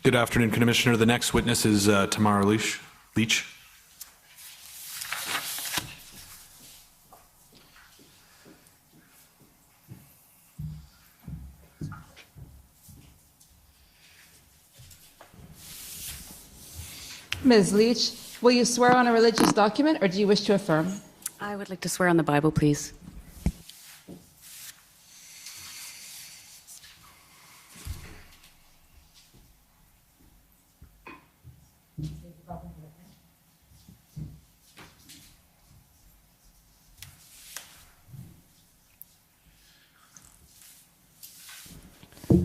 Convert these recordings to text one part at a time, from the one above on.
Good afternoon, Commissioner. The next witness is Tamara Lich. Ms. Leach, will you swear on a religious document or do you wish to affirm? I would like to swear on the Bible, please.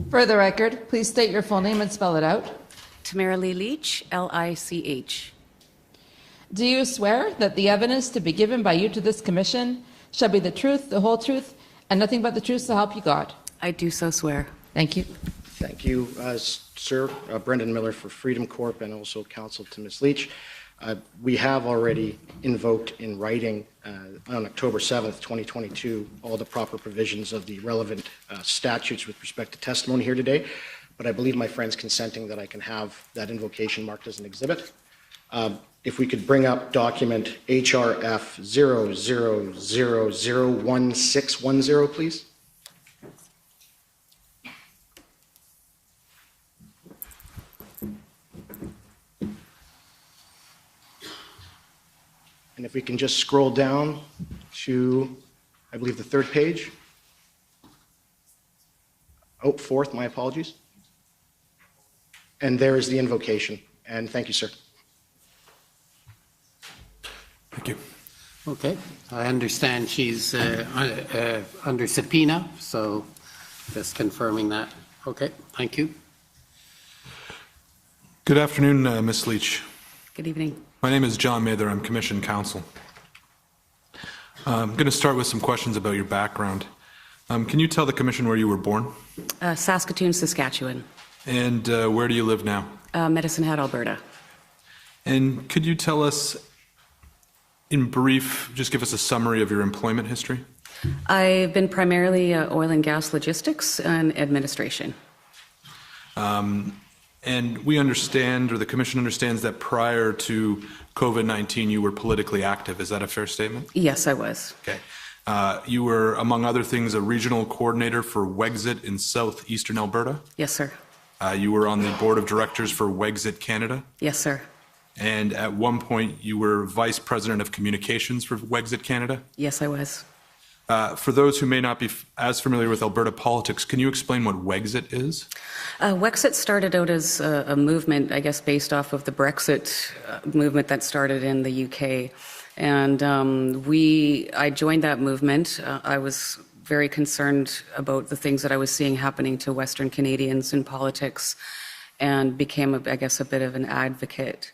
For the record, please state your full name and spell it out. Tamara Lich, L-I-C-H. Do you swear that the evidence to be given by you to this commission shall be the truth, the whole truth, and nothing but the truth, so help you God? I do so swear. Thank you. Thank you, sir. Brendan Miller for Freedom Corp and also counsel to Ms. Leach. We have already invoked in writing on October 7th, 2022, all the proper provisions of the relevant statutes with respect to testimony here today, but I believe my friend's consenting that I can have that invocation marked as an exhibit. If we could bring up document HRF 00001610, please. And if we can just scroll down to, I believe, the third page. Oh, fourth, my apologies. And there is the invocation. And thank you, sir. Thank you. Okay. I understand she's under subpoena, so just confirming that. Okay. Thank you. Good afternoon, Ms. Leach. Good evening. My name is John Mather. I'm Commission Counsel. I'm going to start with some questions about your background. Can you tell the Commission where you were born? Saskatoon, Saskatchewan. And where do you live now? Medicine Hat, Alberta. And could you tell us, in brief, just give us a summary of your employment history? I've been primarily oil and gas logistics and administration. And we understand, or the Commission understands, that prior to COVID-19 you were politically active. Is that a fair statement? Yes, I was. Okay. You were, among other things, a regional coordinator for Wexit in southeastern Alberta. Yes, sir. You were on the board of directors for Wexit Canada. Yes, sir. And at one point you were vice president of communications for Wexit Canada. Yes, I was. For those who may not be as familiar with Alberta politics, can you explain what Wexit is? Wexit started out as a movement, I guess, based off of the Brexit movement that started in the UK. And I joined that movement. I was very concerned about the things that I was seeing happening to Western Canadians in politics and became, I guess, a bit of an advocate.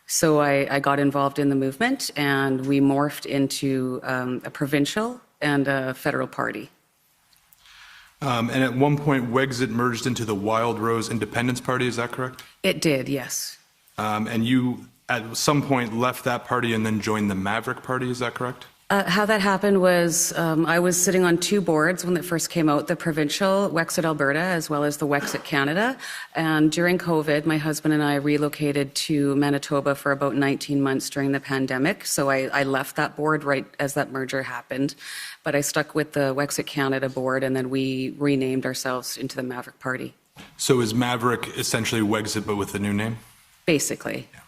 So I got involved in the movement and we morphed into a provincial and a federal party. And at one point, Wexit merged into the Wild Rose Independence Party, is that correct? It did, yes. And you, at some point, left that party and then joined the Maverick Party, is that correct? How that happened was I was sitting on two boards when it first came out, the provincial Wexit Alberta as well as the Wexit Canada. And during COVID, my husband and I relocated to Manitoba for about 19 months during the pandemic. So I left that board right as that merger happened. But I stuck with the Wexit Canada board and then we renamed ourselves into the Maverick Party. So is Maverick essentially Wexit but with a new name? Basically. Yeah.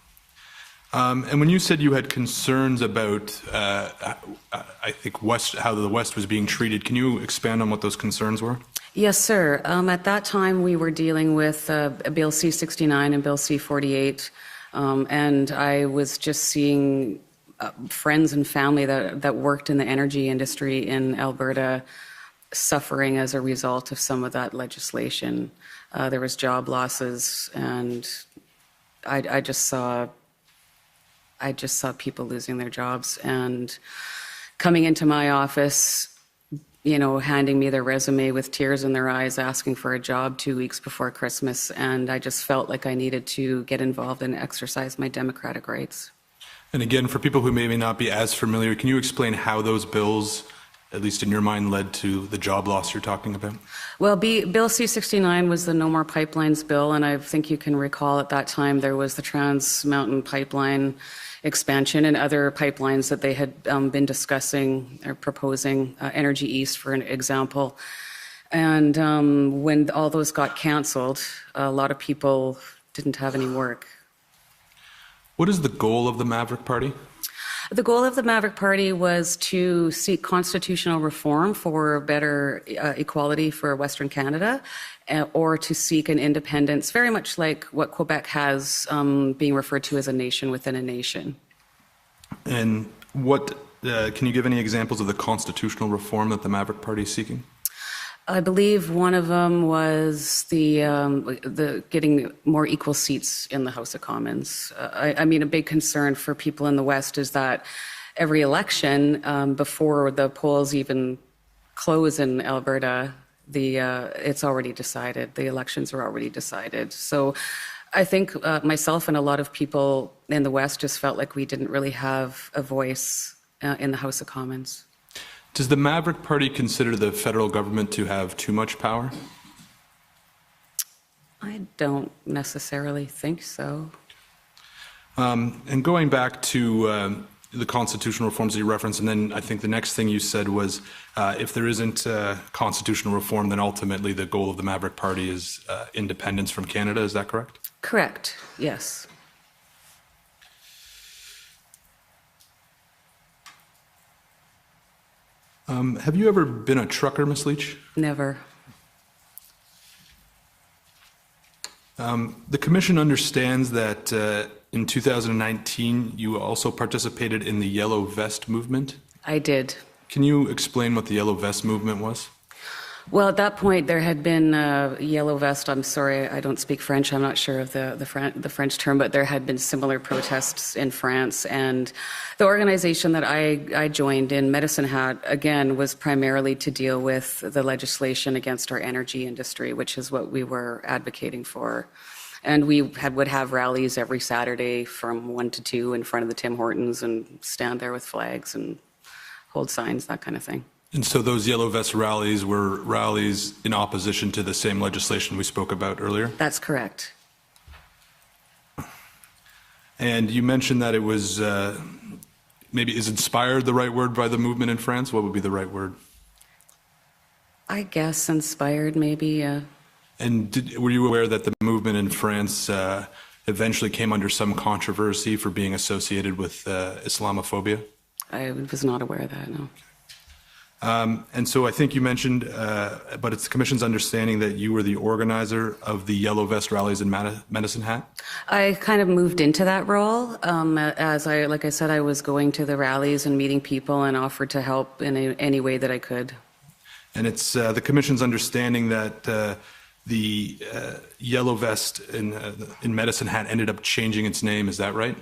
And when you said you had concerns about, I think, how the West was being treated, can you expand on what those concerns were? Yes, sir. At that time, we were dealing with Bill C-69 and Bill C-48, and I was just seeing friends and family that worked in the energy industry in Alberta suffering as a result of some of that legislation. There was job losses, and I just saw people losing their jobs and coming into my office, you know, handing me their resume with tears in their eyes, asking for a job 2 weeks before Christmas. And I just felt like I needed to get involved and exercise my democratic rights. And again, for people who maybe not be as familiar, can you explain how those bills at least in your mind, led to the job loss you're talking about? Well, Bill C-69 was the No More Pipelines bill, and I think you can recall at that time there was the Trans Mountain Pipeline expansion and other pipelines that they had been discussing or proposing, Energy East, for an example. And when all those got canceled, a lot of people didn't have any work. What is the goal of the Maverick Party? The goal of the Maverick Party was to seek constitutional reform for better equality for Western Canada, or to seek an independence, very much like what Quebec has, being referred to as a nation within a nation. And what can you give any examples of the constitutional reform that the Maverick Party is seeking? I believe one of them was the getting more equal seats in the House of Commons. I mean, a big concern for people in the West is that every election, before the polls even close in Alberta, it's already decided. The elections are already decided. So I think myself and a lot of people in the West just felt like we didn't really have a voice in the House of Commons. Does the Maverick Party consider the federal government to have too much power? I don't necessarily think so. And going back to the constitutional reforms that you referenced, and then I think the next thing you said was if there isn't constitutional reform, then ultimately the goal of the Maverick Party is independence from Canada. Is that correct? Correct, yes. Have you ever been a trucker, Ms. Leach? Never. The Commission understands that in 2019 you also participated in the Yellow Vest movement. I did. Can you explain what the Yellow Vest movement was? Well, at that point, there had been Yellow Vest. I'm sorry, I don't speak French. I'm not sure of the French term, but there had been similar protests in France. And the organization that I joined in, Medicine Hat, again, was primarily to deal with the legislation against our energy industry, which is what we were advocating for. And we would have rallies every Saturday from 1 to 2 in front of the Tim Hortons and stand there with flags and hold signs, that kind of thing. And so those Yellow Vest rallies were rallies in opposition to the same legislation we spoke about earlier? That's correct. And you mentioned that it was, maybe is inspired the right word by the movement in France? What would be the right word? I guess inspired, maybe. And were you aware that the movement in France eventually came under some controversy for being associated with Islamophobia? I was not aware of that, no. And so I think you mentioned, but it's the Commission's understanding that you were the organizer of the Yellow Vest rallies in Medicine Hat? I kind of moved into that role. Like I said, I was going to the rallies and meeting people and offered to help in any way that I could. And it's the Commission's understanding that the Yellow Vest in Medicine Hat ended up changing its name, is that right?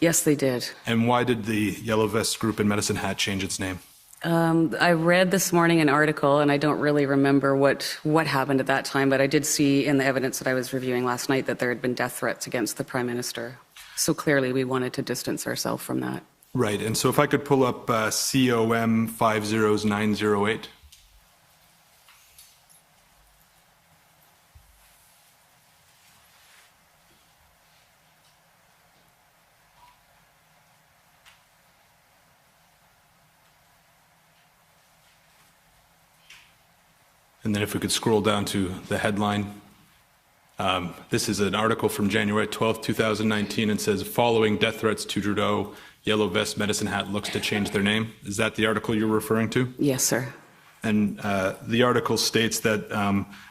Yes, they did. And why did the Yellow Vest group in Medicine Hat change its name? I read this morning an article, and I don't really remember what happened at that time, but I did see in the evidence that I was reviewing last night that there had been death threats against the Prime Minister. So clearly we wanted to distance ourselves from that. Right, and so if I could pull up COM 50908. And then if we could scroll down to the headline. This is an article from January 12, 2019, and says, following death threats to Trudeau, Yellow Vest Medicine Hat looks to change their name. Is that the article you're referring to? Yes, sir. And the article states that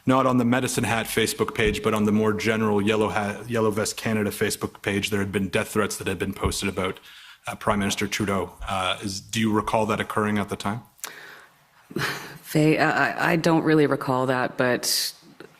not on the Medicine Hat Facebook page, but on the more general Yellow Vest Canada Facebook page, there had been death threats that had been posted about Prime Minister Trudeau. Do you recall that occurring at the time? I don't really recall that, but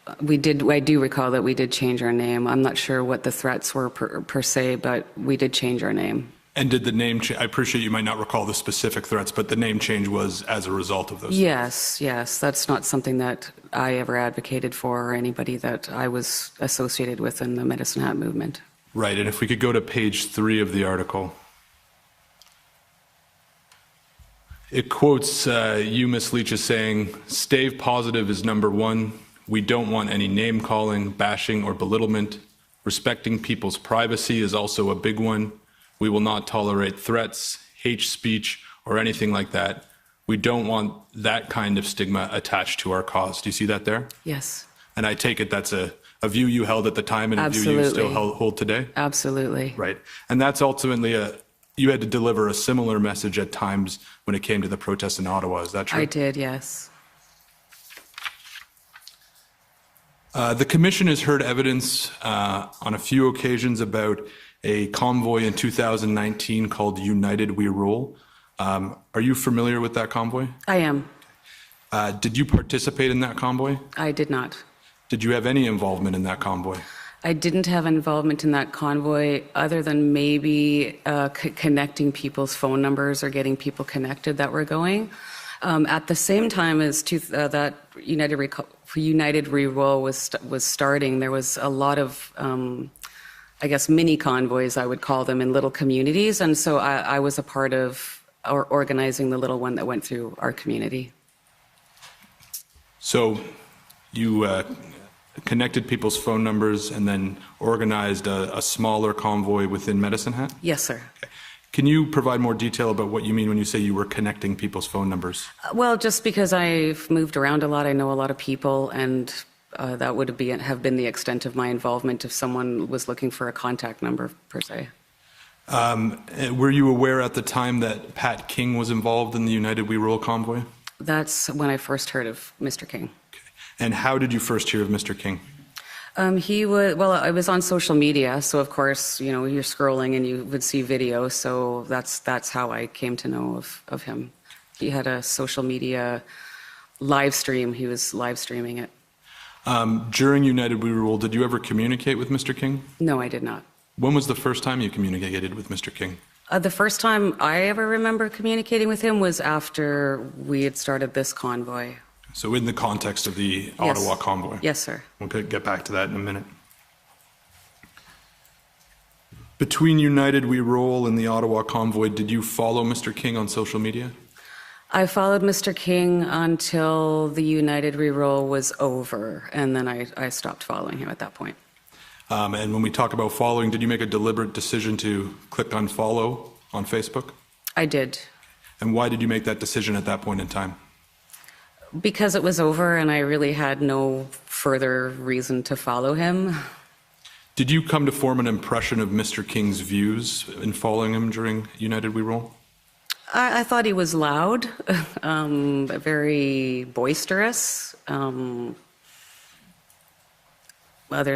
I do recall that we did change our name. I'm not sure what the threats were per se, but we did change our name. And did the name change? I appreciate you might not recall the specific threats, but the name change was as a result of those threats. Yes. That's not something that I ever advocated for or anybody that I was associated with in the Medicine Hat movement. Right, and if we could go to page 3 of the article. It quotes you, Ms. Leach, as saying, "Stave positive is number one. We don't want any name calling, bashing, or belittlement. Respecting people's privacy is also a big one. We will not tolerate threats, hate speech, or anything like that. We don't want that kind of stigma attached to our cause." Do you see that there? Yes, And I take it that's a view you held at the time and a view you still hold today? absolutely. Right. And that's ultimately you had to deliver a similar message at times when it came to the protests in Ottawa. Is that true? I did, yes. The commission has heard evidence on a few occasions about a convoy in 2019 called United We Rule. Are you familiar with that convoy? I am. Did you participate in that convoy? I did not. Did you have any involvement in that convoy? I didn't have involvement in that convoy other than maybe connecting people's phone numbers or getting people connected that were going. At the same time as that United Re-Roll was starting, there was a lot of, I guess, mini convoys, I would call them, in little communities. And so I was a part of organizing the little one that went through our community. So you connected people's phone numbers and then organized a smaller convoy within Medicine Hat? Yes, sir. Okay. Can you provide more detail about what you mean when you say you were connecting people's phone numbers? Well, just because I've moved around a lot, I know a lot of people, and that would have been the extent of my involvement if someone was looking for a contact number, per se. Were you aware at the time that Pat King was involved in the United We Roll convoy? That's when I first heard of Mr. King. Okay. And how did you first hear of Mr. King? I was on social media, so of course, you're scrolling and you would see videos, so that's how I came to know of him. He had a social media live stream. He was live streaming it. During United We Rule, did you ever communicate with Mr. King? No, I did not. When was the first time you communicated with Mr. King? The first time I ever remember communicating with him was after we had started this convoy. So in the context of the Ottawa convoy? Yes, sir. We'll get back to that in a minute. Between United We Roll and the Ottawa convoy, did you follow Mr. King on social media? I followed Mr. King until the United Re-Roll was over, and then I stopped following him at that point. And when we talk about following, did you make a deliberate decision to click on follow on Facebook? I did. And why did you make that decision at that point in time? Because it was over and I really had no further reason to follow him. Did you come to form an impression of Mr. King's views in following him during United We Roll? I thought he was loud, very boisterous. Other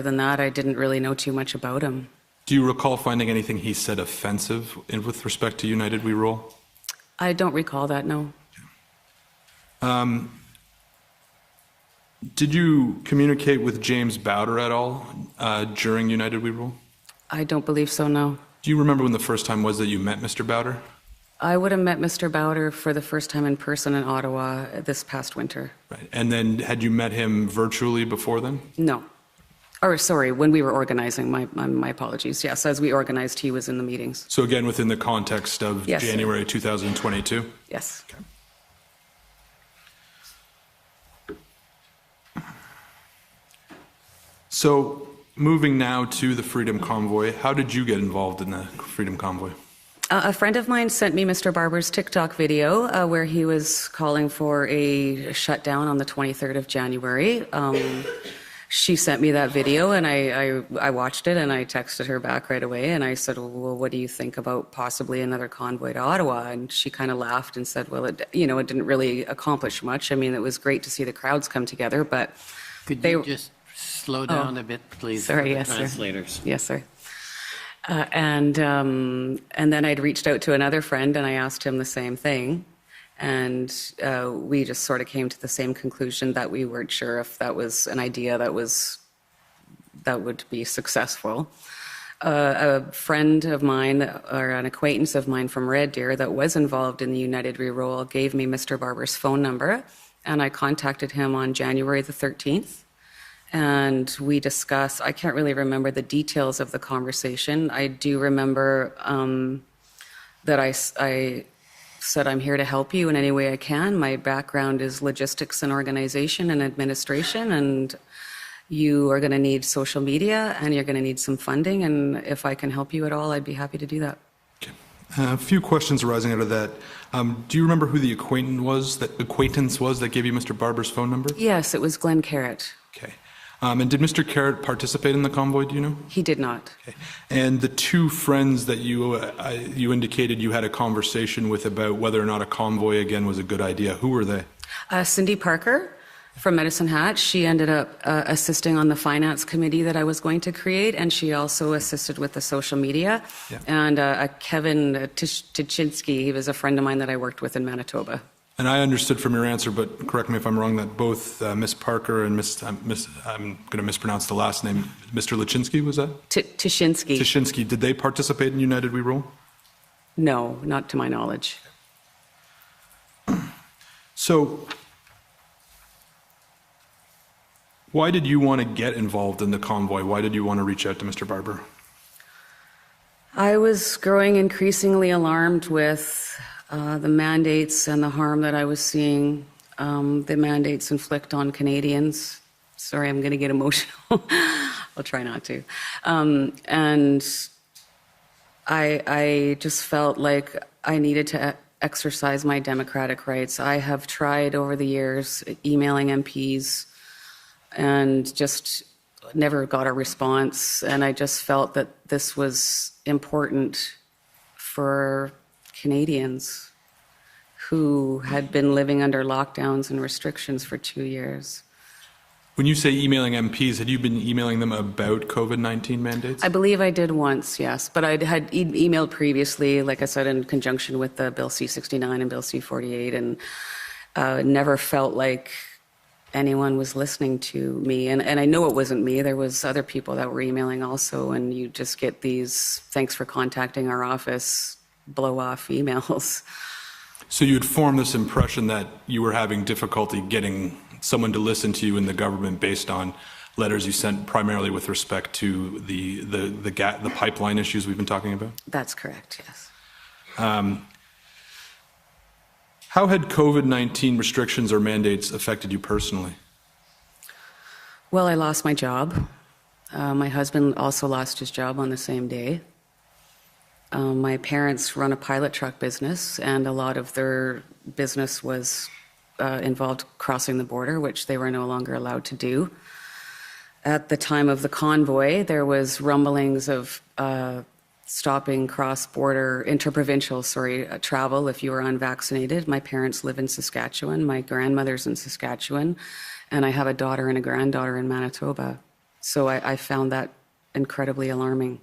than that, I didn't really know too much about him. Do you recall finding anything he said offensive with respect to United We Roll? I don't recall that, no. Did you communicate with James Bowder at all during United We Rule? I don't believe so, no. Do you remember when the first time was that you met Mr. Bowder? I would have met Mr. Bowder for the first time in person in Ottawa this past winter. Right. And then had you met him virtually before then? No. Or sorry, when we were organizing, my apologies. Yes, as we organized, he was in the meetings. So again, within the context of Yes, January 2022? Yes. Okay. So moving now to the Freedom Convoy, how did you get involved in the Freedom Convoy? A friend of mine sent me Mr. Barber's TikTok video where he was calling for a shutdown on the 23rd of January. She sent me that video and I watched it and I texted her back right away and I said, well, what do you think about possibly another convoy to Ottawa? And she kind of laughed and said, well, it didn't really accomplish much. I mean, it was great to see the crowds come together, but Could you just slow down a bit, please? Sorry, for the yes, sir. translators. Yes, sir. And then I'd reached out to another friend and I asked him the same thing. And we just sort of came to the same conclusion that we weren't sure if that was an idea that would be successful. A friend of mine, or an acquaintance of mine from Red Deer that was involved in the United Re-Roll gave me Mr. Barber's phone number, and I contacted him on January the 13th. And we discussed, I can't really remember the details of the conversation. I do remember that said, I'm here to help you in any way I can. My background is logistics and organization and administration, and you are going to need social media and you're going to need some funding. And if I can help you at all, I'd be happy to do that. Okay. A few questions arising out of that. Do you remember who the acquaintance was that gave you Mr. Barber's phone number? Yes, it was Glenn Carrot. Okay. And did Mr. Carrot participate in the convoy, do you know? He did not. Okay. And the two friends that you indicated you had a conversation with about whether or not a convoy again was a good idea, who were they? Cindy Parker from Medicine Hat. She ended up assisting on the finance committee that I was going to create, and she also assisted with the social media. Yeah. And Kevin Tuchinski, he was a friend of mine that I worked with in Manitoba. And I understood from your answer, but correct me if I'm wrong, that both Miss Parker and I'm going to mispronounce the last name, Mr. Lichinsky, was that? Tuchinski. Tuchinski, did they participate in United We Rule? No, not to my knowledge. So, why did you want to get involved in the convoy? Why did you want to reach out to Mr. Barber? I was growing increasingly alarmed with the mandates and the harm that I was seeing the mandates inflict on Canadians. Sorry, I'm going to get emotional. I'll try not to. And I just felt like I needed to exercise my democratic rights. I have tried over the years emailing MPs and just never got a response. And I just felt that this was important for Canadians who had been living under lockdowns and restrictions for 2 years. When you say emailing MPs, had you been emailing them about COVID-19 mandates? I believe I did once, yes. But I had emailed previously, like I said, in conjunction with the Bill C-69 and Bill C-48, and never felt like anyone was listening to me. And I know it wasn't me. There was other people that were emailing also, and you just get these, thanks for contacting our office, blow-off emails. So you had formed this impression that you were having difficulty getting someone to listen to you in the government based on letters you sent primarily with respect to the pipeline issues we've been talking about? That's correct, yes. How had COVID-19 restrictions or mandates affected you personally? Well, I lost my job. My husband also lost his job on the same day. My parents run a pilot truck business, and a lot of their business was involved crossing the border, which they were no longer allowed to do. At the time of the convoy, there was rumblings of stopping cross-border, interprovincial, travel if you were unvaccinated. My parents live in Saskatchewan. My grandmother's in Saskatchewan, and I have a daughter and a granddaughter in Manitoba. So I found that incredibly alarming.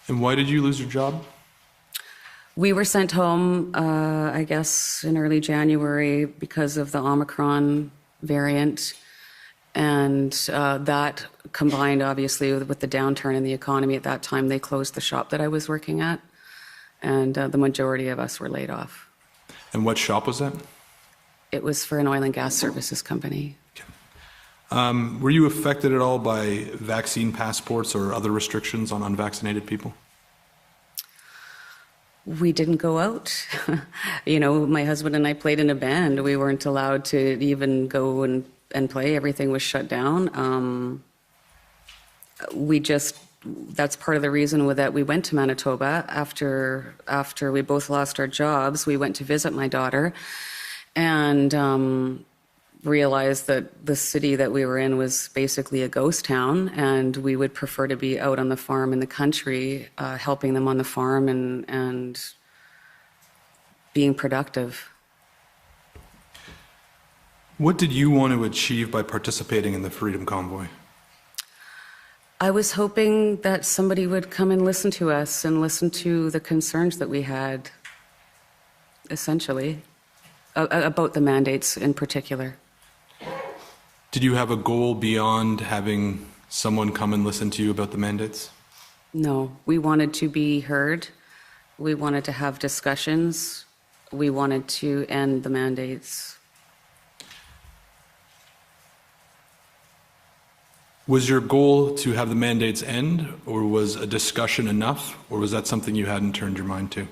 And why did you lose your job? We were sent home, I guess, in early January because of the Omicron variant. And that combined, obviously, with the downturn in the economy at that time, they closed the shop that I was working at. And the majority of us were laid off. And what shop was that? It was for an oil and gas services company. Okay. Were you affected at all by vaccine passports or other restrictions on unvaccinated people? We didn't go out. My husband and I played in a band. We weren't allowed to even go and play. Everything was shut down. That's part of the reason that we went to Manitoba. After we both lost our jobs, we went to visit my daughter and realized that the city that we were in was basically a ghost town, and we would prefer to be out on the farm in the country, helping them on the farm and being productive. What did you want to achieve by participating in the Freedom Convoy? I was hoping that somebody would come and listen to us and listen to the concerns that we had, essentially, about the mandates in particular. Did you have a goal beyond having someone come and listen to you about the mandates? No, we wanted to be heard. We wanted to have discussions. We wanted to end the mandates. Was your goal to have the mandates end, or was a discussion enough, or was that something you hadn't turned your mind to?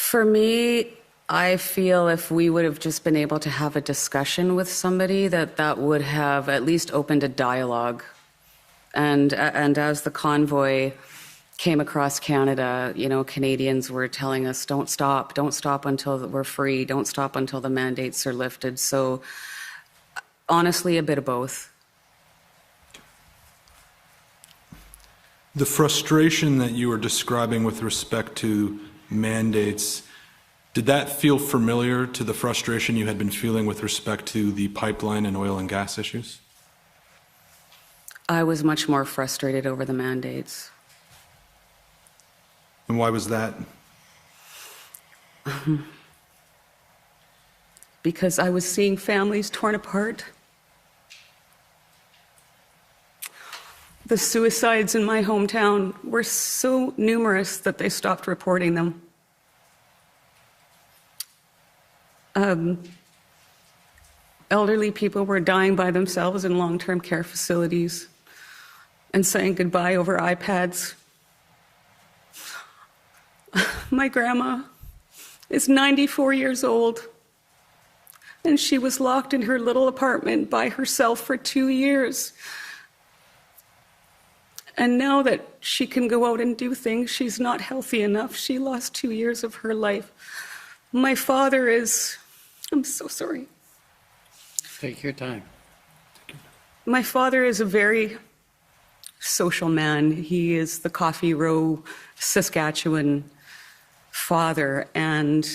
For me, I feel if we would have just been able to have a discussion with somebody, that would have at least opened a dialogue. And as the convoy came across Canada, Canadians were telling us, don't stop until we're free, don't stop until the mandates are lifted. So honestly, a bit of both. The frustration that you were describing with respect to mandates, did that feel familiar to the frustration you had been feeling with respect to the pipeline and oil and gas issues? I was much more frustrated over the mandates. And why was that? Because I was seeing families torn apart. The suicides in my hometown were so numerous that they stopped reporting them. Elderly people were dying by themselves in long-term care facilities and saying goodbye over iPads. My grandma is 94 years old, and she was locked in her little apartment by herself for 2 years. And now that she can go out and do things, she's not healthy enough. She lost 2 years of her life. My father is, I'm so sorry. Take your time. My father is a very social man. He is the Coffee Row, Saskatchewan father. And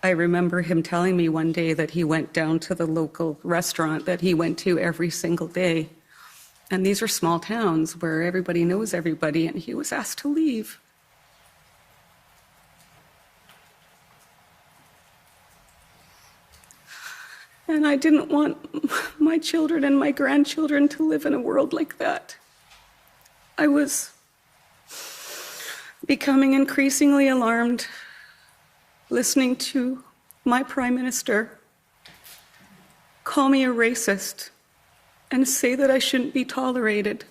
I remember him telling me one day that he went down to the local restaurant that he went to every single day. And these are small towns where everybody knows everybody, and he was asked to leave. And I didn't want my children and my grandchildren to live in a world like that. I was becoming increasingly alarmed, listening to my Prime Minister call me a racist and say that I shouldn't be tolerated.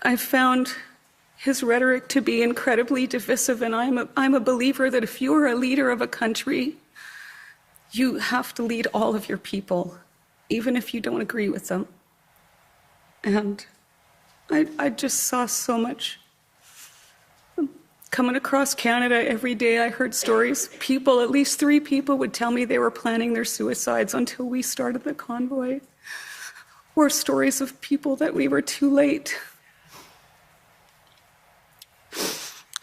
I found his rhetoric to be incredibly divisive, and I'm a believer that if you're a leader of a country, you have to lead all of your people, even if you don't agree with them. And I just saw so much. Coming across Canada every day, I heard stories. People, at least 3 people would tell me they were planning their suicides until we started the convoy. Or stories of people that we were too late.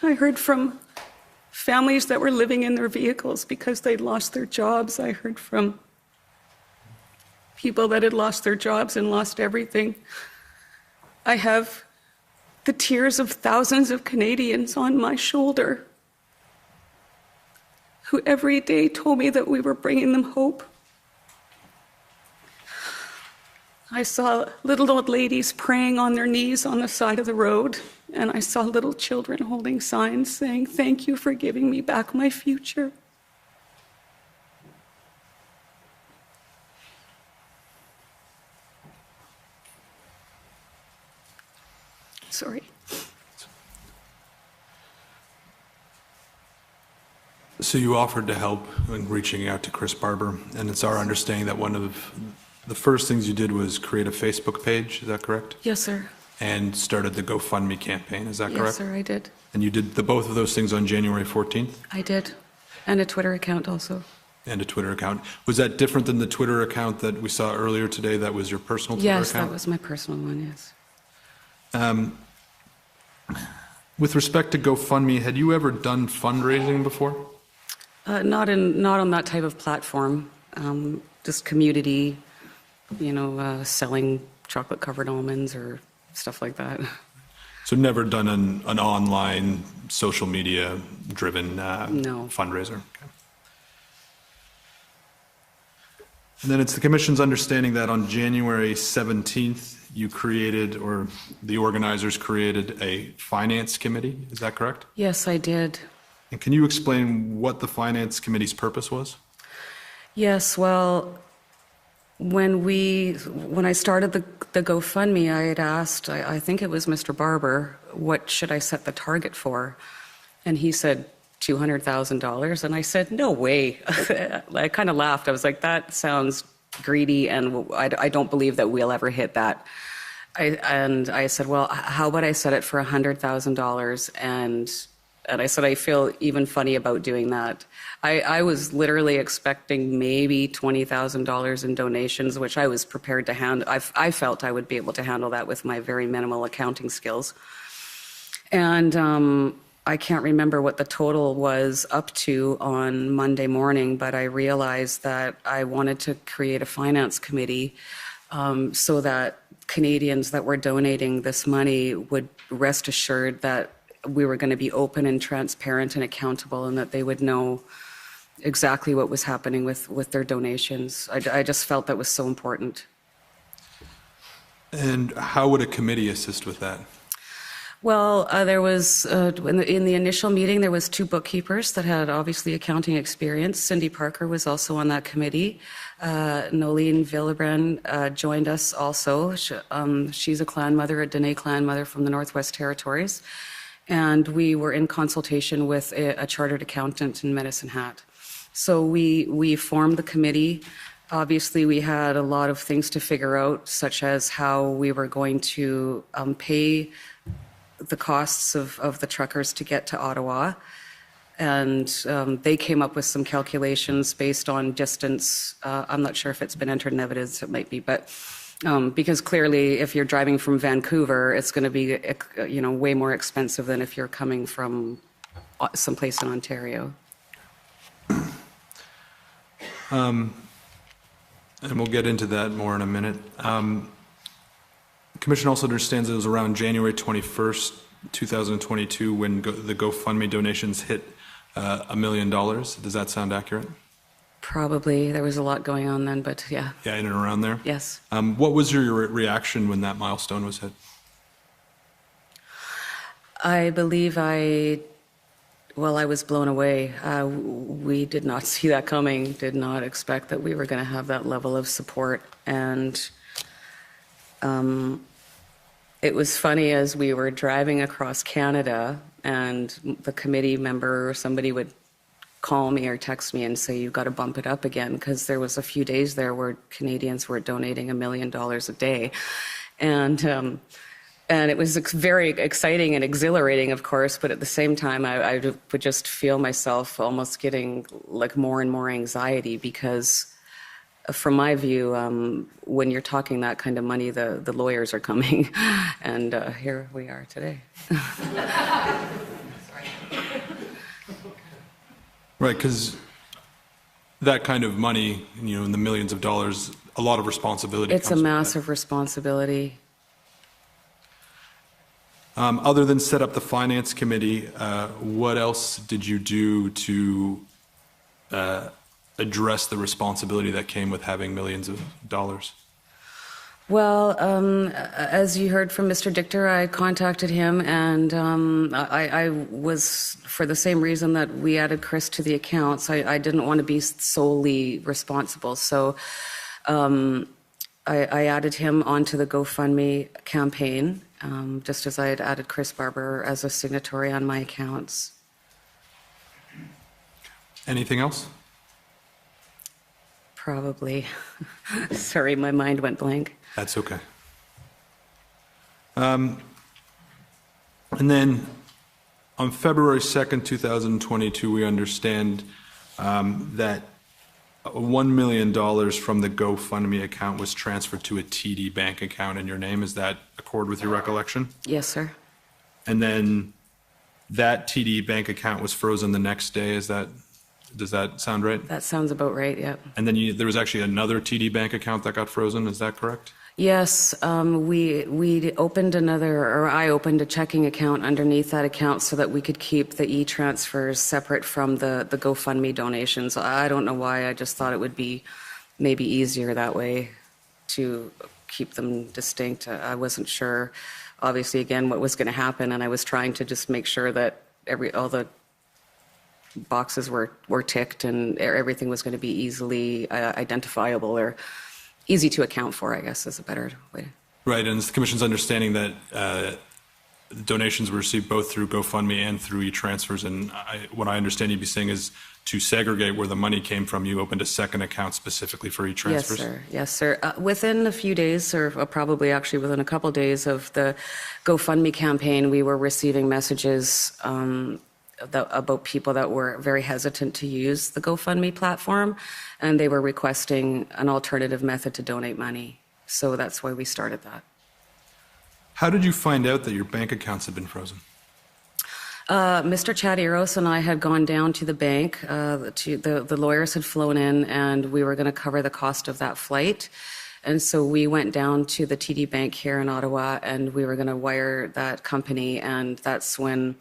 I heard from families that were living in their vehicles because they'd lost their jobs. I heard from people that had lost their jobs and lost everything. I have the tears of thousands of Canadians on my shoulder who every day told me that we were bringing them hope. I saw little old ladies praying on their knees on the side of the road, and I saw little children holding signs saying, "Thank you for giving me back my future." Sorry. So you offered to help in reaching out to Chris Barber, and it's our understanding that one of the first things you did was create a Facebook page, is that correct? Yes, sir. And started the GoFundMe campaign, is that correct? Yes, sir, I did. And you did both of those things on January 14th? I did. And a Twitter account also. And a Twitter account. Was that different than the Twitter account that we saw earlier today that was your personal Twitter account? Yes, that was my personal one, yes. With respect to GoFundMe, had you ever done fundraising before? Not on that type of platform. Just community, selling chocolate-covered almonds or stuff like that. So never done an online social media-driven No. fundraiser? Okay. And then it's the Commission's understanding that on January 17th, you created, or the organizers created, a finance committee. Is that correct? Yes, I did. And can you explain what the finance committee's purpose was? Yes, well, when I started the GoFundMe, I had asked, I think it was Mr. Barber, what should I set the target for? And he said, $200,000? And I said, no way. I kind of laughed. I was like, that sounds greedy, and I don't believe that we'll ever hit that. And I said, well, how about I set it for $100,000? And I said, I feel even funny about doing that. I was literally expecting maybe $20,000 in donations, which I was prepared to handle. I felt I would be able to handle that with my very minimal accounting skills. And I can't remember what the total was up to on Monday morning, but I realized that I wanted to create a finance committee so that Canadians that were donating this money would rest assured that we were going to be open and transparent and accountable, and that they would know exactly what was happening with their donations. I just felt that was so important. And how would a committee assist with that? Well, there was, in the initial meeting, there was 2 bookkeepers that had obviously accounting experience. Cindy Parker was also on that committee. Nolene Villebren joined us also. She's a clan mother, a Dene clan mother from the Northwest Territories. And we were in consultation with a chartered accountant in Medicine Hat. So we formed the committee. Obviously, we had a lot of things to figure out, such as how we were going to pay the costs of the truckers to get to Ottawa. And they came up with some calculations based on distance. I'm not sure if it's been entered in evidence, it might be, but because clearly if you're driving from Vancouver, it's going to be way more expensive than if you're coming from someplace in Ontario. And we'll get into that more in a minute. Commission also understands it was around January 21st, 2022 when the GoFundMe donations hit $1 million. Does that sound accurate? Probably. There was a lot going on then, but yeah. Yeah, in and around there? Yes. What was your reaction when that milestone was hit? I believe I was blown away. We did not see that coming, did not expect that we were going to have that level of support. And it was funny as we were driving across Canada and the committee member or somebody would call me or text me and say, you've got to bump it up again, because there was a few days there where Canadians were donating $1 million a day. And it was very exciting and exhilarating, of course, but at the same time, I would just feel myself almost getting like more and more anxiety, because from my view, when you're talking that kind of money, the lawyers are coming. And here we are today. Right, because that kind of money, in the millions of dollars, a lot of responsibility. It's a massive responsibility. Other than set up the finance committee, what else did you do to address the responsibility that came with having millions of dollars? Well, as you heard from Mr. Dichter, I contacted him, and I was, for the same reason that we added Chris to the accounts, I didn't want to be solely responsible. So I added him onto the GoFundMe campaign, just as I had added Chris Barber as a signatory on my accounts. Anything else? Probably. Sorry, my mind went blank. That's okay. And then on February 2nd, 2022, we understand that $1 million from the GoFundMe account was transferred to a TD bank account in your name. Is that accord with your recollection? Yes, sir. And then that TD bank account was frozen the next day. Does that sound right? That sounds about right, yep. And then there was actually another TD bank account that got frozen. Is that correct? Yes, we opened I opened a checking account underneath that account so that we could keep the e-transfers separate from the GoFundMe donations. I don't know why, I just thought it would be maybe easier that way to keep them distinct. I wasn't sure, obviously, again, what was going to happen, and I was trying to just make sure that all the boxes were ticked and everything was going to be easily identifiable or easy to account for, I guess, is a better way. Right, and it's the Commission's understanding that donations were received both through GoFundMe and through e-transfers. And what I understand you'd be saying is to segregate where the money came from, you opened a second account specifically for e-transfers? Yes, sir. Yes, sir. Within a few days, or probably actually within a couple days of the GoFundMe campaign, we were receiving messages about people that were very hesitant to use the GoFundMe platform, and they were requesting an alternative method to donate money. So that's why we started that. How did you find out that your bank accounts had been frozen? Mr. Chadiros and I had gone down to the bank. The lawyers had flown in, and we were going to cover the cost of that flight. And so we went down to the TD Bank here in Ottawa, and we were going to wire that company. And that's when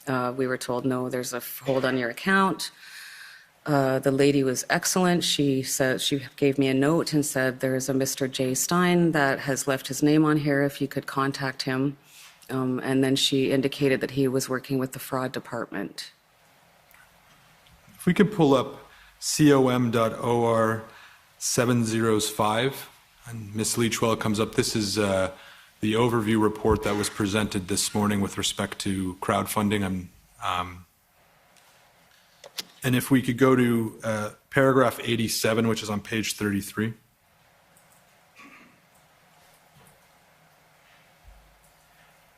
we were told, no, there's a hold on your account. The lady was excellent. She gave me a note and said, there's a Mr. J. Stein that has left his name on here, if you could contact him. And then she indicated that he was working with the fraud department. If we could pull up com.or 705, and Ms. Leach, while it comes up, this is the overview report that was presented this morning with respect to crowdfunding. And if we could go to paragraph 87, which is on page 33.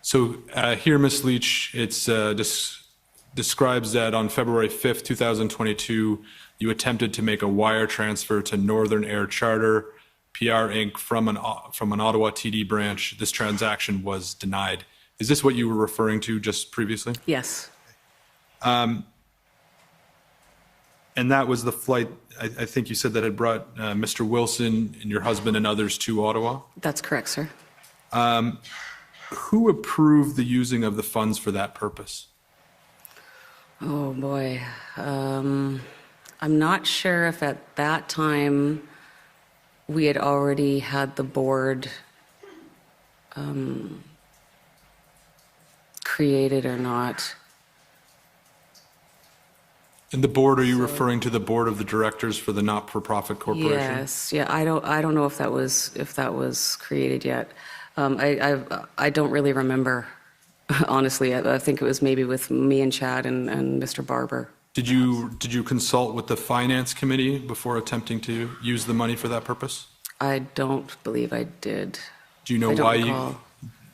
So here, Ms. Leach, it describes that on February 5th, 2022, you attempted to make a wire transfer to Northern Air Charter, PR Inc., from an Ottawa TD branch. This transaction was denied. Is this what you were referring to just previously? Yes. And that was the flight, I think you said, that had brought Mr. Wilson and your husband and others to Ottawa? That's correct, sir. Who approved the using of the funds for that purpose? Oh, boy. I'm not sure if at that time we had already had the board created or not. And the board, are you referring to the board of the directors for the not-for-profit corporation? Yes. Yeah. I don't know if that was created yet. I don't really remember, honestly. I think it was maybe with me and Chad and Mr. Barber. Did you consult with the finance committee before attempting to use the money for that purpose? I don't believe I did. Do you know why you?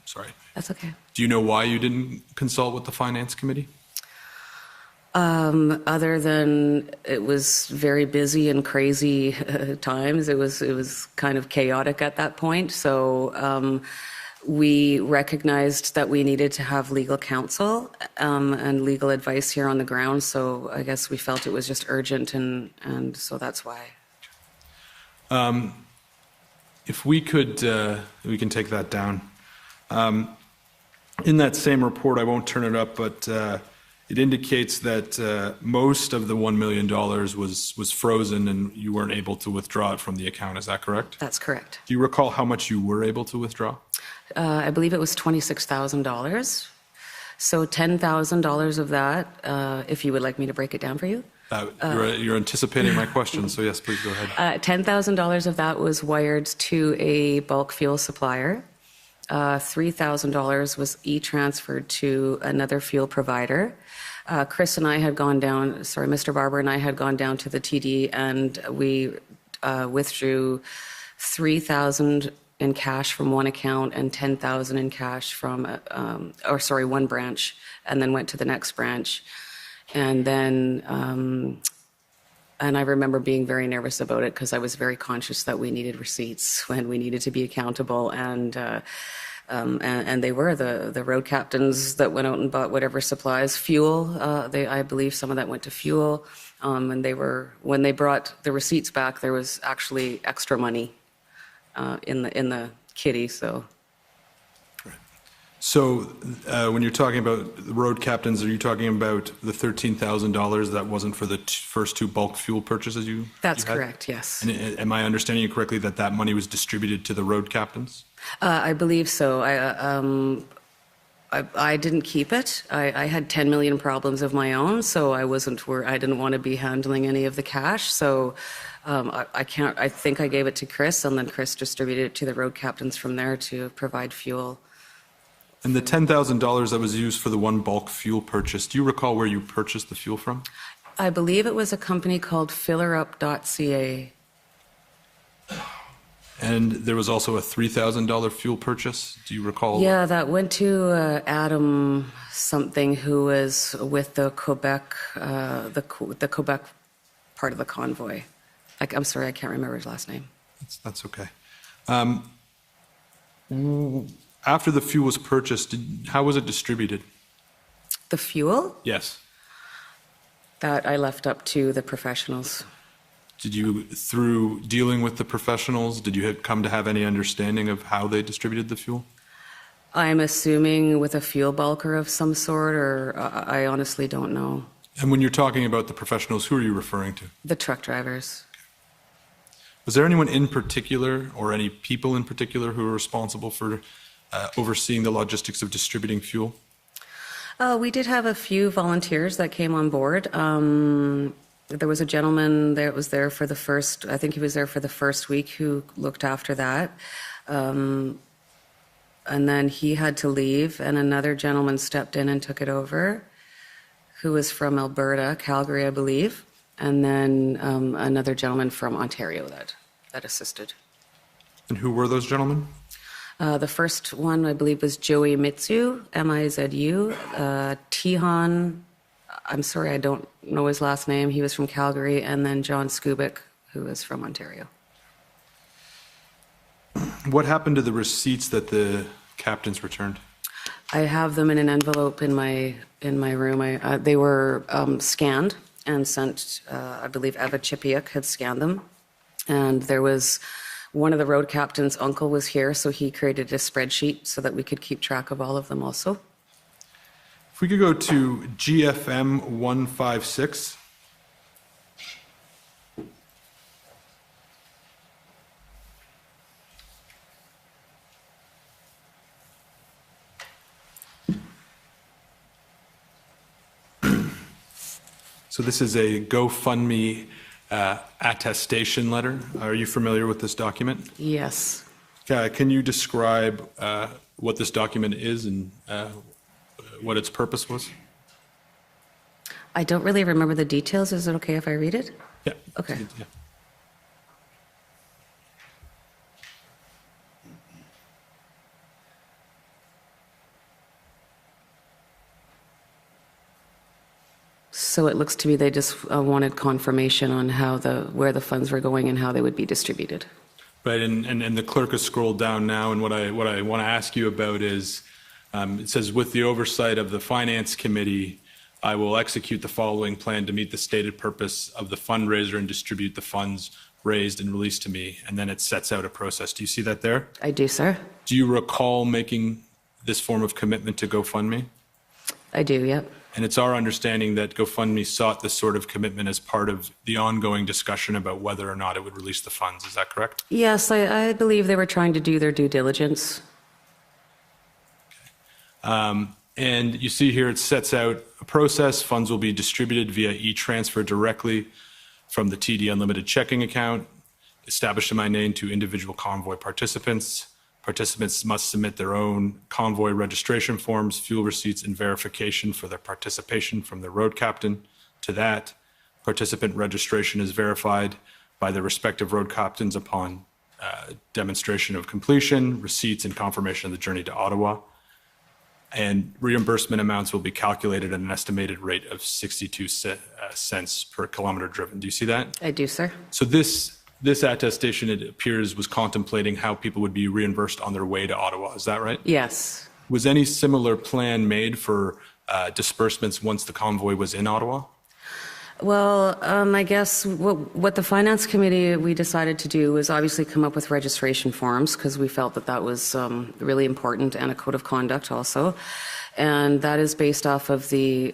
Sorry. That's okay. Do you know why you didn't consult with the finance committee? Other than it was very busy and crazy times, it was kind of chaotic at that point. So we recognized that we needed to have legal counsel and legal advice here on the ground. So I guess we felt it was just urgent, and so that's why. If we could, we can take that down. In that same report, I won't turn it up, but it indicates that most of the $1 million was frozen and you weren't able to withdraw it from the account. Is that correct? That's correct. Do you recall how much you were able to withdraw? I believe it was $26,000. So $10,000 of that, if you would like me to break it down for you. You're anticipating my question, so yes, please go ahead. $10,000 of that was wired to a bulk fuel supplier. $3,000 was e-transferred to another fuel provider. Chris and I had gone down, Mr. Barber and I had gone down to the TD, and we withdrew $3,000 in cash from one account and $10,000 in cash from, one branch, and then went to the next branch. And then, and I remember being very nervous about it because I was very conscious that we needed receipts when we needed to be accountable. And they were the road captains that went out and bought whatever supplies, fuel. I believe some of that went to fuel. And when they brought the receipts back, there was actually extra money in the kitty. So. So when you're talking about the road captains, are you talking about the $13,000 that wasn't for the first two bulk fuel purchases you That's had? correct, yes. And am I understanding you correctly that money was distributed to the road captains? I believe so. I didn't keep it. I had 10 million problems of my own, so I didn't want to be handling any of the cash. So I think I gave it to Chris, and then Chris distributed it to the road captains from there to provide fuel. And the $10,000 that was used for the one bulk fuel purchase, do you recall where you purchased the fuel from? I believe it was a company called fillerup.ca. And there was also a $3,000 fuel purchase. Do you recall? Yeah, that went to Adam something who was with the Quebec, the Quebec part of the Convoy. I'm sorry, I can't remember his last name. That's okay. After the fuel was purchased, how was it distributed? The fuel? Yes. That I left up to the professionals. Did you, through dealing with the professionals, did you come to have any understanding of how they distributed the fuel? I'm assuming with a fuel bulker of some sort, or I honestly don't know. And when you're talking about the professionals, who are you referring to? The truck drivers. Was there anyone in particular, or any people in particular, who were responsible for overseeing the logistics of distributing fuel? We did have a few volunteers that came on board. There was a gentleman that was there for the first, I think he was there for the first week, who looked after that. And then he had to leave, and another gentleman stepped in and took it over, who was from Alberta, Calgary, I believe. And then another gentleman from Ontario that assisted. And who were those gentlemen? The first one, I believe, was Joey Mitsu, M-I-Z-U. Tihan, I'm sorry, I don't know his last name. He was from Calgary. And then John Skubik, who is from Ontario. What happened to the receipts that the captains returned? I have them in an envelope in my room. They were scanned and sent. I believe Eva Chipiuk had scanned them, and there was one of the road captain's uncle was here, so he created a spreadsheet so that we could keep track of all of them also. If we could go to GFM 156. So this is a GoFundMe attestation letter. Are you familiar with this document? Yes. Can you describe what this document is and what its purpose was? I don't really remember the details. Is it okay if I read it? Yeah. Okay. Yeah. So it looks to me they just wanted confirmation on where the funds were going and how they would be distributed. Right, and the clerk has scrolled down now, and what I want to ask you about is, it says, with the oversight of the Finance Committee, I will execute the following plan to meet the stated purpose of the fundraiser and distribute the funds raised and released to me, and then it sets out a process. Do you see that there? I do, sir. Do you recall making this form of commitment to GoFundMe? I do, yep. And it's our understanding that GoFundMe sought this sort of commitment as part of the ongoing discussion about whether or not it would release the funds. Is that correct? Yes, I believe they were trying to do their due diligence. And you see here it sets out a process. Funds will be distributed via e-transfer directly from the TD Unlimited checking account, established in my name to individual Convoy participants. Participants must submit their own Convoy registration forms, fuel receipts, and verification for their participation from the road captain. To that, participant registration is verified by the respective road captains upon demonstration of completion, receipts, and confirmation of the journey to Ottawa. And reimbursement amounts will be calculated at an estimated rate of 62 cents per kilometer driven. Do you see that? I do, sir. So this attestation, it appears, was contemplating how people would be reimbursed on their way to Ottawa. Is that right? Yes. Was any similar plan made for disbursements once the convoy was in Ottawa? Well, I guess what the Finance Committee, we decided to do was obviously come up with registration forms because we felt that that was really important, and a code of conduct also. And that is based off of the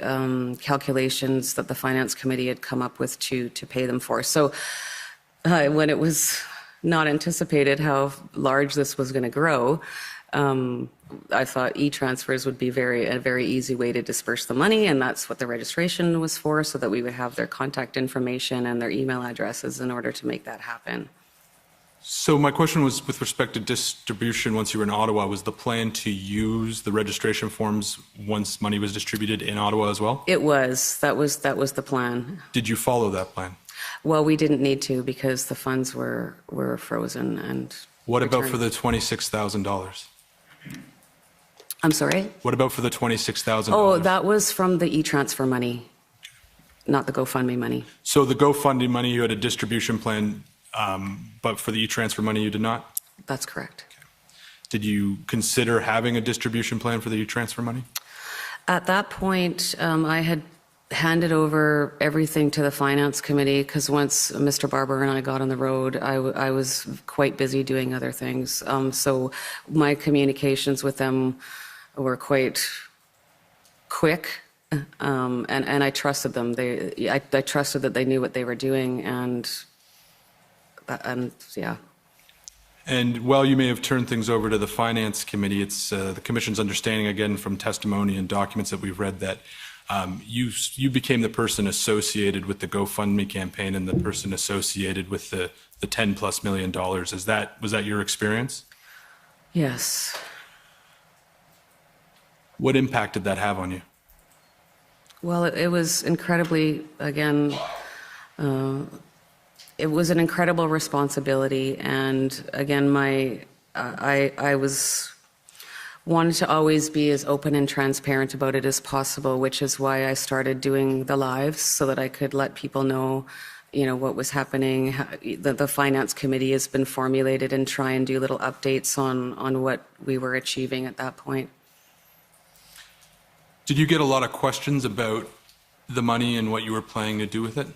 calculations that the Finance Committee had come up with to pay them for. So when it was not anticipated how large this was going to grow, I thought e-transfers would be a very easy way to disperse the money, and that's what the registration was for, so that we would have their contact information and their email addresses in order to make that happen. So my question was with respect to distribution once you were in Ottawa, was the plan to use the registration forms once money was distributed in Ottawa as well? It was. That was the plan. Did you follow that plan? Well, we didn't need to because the funds were frozen and What about returned. for the $26,000? I'm sorry? What about for the $26,000? Oh, that was from the e-transfer money, not the GoFundMe money. So the GoFundMe money, you had a distribution plan, but for the e-transfer money, you did not? That's correct. Did you consider having a distribution plan for the e-transfer money? At that point, I had handed over everything to the finance committee because once Mr. Barber and I got on the road, I was quite busy doing other things. So my communications with them were quite quick, and I trusted them. I trusted that they knew what they were doing, and yeah. And while you may have turned things over to the Finance Committee, it's the Commission's understanding, again, from testimony and documents that we've read, that you became the person associated with the GoFundMe campaign and the person associated with the $10+ million. Was that your experience? Yes. What impact did that have on you? Well, it was incredibly, again, it was an incredible responsibility, and again, I wanted to always be as open and transparent about it as possible, which is why I started doing the lives so that I could let people know, what was happening. The finance committee has been formulated and try and do little updates on what we were achieving at that point. Did you get a lot of questions about the money and what you were planning to do with it?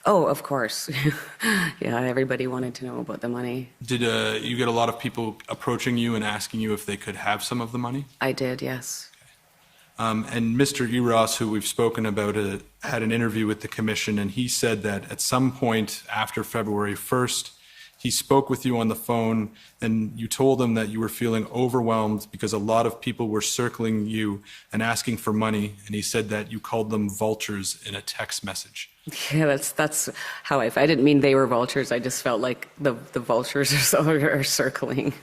Oh, of course. Yeah, everybody wanted to know about the money. Did you get a lot of people approaching you and asking you if they could have some of the money? I did, yes. And Mr. Eros, who we've spoken about, had an interview with the Commission, and he said that at some point after February 1st, he spoke with you on the phone, and you told him that you were feeling overwhelmed because a lot of people were circling you and asking for money, and he said that you called them vultures in a text message. Yeah, that's how I didn't mean they were vultures. I just felt like the vultures are circling.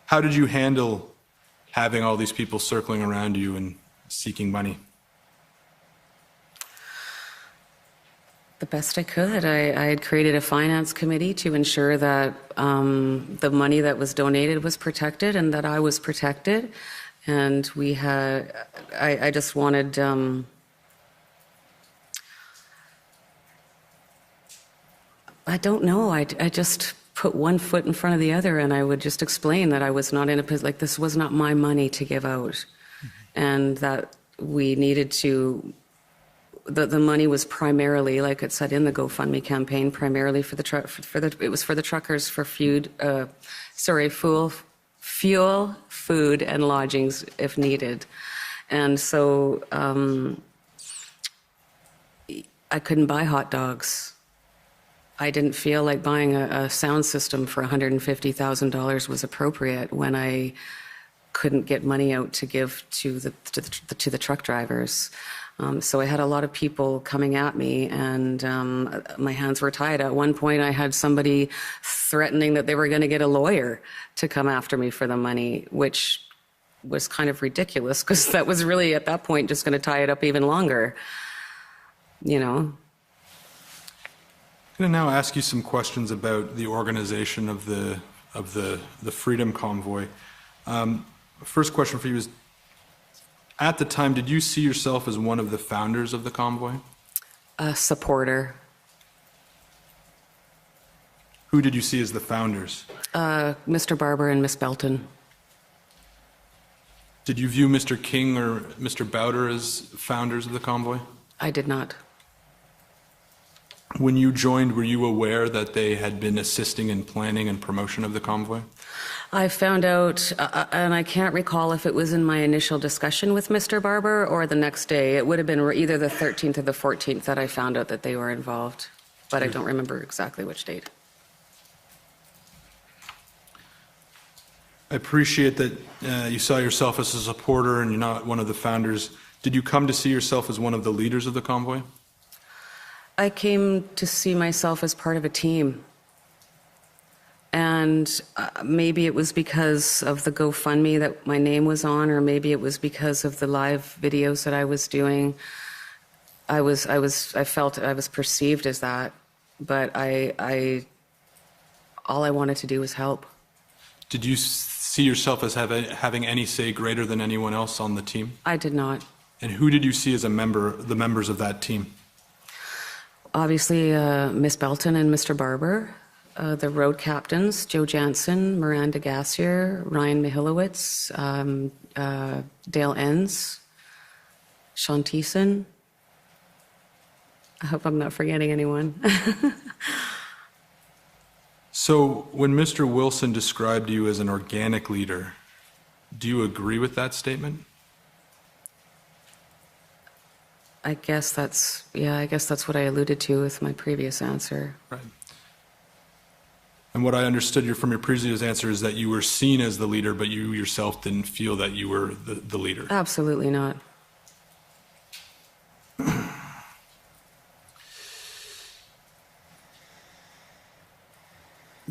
How did you handle having all these people circling around you and seeking money? The best I could. I had created a finance committee to ensure that the money that was donated was protected and that I was protected. And I just wanted, I don't know, I just put one foot in front of the other, and I would just explain that I was not in a position, like this was not my money to give out. And that we needed to, the money was primarily, like it said in the GoFundMe campaign, primarily for it was for the truckers for fuel, food, and lodgings if needed. And so I couldn't buy hot dogs. I didn't feel like buying a sound system for $150,000 was appropriate when I couldn't get money out to give to the truck drivers. So I had a lot of people coming at me, and my hands were tied. At one point, I had somebody threatening that they were going to get a lawyer to come after me for the money, which was kind of ridiculous because that was really, at that point, just going to tie it up even longer, I'm going to now ask you some questions about the organization of the Freedom Convoy. First question for you is, at the time, did you see yourself as one of the founders of the convoy? A supporter. Who did you see as the founders? Mr. Barber and Miss Belton. Did you view Mr. King or Mr. Bowder as founders of the convoy? I did not. When you joined, were you aware that they had been assisting in planning and promotion of the convoy? I found out, and I can't recall if it was in my initial discussion with Mr. Barber or the next day. It would have been either the 13th or the 14th that I found out that they were involved, but I don't remember exactly which date. I appreciate that you saw yourself as a supporter and you're not one of the founders. Did you come to see yourself as one of the leaders of the convoy? I came to see myself as part of a team. And maybe it was because of the GoFundMe that my name was on, or maybe it was because of the live videos that I was doing. I felt I was perceived as that, but all I wanted to do was help. Did you see yourself as having any say greater than anyone else on the team? I did not. And who did you see as the members of that team? Obviously, Miss Belton and Mr. Barber. The road captains, Joe Jansen, Miranda Gassier, Ryan Mihilowitz, Dale Enns, Sean Thiessen. I hope I'm not forgetting anyone. So when Mr. Wilson described you as an organic leader, do you agree with that statement? I guess that's what I alluded to with my previous answer. Right. And what I understood from your previous answer is that you were seen as the leader, but you yourself didn't feel that you were the leader. Absolutely not.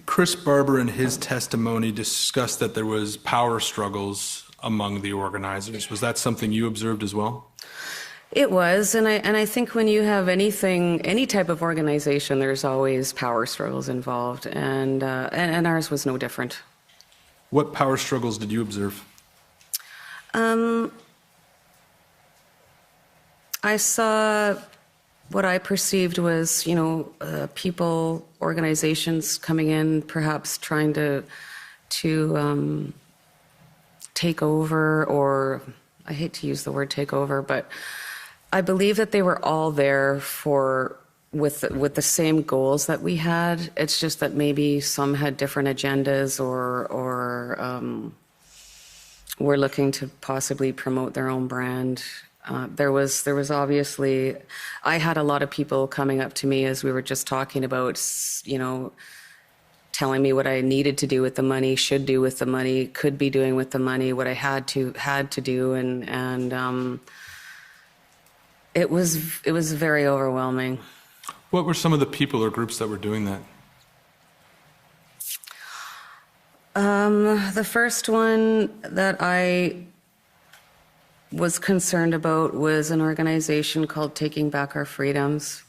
Chris Barber in his testimony discussed that there was power struggles among the organizers. Was that something you observed as well? It was, and I think when you have any type of organization, there's always power struggles involved, and ours was no different. What power struggles did you observe? I saw what I perceived was, people, organizations coming in, perhaps trying to take over, or I hate to use the word take over, but I believe that they were all there with the same goals that we had. It's just that maybe some had different agendas or were looking to possibly promote their own brand. There was obviously, I had a lot of people coming up to me as we were just talking about, telling me what I needed to do with the money, should do with the money, could be doing with the money, what I had to do, and it was very overwhelming. What were some of the people or groups that were doing that? The first one that I was concerned about was an organization called Taking Back Our Freedoms.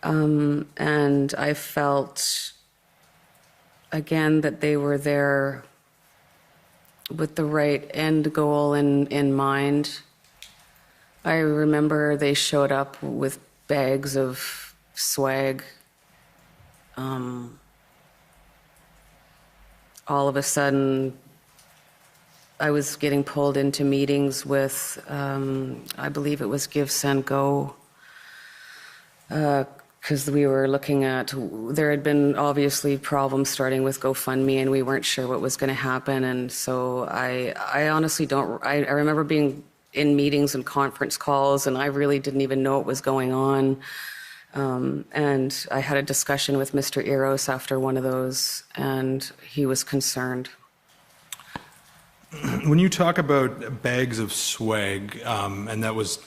Mm-hmm. And I felt, again, that they were there with the right end goal in mind. I remember they showed up with bags of swag. All of a sudden, I was getting pulled into meetings with, I believe it was Give, Send, Go, because we were looking at, there had been obviously problems starting with GoFundMe, and we weren't sure what was going to happen. And so I honestly don't, I remember being in meetings and conference calls, and I really didn't even know what was going on. And I had a discussion with Mr. Eros after one of those, and he was concerned. When you talk about bags of swag, and that was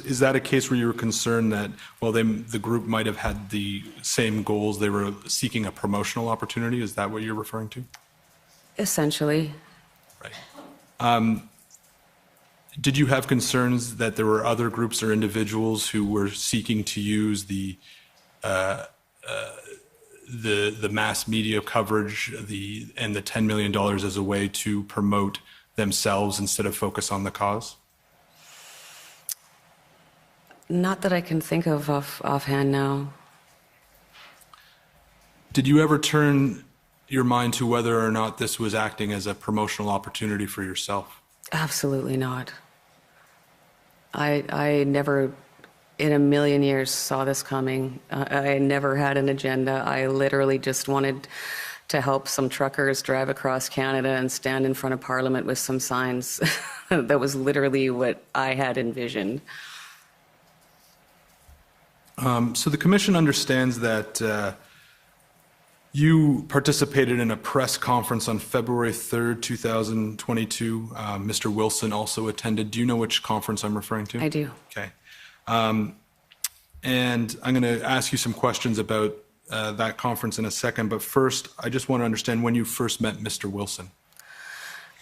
is that a case where you were concerned that, well, the group might have had the same goals, they were seeking a promotional opportunity? Is that what you're referring to? Essentially. Right. Did you have concerns that there were other groups or individuals who were seeking to use the mass media coverage, and the $10 million as a way to promote themselves instead of focus on the cause? Not that I can think of offhand now. Did you ever turn your mind to whether or not this was acting as a promotional opportunity for yourself? Absolutely not. I never in a million years saw this coming. I never had an agenda. I literally just wanted to help some truckers drive across Canada and stand in front of Parliament with some signs. That was literally what I had envisioned. So the Commission understands that You participated in a press conference on February 3rd, 2022. Mr. Wilson also attended. Do you know which conference I'm referring to? I do. Okay. And I'm going to ask you some questions about that conference in a second. But first, I just want to understand when you first met Mr. Wilson.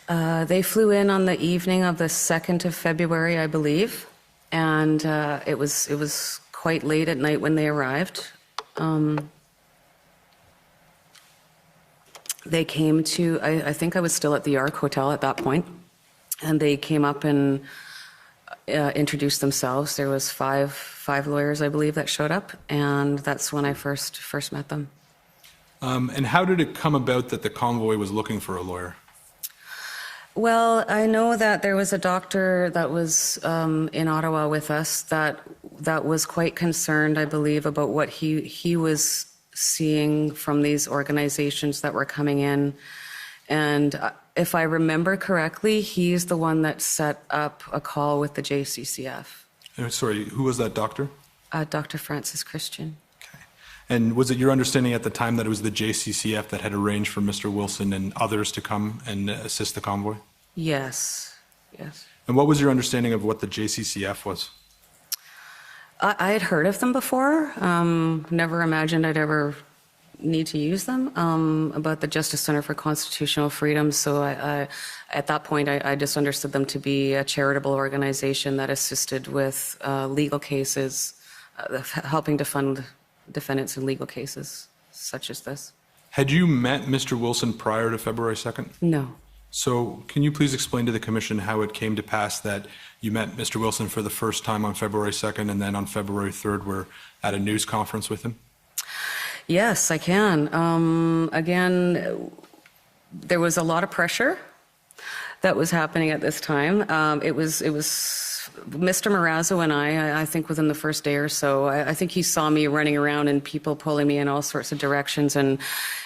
They flew in on the evening of the 2nd of February, I believe, and it was quite late at night when they arrived. They came to, I think I was still at the Ark Hotel at that point, and they came up and introduced themselves. There was five lawyers, I believe, that showed up, and that's when I first met them. And how did it come about that the convoy was looking for a lawyer? Well, I know that there was a doctor that was in Ottawa with us that was quite concerned, I believe, about what he was seeing from these organizations that were coming in. And if I remember correctly, he's the one that set up a call with the JCCF. Sorry, who was that doctor? Dr. Francis Christian. Okay. And was it your understanding at the time that it was the JCCF that had arranged for Mr. Wilson and others to come and assist the convoy? Yes, yes. And what was your understanding of what the JCCF was? I had heard of them before, never imagined I'd ever need to use them, about the Justice Center for Constitutional Freedom. So at that point, I just understood them to be a charitable organization that assisted with legal cases, helping to fund defendants in legal cases such as this. Had you met Mr. Wilson prior to February 2nd? No. So can you please explain to the Commission how it came to pass that you met Mr. Wilson for the first time on February 2nd and then on February 3rd were at a news conference with him? Yes, I can. Again, there was a lot of pressure that was happening at this time. It was Mr. Marazzo and I think within the first day or so, I think he saw me running around and people pulling me in all sorts of directions, and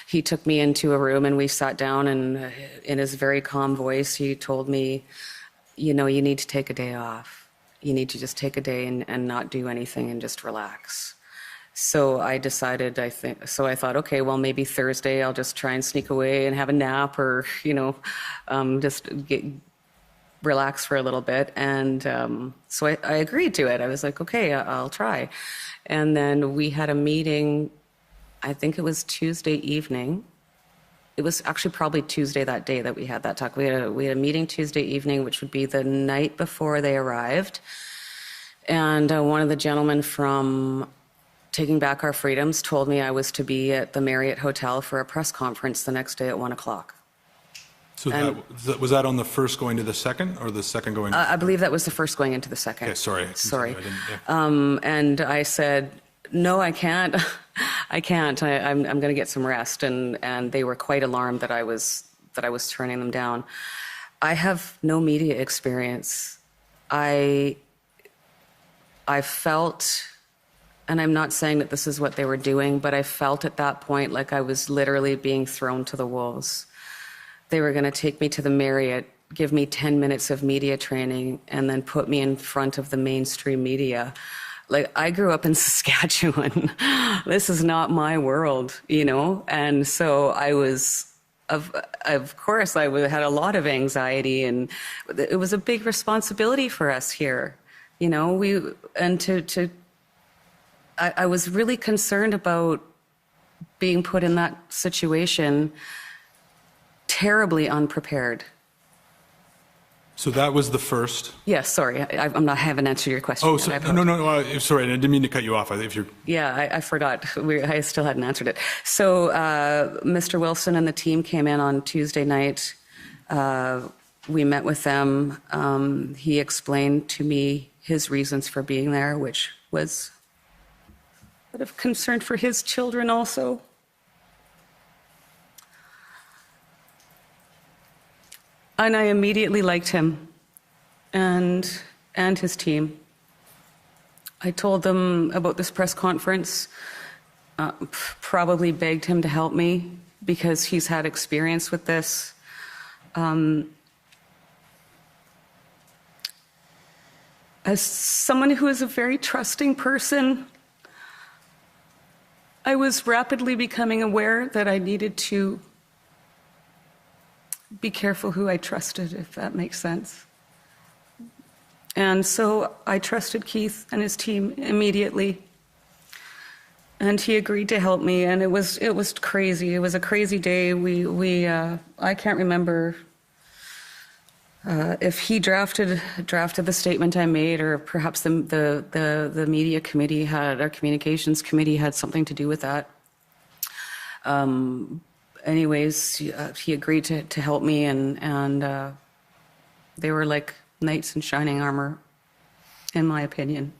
he took me into a room and we sat down, and in his very calm voice, he told me, you know, you need to take a day off. You need to just take a day and not do anything and just relax. So I decided, I thought, okay, well, maybe Thursday I'll just try and sneak away and have a nap, or, you know, just relax for a little bit. And so I agreed to it. I was like, okay, I'll try. And then we had a meeting, I think it was Tuesday evening. It was actually probably Tuesday that day that we had that talk. We had a meeting Tuesday evening, which would be the night before they arrived. And one of the gentlemen from Taking Back Our Freedoms told me I was to be at the Marriott Hotel for a press conference the next day at 1 o'clock. So was that on the first going to the second, or the second going? I believe that was the first going into the second. Okay, sorry. Sorry. I didn't, yeah. And I said, no, I can't. I can't. I'm going to get some rest. And they were quite alarmed that I was turning them down. I have no media experience. I felt, and I'm not saying that this is what they were doing, but I felt at that point like I was literally being thrown to the wolves. They were going to take me to the Marriott, give me 10 minutes of media training, and then put me in front of the mainstream media. Like, I grew up in Saskatchewan. This is not my world, you know? And so I was, of course, I had a lot of anxiety, and it was a big responsibility for us here. You know, I was really concerned about being put in that situation, terribly unprepared. So that was the first? Yes, sorry, I haven't answered your question. Oh, so, no, sorry, I didn't mean to cut you off. If you're... Yeah, I forgot. I still hadn't answered it. So Mr. Wilson and the team came in on Tuesday night. We met with them. He explained to me his reasons for being there, which was a bit of concern for his children also. And I immediately liked him and his team. I told them about this press conference, probably begged him to help me because he's had experience with this. As someone who is a very trusting person, I was rapidly becoming aware that I needed to be careful who I trusted, if that makes sense. And so I trusted Keith and his team immediately. And he agreed to help me, and it was crazy. It was a crazy day. I can't remember if he drafted the statement I made, or perhaps the media committee our communications committee had something to do with that. Anyways, he agreed to help me, and they were like knights in shining armor, in my opinion.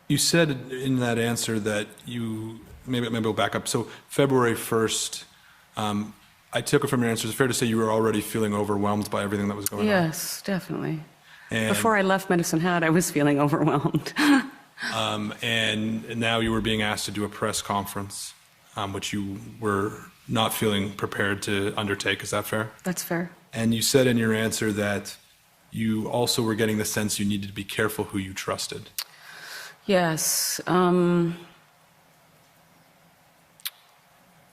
You said in that answer that maybe we'll back up. So February 1st, I took it from your answer, it's fair to say you were already feeling overwhelmed by everything that was going on. Yes, definitely. And, before I left Medicine Hat, I was feeling overwhelmed. and now you were being asked to do a press conference, which you were not feeling prepared to undertake. Is that fair? That's fair. And you said in your answer that you also were getting the sense you needed to be careful who you trusted. Yes.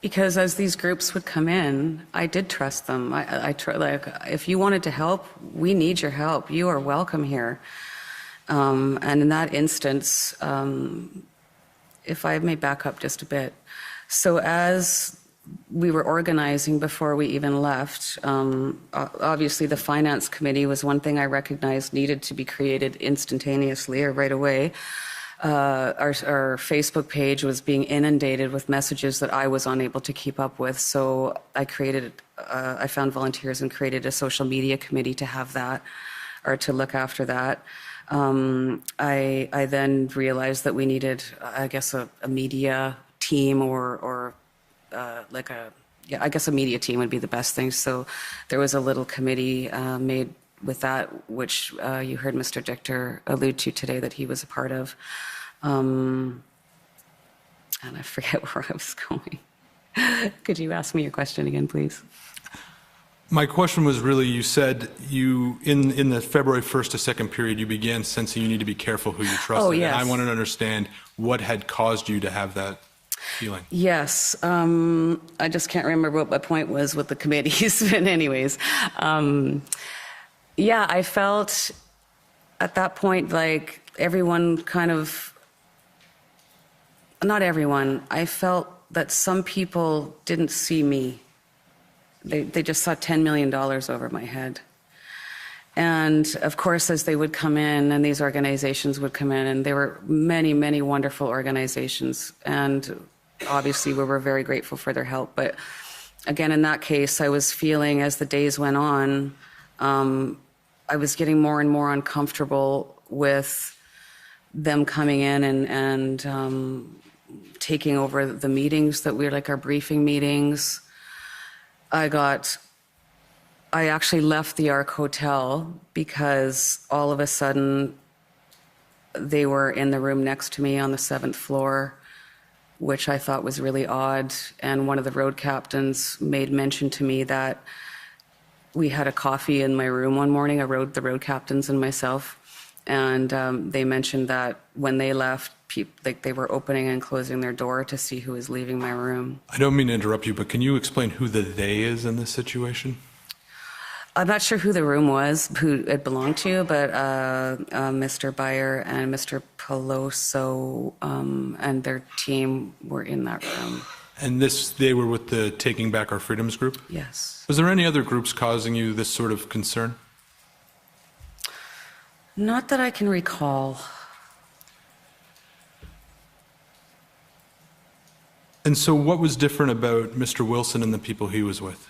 Because as these groups would come in, I did trust them. Like, if you wanted to help, we need your help. You are welcome here. And in that instance, if I may back up just a bit. So as we were organizing before we even left, obviously the finance committee was one thing I recognized needed to be created instantaneously or right away. Our Facebook page was being inundated with messages that I was unable to keep up with. So I found volunteers and created a social media committee to have that, or to look after that. I then realized that we needed, I guess, a media team or I guess a media team would be the best thing. So there was a little committee made with that, which you heard Mr. Dichter allude to today that he was a part of. And I forget where I was going. Could you ask me your question again, please? My question was really, you said in the February 1st to 2nd period, you began sensing you need to be careful who you trusted. Oh, yes. And I wanted to understand what had caused you to have that feeling. Yes. I just can't remember what my point was with the committees. But anyways, yeah, I felt at that point like everyone kind of, not everyone, I felt that some people didn't see me. They just saw $10 million over my head. And of course, as they would come in and these organizations would come in, and there were many, many wonderful organizations. And obviously, we were very grateful for their help. But again, in that case, I was feeling as the days went on, I was getting more and more uncomfortable with them coming in and taking over the meetings that we were like our briefing meetings. I actually left the Ark Hotel because all of a sudden they were in the room next to me on the 7th floor, which I thought was really odd. And one of the road captains made mention to me that we had a coffee in my room one morning, the road captains and myself. And they mentioned that when they left, they were opening and closing their door to see who was leaving my room. I don't mean to interrupt you, but can you explain who the they is in this situation? I'm not sure who the room was, who it belonged to, but Mr. Beyer and Mr. Peloso and their team were in that room. And they were with the Taking Back Our Freedoms group? Yes. Was there any other groups causing you this sort of concern? Not that I can recall. And so what was different about Mr. Wilson and the people he was with?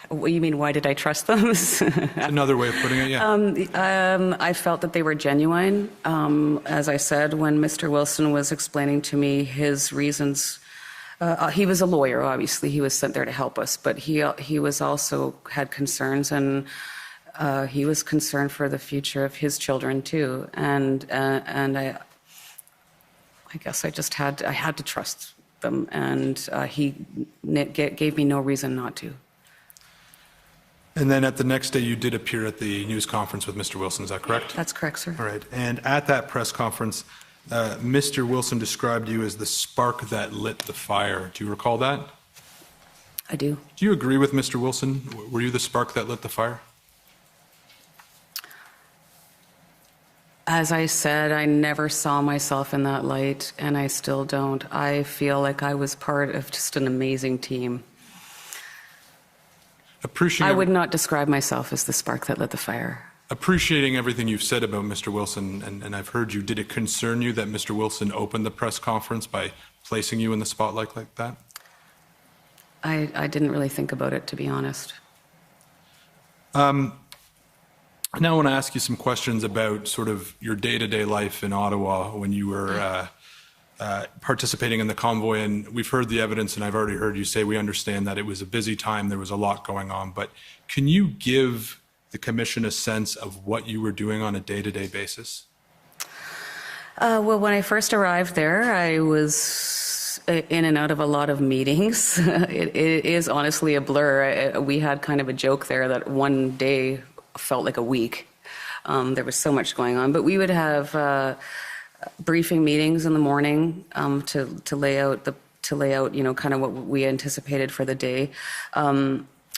What you mean, why did I trust them? Another way of putting it, yeah. I felt that they were genuine. As I said, when Mr. Wilson was explaining to me his reasons, he was a lawyer, obviously. He was sent there to help us, but he was also had concerns, and he was concerned for the future of his children too. And I guess I had to trust them, and he gave me no reason not to. And then at the next day, you did appear at the news conference with Mr. Wilson, is that correct? That's correct, sir. All right. And at that press conference, Mr. Wilson described you as the spark that lit the fire. Do you recall that? I do. Do you agree with Mr. Wilson? Were you the spark that lit the fire? As I said, I never saw myself in that light, and I still don't. I feel like I was part of just an amazing team. I would not describe myself as the spark that lit the fire. Appreciating everything you've said about Mr. Wilson, and I've heard you, did it concern you that Mr. Wilson opened the press conference by placing you in the spotlight like that? I didn't really think about it, to be honest. Now I want to ask you some questions about sort of your day-to-day life in Ottawa when you were participating in the convoy. And we've heard the evidence, and I've already heard you say we understand that it was a busy time, there was a lot going on. But can you give the Commission a sense of what you were doing on a day-to-day basis? Well, when I first arrived there, I was in and out of a lot of meetings. It is honestly a blur. We had kind of a joke there that one day felt like a week. There was so much going on, but we would have briefing meetings in the morning to lay out kind of what we anticipated for the day.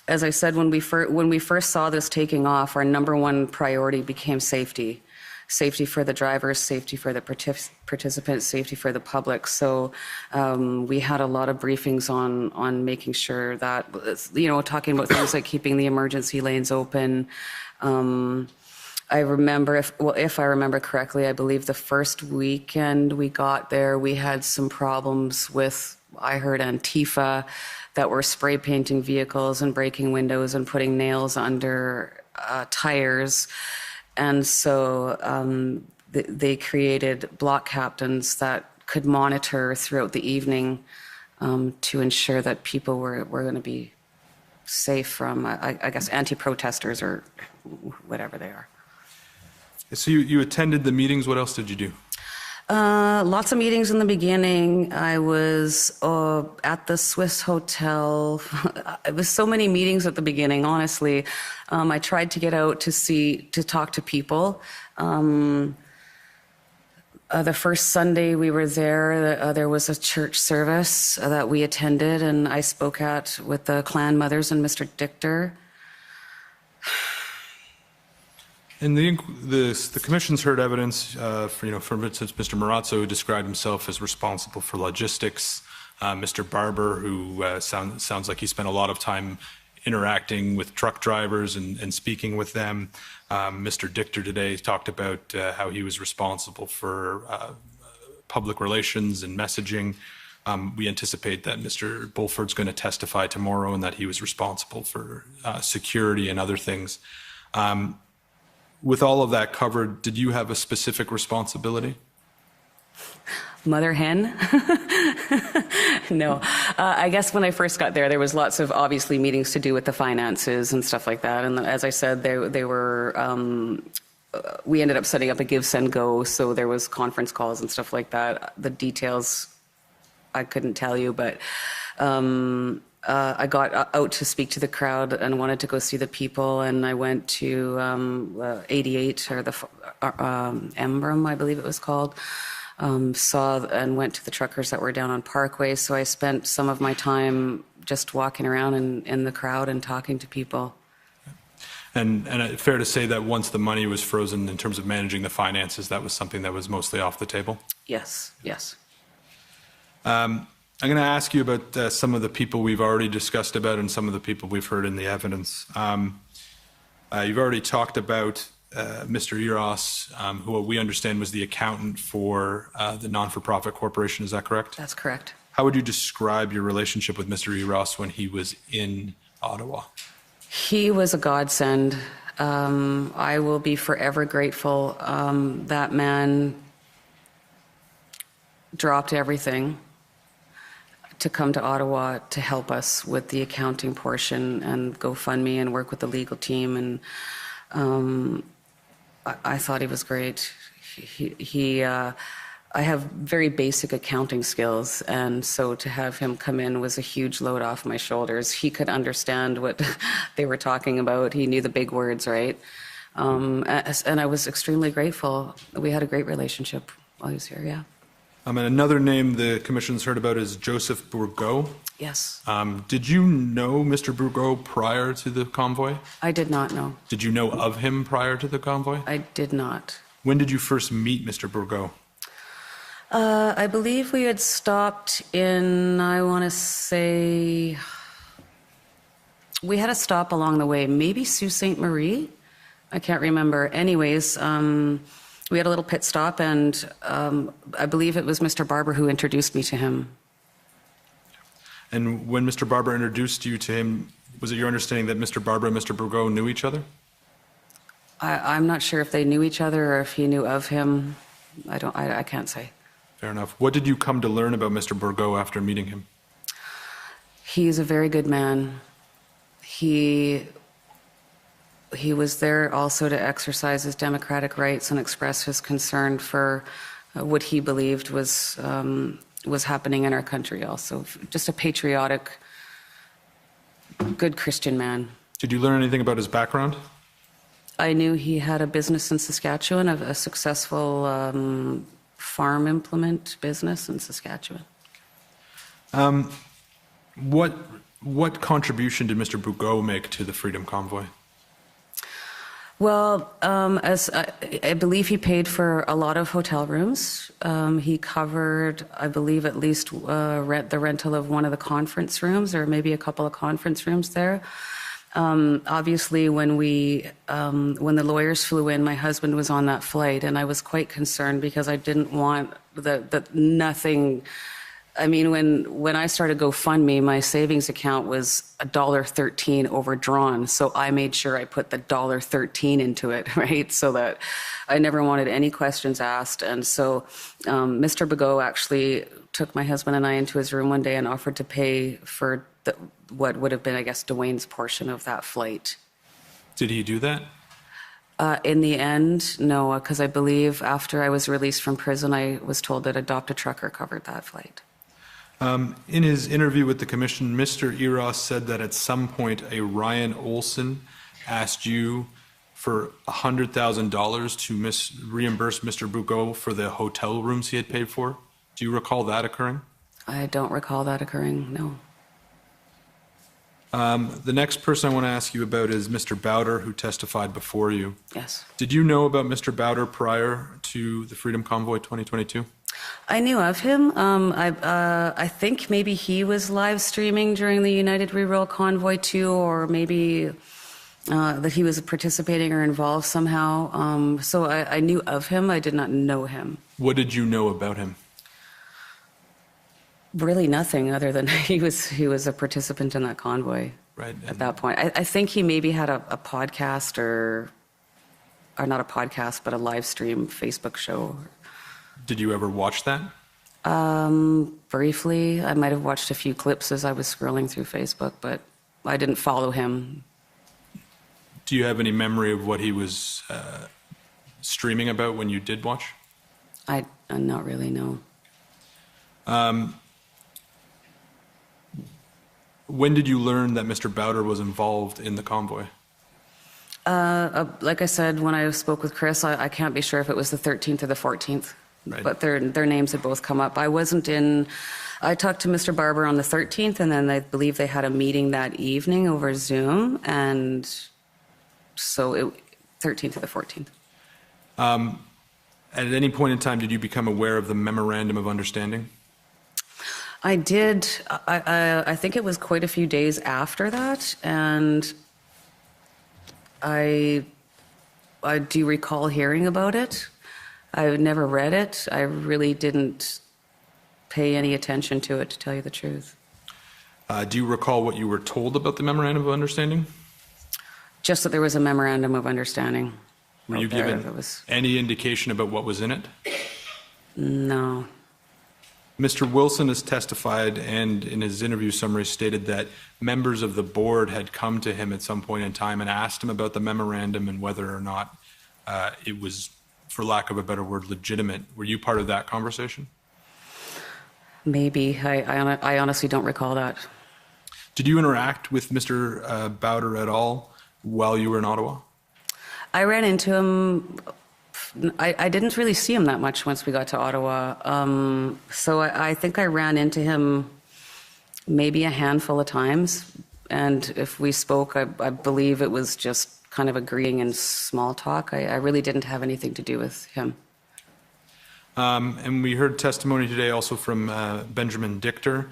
As I said, when we first saw this taking off, our number one priority became safety. Safety for the drivers, safety for the participants, safety for the public. So we had a lot of briefings on making sure that, talking about things like keeping the emergency lanes open. I remember, if I remember correctly, I believe the first weekend we got there, we had some problems with, I heard Antifa, that were spray painting vehicles and breaking windows and putting nails under tires. And so they created block captains that could monitor throughout the evening to ensure that people were going to be safe from, I guess, anti-protesters or whatever they are. So you attended the meetings. What else did you do? Lots of meetings in the beginning. I was at the Swiss Hotel. It was so many meetings at the beginning, honestly. I tried to get out to talk to people. The first Sunday we were there, there was a church service that we attended, and I spoke with the clan mothers and Mr. Dichter. And the Commission's heard evidence, for instance, Mr. Marazzo, who described himself as responsible for logistics, Mr. Barber, who sounds like he spent a lot of time interacting with truck drivers and speaking with them. Mr. Dichter today talked about how he was responsible for public relations and messaging. We anticipate that Mr. Bulford's going to testify tomorrow and that he was responsible for security and other things. With all of that covered, did you have a specific responsibility? Mother hen? No. I guess when I first got there was lots of, obviously, meetings to do with the finances and stuff like that. And as I said, they were, we ended up setting up a give, send, go. So there was conference calls and stuff like that. The details I couldn't tell you, but I got out to speak to the crowd and wanted to go see the people, and I went to 88, or the Emblem, I believe it was called, saw and went to the truckers that were down on Parkway, so I spent some of my time just walking around in the crowd and talking to people. And fair to say that once the money was frozen in terms of managing the finances, that was something that was mostly off the table? Yes, yes. I'm going to ask you about some of the people we've already discussed about and some of the people we've heard in the evidence. You've already talked about Mr. Eros, who we understand was the accountant for the non-for-profit corporation. Is that correct? That's correct. How would you describe your relationship with Mr. Eros when he was in Ottawa? He was a godsend. I will be forever grateful. That man dropped everything to come to Ottawa to help us with the accounting portion and GoFundMe and work with the legal team. And I thought he was great. I have very basic accounting skills, and so to have him come in was a huge load off my shoulders. He could understand what they were talking about. He knew the big words, right? And I was extremely grateful. We had a great relationship while he was here, yeah. And another name the Commission's heard about is Joseph Bourgault. Yes. Did you know Mr. Bourgault prior to the convoy? I did not know. Did you know of him prior to the convoy? I did not. When did you first meet Mr. Bourgault? I believe we had stopped in, I want to say, we had a stop along the way, maybe Sault Ste. Marie? I can't remember. Anyways, we had a little pit stop, and I believe it was Mr. Barber who introduced me to him. And when Mr. Barber introduced you to him, was it your understanding that Mr. Barber and Mr. Bourgault knew each other? I'm not sure if they knew each other or if he knew of him. I can't say. Fair enough. What did you come to learn about Mr. Bourgault after meeting him? He's a very good man. He was there also to exercise his democratic rights and express his concern for what he believed was happening in our country also. Just a patriotic, good Christian man. Did you learn anything about his background? I knew he had a business in Saskatchewan, a successful farm implement business in Saskatchewan. What contribution did Mr. Bourgault make to the Freedom Convoy? Well, as I believe he paid for a lot of hotel rooms. He covered, I believe, at least the rental of one of the conference rooms, or maybe a couple of conference rooms there. Obviously, when the lawyers flew in, my husband was on that flight, and I was quite concerned because I didn't want nothing. I mean, when I started GoFundMe, my savings account was $1.13 overdrawn, so I made sure I put the $1.13 into it, right? So that I never wanted any questions asked. And so Mr. Bourgault actually took my husband and I into his room one day and offered to pay for what would have been, I guess, Dwayne's portion of that flight. Did he do that? In the end, no, because I believe after I was released from prison, I was told that Adopt a Trucker covered that flight. In his interview with the Commission, Mr. Eros said that at some point a Ryan Olson asked you for $100,000 to reimburse Mr. Bourgault for the hotel rooms he had paid for. Do you recall that occurring? I don't recall that occurring, no. The next person I want to ask you about is Mr. Bowder, who testified before you. Yes. Did you know about Mr. Bowder prior to the Freedom Convoy 2022? I knew of him. I think maybe he was live streaming during the United Reroll Convoy too, or maybe that he was participating or involved somehow. So I knew of him. I did not know him. What did you know about him? Really nothing other than he was a participant in that convoy. Right. At that point. I think he maybe had a podcast or not a podcast, but a live stream Facebook show. Did you ever watch that? Briefly. I might have watched a few clips as I was scrolling through Facebook, but I didn't follow him. Do you have any memory of what he was streaming about when you did watch? I not really, no. When did you learn that Mr. Bowder was involved in the convoy? Like I said, when I spoke with Chris, I can't be sure if it was the 13th or the 14th. Right. But their names had both come up. I talked to Mr. Barber on the 13th, and then I believe they had a meeting that evening over Zoom, and so 13th to the 14th. At any point in time, did you become aware of the Memorandum of Understanding? I did. I think it was quite a few days after that, and I do recall hearing about it. I never read it. I really didn't pay any attention to it, to tell you the truth. Do you recall what you were told about the Memorandum of Understanding? Just that there was a Memorandum of Understanding. Were you given any indication about what was in it? No. Mr. Wilson has testified and in his interview summary stated that members of the board had come to him at some point in time and asked him about the memorandum and whether or not it was for lack of a better word, legitimate. Were you part of that conversation? Maybe. I honestly don't recall that. Did you interact with Mr. Bowder at all while you were in Ottawa? I ran into him. I didn't really see him that much once we got to Ottawa. So I think I ran into him maybe a handful of times. And if we spoke, I believe it was just kind of a greeting and small talk. I really didn't have anything to do with him. And we heard testimony today also from Benjamin Dichter.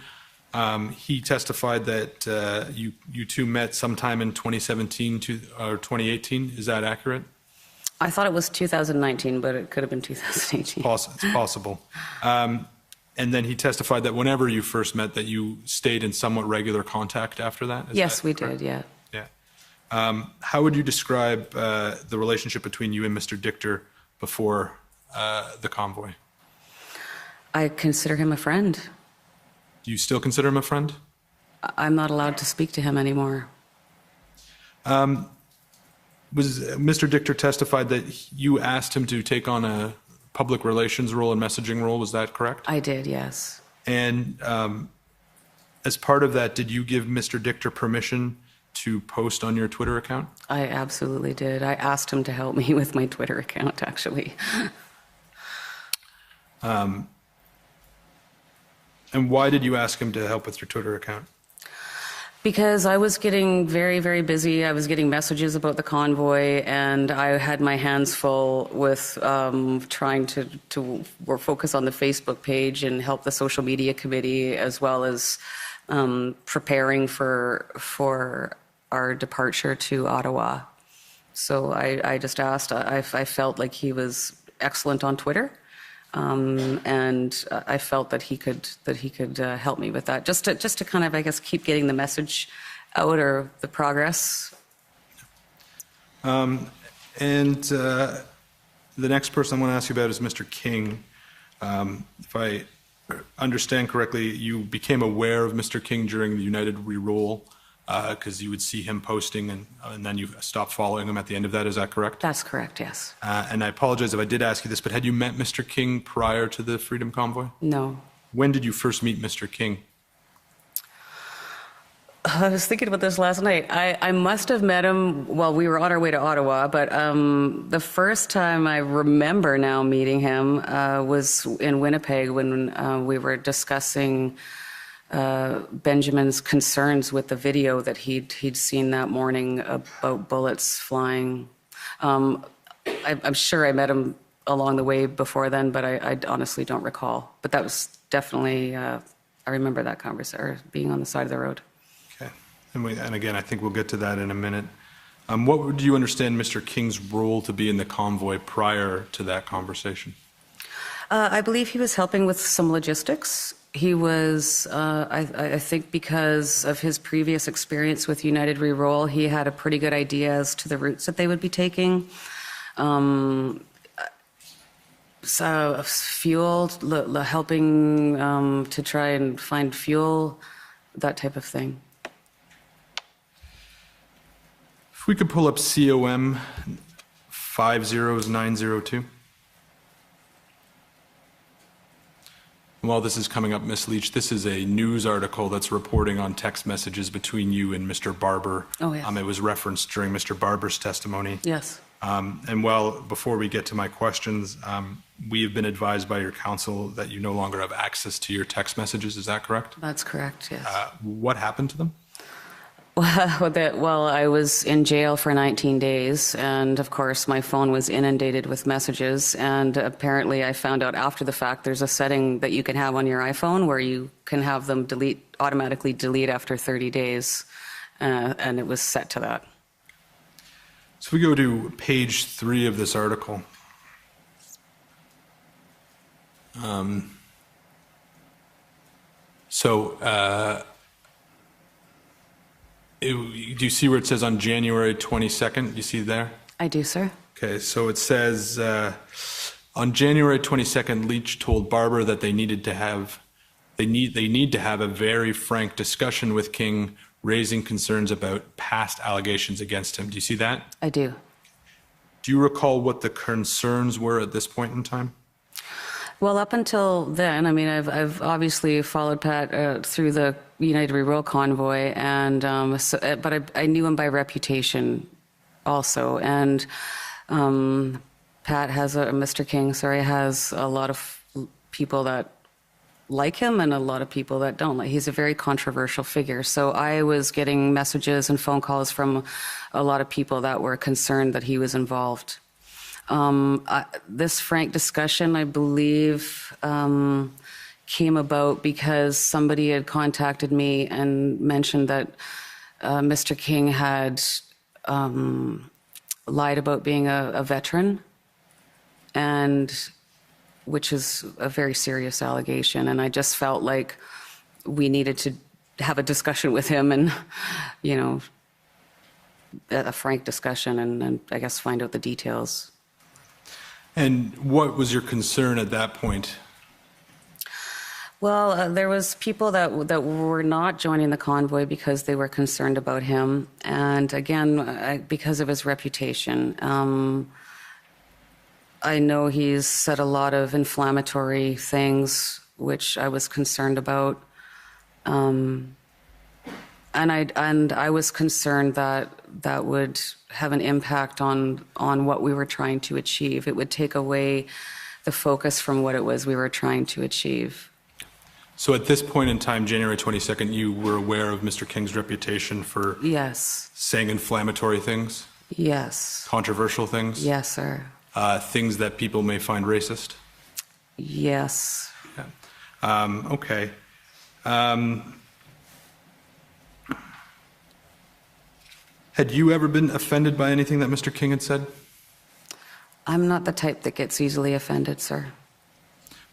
He testified that you two met sometime in 2017 or 2018. Is that accurate? I thought it was 2019, but it could have been 2018. It's possible. And then he testified that whenever you first met, that you stayed in somewhat regular contact after that? Yes, we did, yeah. Yeah. How would you describe the relationship between you and Mr. Dichter before the convoy? I consider him a friend. Do you still consider him a friend? I'm not allowed to speak to him anymore. Was Mr. Dichter testified that you asked him to take on a public relations role and messaging role? Was that correct? I did, yes. And as part of that, did you give Mr. Dichter permission to post on your Twitter account? I absolutely did. I asked him to help me with my Twitter account, actually. And why did you ask him to help with your Twitter account? Because I was getting very, very busy. I was getting messages about the convoy, and I had my hands full with trying to focus on the Facebook page and help the social media committee, as well as preparing for our departure to Ottawa. So I just asked. I felt like he was excellent on Twitter. And I felt that he could help me with that, just to kind of, I guess, keep getting the message out or the progress. And the next person I want to ask you about is Mr. King. If I understand correctly, you became aware of Mr. King during the United Reroll because you would see him posting and then you stopped following him at the end of that. Is that correct? That's correct, yes. And I apologize if I did ask you this, but had you met Mr. King prior to the Freedom Convoy? No. When did you first meet Mr. King? I was thinking about this last night. I must have met him while we were on our way to Ottawa, but the first time I remember now meeting him was in Winnipeg when we were discussing Benjamin's concerns with the video that he'd seen that morning about bullets flying. I'm sure I met him along the way before then, but I honestly don't recall. But that was definitely, I remember that conversation, or being on the side of the road. Okay. And again, I think we'll get to that in a minute. What would you understand Mr. King's role to be in the convoy prior to that conversation? I believe he was helping with some logistics. He was, I think because of his previous experience with United Reroll, he had a pretty good idea as to the routes that they would be taking. So fuel, helping to try and find fuel, that type of thing. If we could pull up COM 50902. While this is coming up, Ms. Leach, this is a news article that's reporting on text messages between you and Mr. Barber. Oh, yes. It was referenced during Mr. Barber's testimony. Yes. And before we get to my questions, we have been advised by your counsel that you no longer have access to your text messages. Is that correct? That's correct, yes. What happened to them? Well, I was in jail for 19 days, and of course my phone was inundated with messages, and apparently I found out after the fact there's a setting that you can have on your iPhone where you can have them automatically delete after 30 days, and it was set to that. So we go to page 3 of this article. Do you see where it says on January 22nd? You see there? I do, sir. Okay, so it says on January 22nd, Leach told Barber that they need to have a very frank discussion with King, raising concerns about past allegations against him. Do you see that? I do. Do you recall what the concerns were at this point in time? Well, up until then, I mean, I've obviously followed Pat through the United We Will convoy, and but I knew him by reputation also. And Pat has Mr. King, sorry, has a lot of people that like him and a lot of people that don't like. He's a very controversial figure. So I was getting messages and phone calls from a lot of people that were concerned that he was involved. This frank discussion, I believe, came about because somebody had contacted me and mentioned that Mr. King had lied about being a veteran, and which is a very serious allegation. And I just felt like we needed to have a discussion with him and, you know, a frank discussion and I guess find out the details. And what was your concern at that point? Well, there was people that were not joining the convoy because they were concerned about him, and again, because of his reputation. I know he's said a lot of inflammatory things, which I was concerned about, and I was concerned that that would have an impact on what we were trying to achieve. It would take away the focus from what it was we were trying to achieve. So at this point in time, January 22nd, you were aware of Mr. King's reputation for Yes. saying inflammatory things? Yes. Controversial things? Yes, sir. Things that people may find racist? Yes. Yeah. Okay. Had you ever been offended by anything that Mr. King had said? I'm not the type that gets easily offended, sir.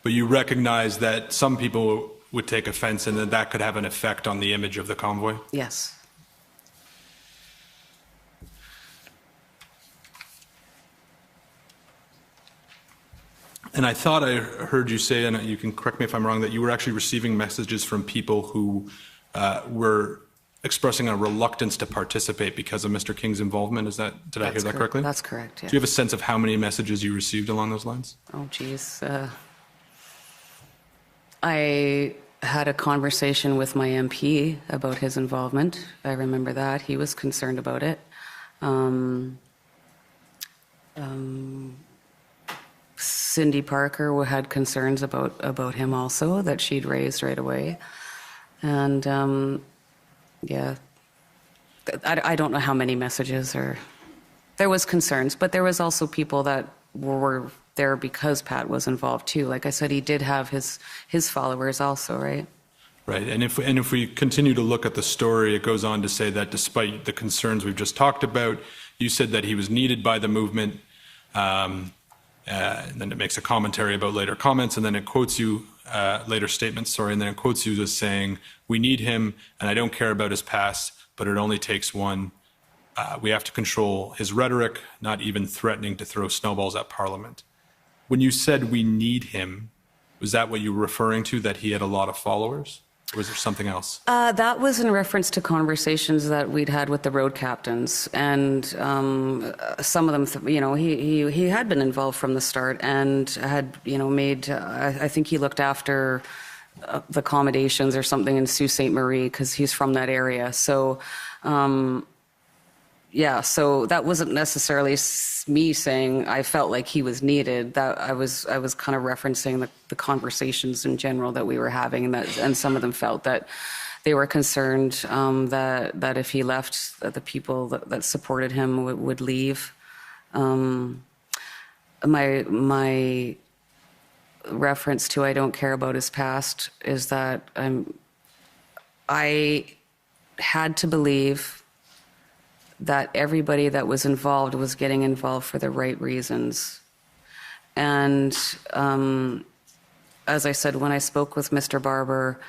But you recognize that some people would take offense and that that could have an effect on the image of the convoy? Yes. And I thought I heard you say, and you can correct me if I'm wrong, that you were actually receiving messages from people who were expressing a reluctance to participate because of Mr. King's involvement. Did I hear that correctly? That's correct, yeah. Do you have a sense of how many messages you received along those lines? Oh, geez. I had a conversation with my MP about his involvement. I remember that. He was concerned about it. Cindy Parker had concerns about him also that she'd raised right away. And yeah, I don't know how many messages there was concerns, but there was also people that were there because Pat was involved too. Like I said, he did have his followers also, right? Right, and if we continue to look at the story, it goes on to say that despite the concerns we've just talked about, you said that he was needed by the movement, and then it makes a commentary about later comments, and then it quotes you, later statements, and then it quotes you as saying, "We need him, and I don't care about his past, but it only takes one. We have to control his rhetoric, not even threatening to throw snowballs at Parliament." When you said we need him, was that what you were referring to, that he had a lot of followers? Or was there something else? That was in reference to conversations that we'd had with the road captains, and some of them, he had been involved from the start and had, made. I think he looked after the accommodations or something in Sault Ste. Marie because he's from that area. So, yeah. So that wasn't necessarily me saying I felt like he was needed. That I was kind of referencing the conversations in general that we were having, and some of them felt that they were concerned that if he left, that the people that supported him would leave. My reference to I don't care about his past is that I had to believe that everybody that was involved was getting involved for the right reasons. And as I said, when I spoke with Mr. Barber,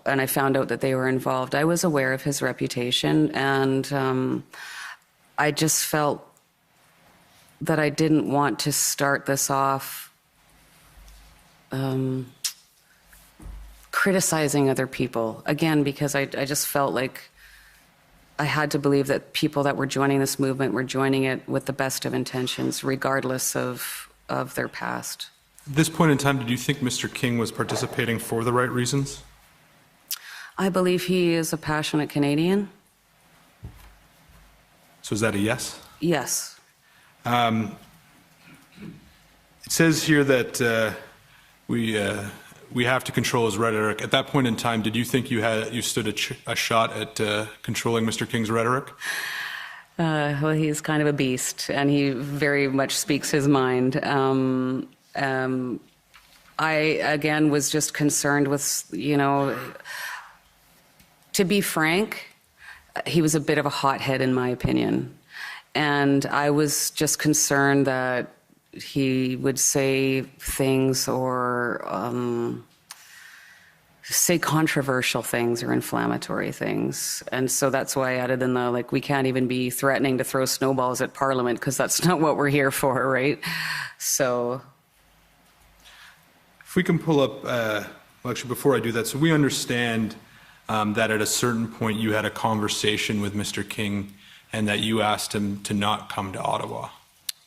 and I found out that they were involved, I was aware of his reputation, and I just felt that I didn't want to start this off criticizing other people, again, because I just felt like I had to believe that people that were joining this movement were joining it with the best of intentions, regardless of their past. At this point in time, did you think Mr. King was participating for the right reasons? I believe he is a passionate Canadian. So is that a yes? Yes. It says here that we have to control his rhetoric. At that point in time, did you think you stood a shot at controlling Mr. King's rhetoric? Well, he's kind of a beast, and he very much speaks his mind. I, again, was just concerned with, to be frank, he was a bit of a hothead, in my opinion. And I was just concerned that he would say things or say controversial things or inflammatory things. And so that's why I added in we can't even be threatening to throw snowballs at Parliament, because that's not what we're here for, right? So... If we can pull up, well, actually, before I do that, so we understand that at a certain point you had a conversation with Mr. King and that you asked him to not come to Ottawa.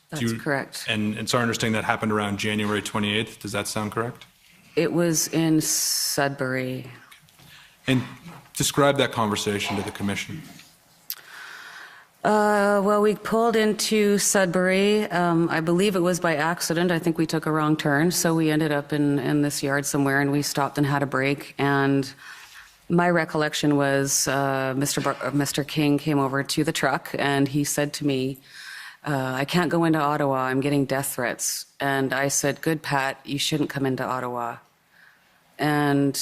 That's correct. And so I understand that happened around January 28th. Does that sound correct? It was in Sudbury. And describe that conversation to the Commission. Well, we pulled into Sudbury. I believe it was by accident. I think we took a wrong turn, so we ended up in this yard somewhere, and we stopped and had a break. And my recollection was Mr. King came over to the truck, and he said to me, I can't go into Ottawa. I'm getting death threats. And I said, good, Pat, you shouldn't come into Ottawa. And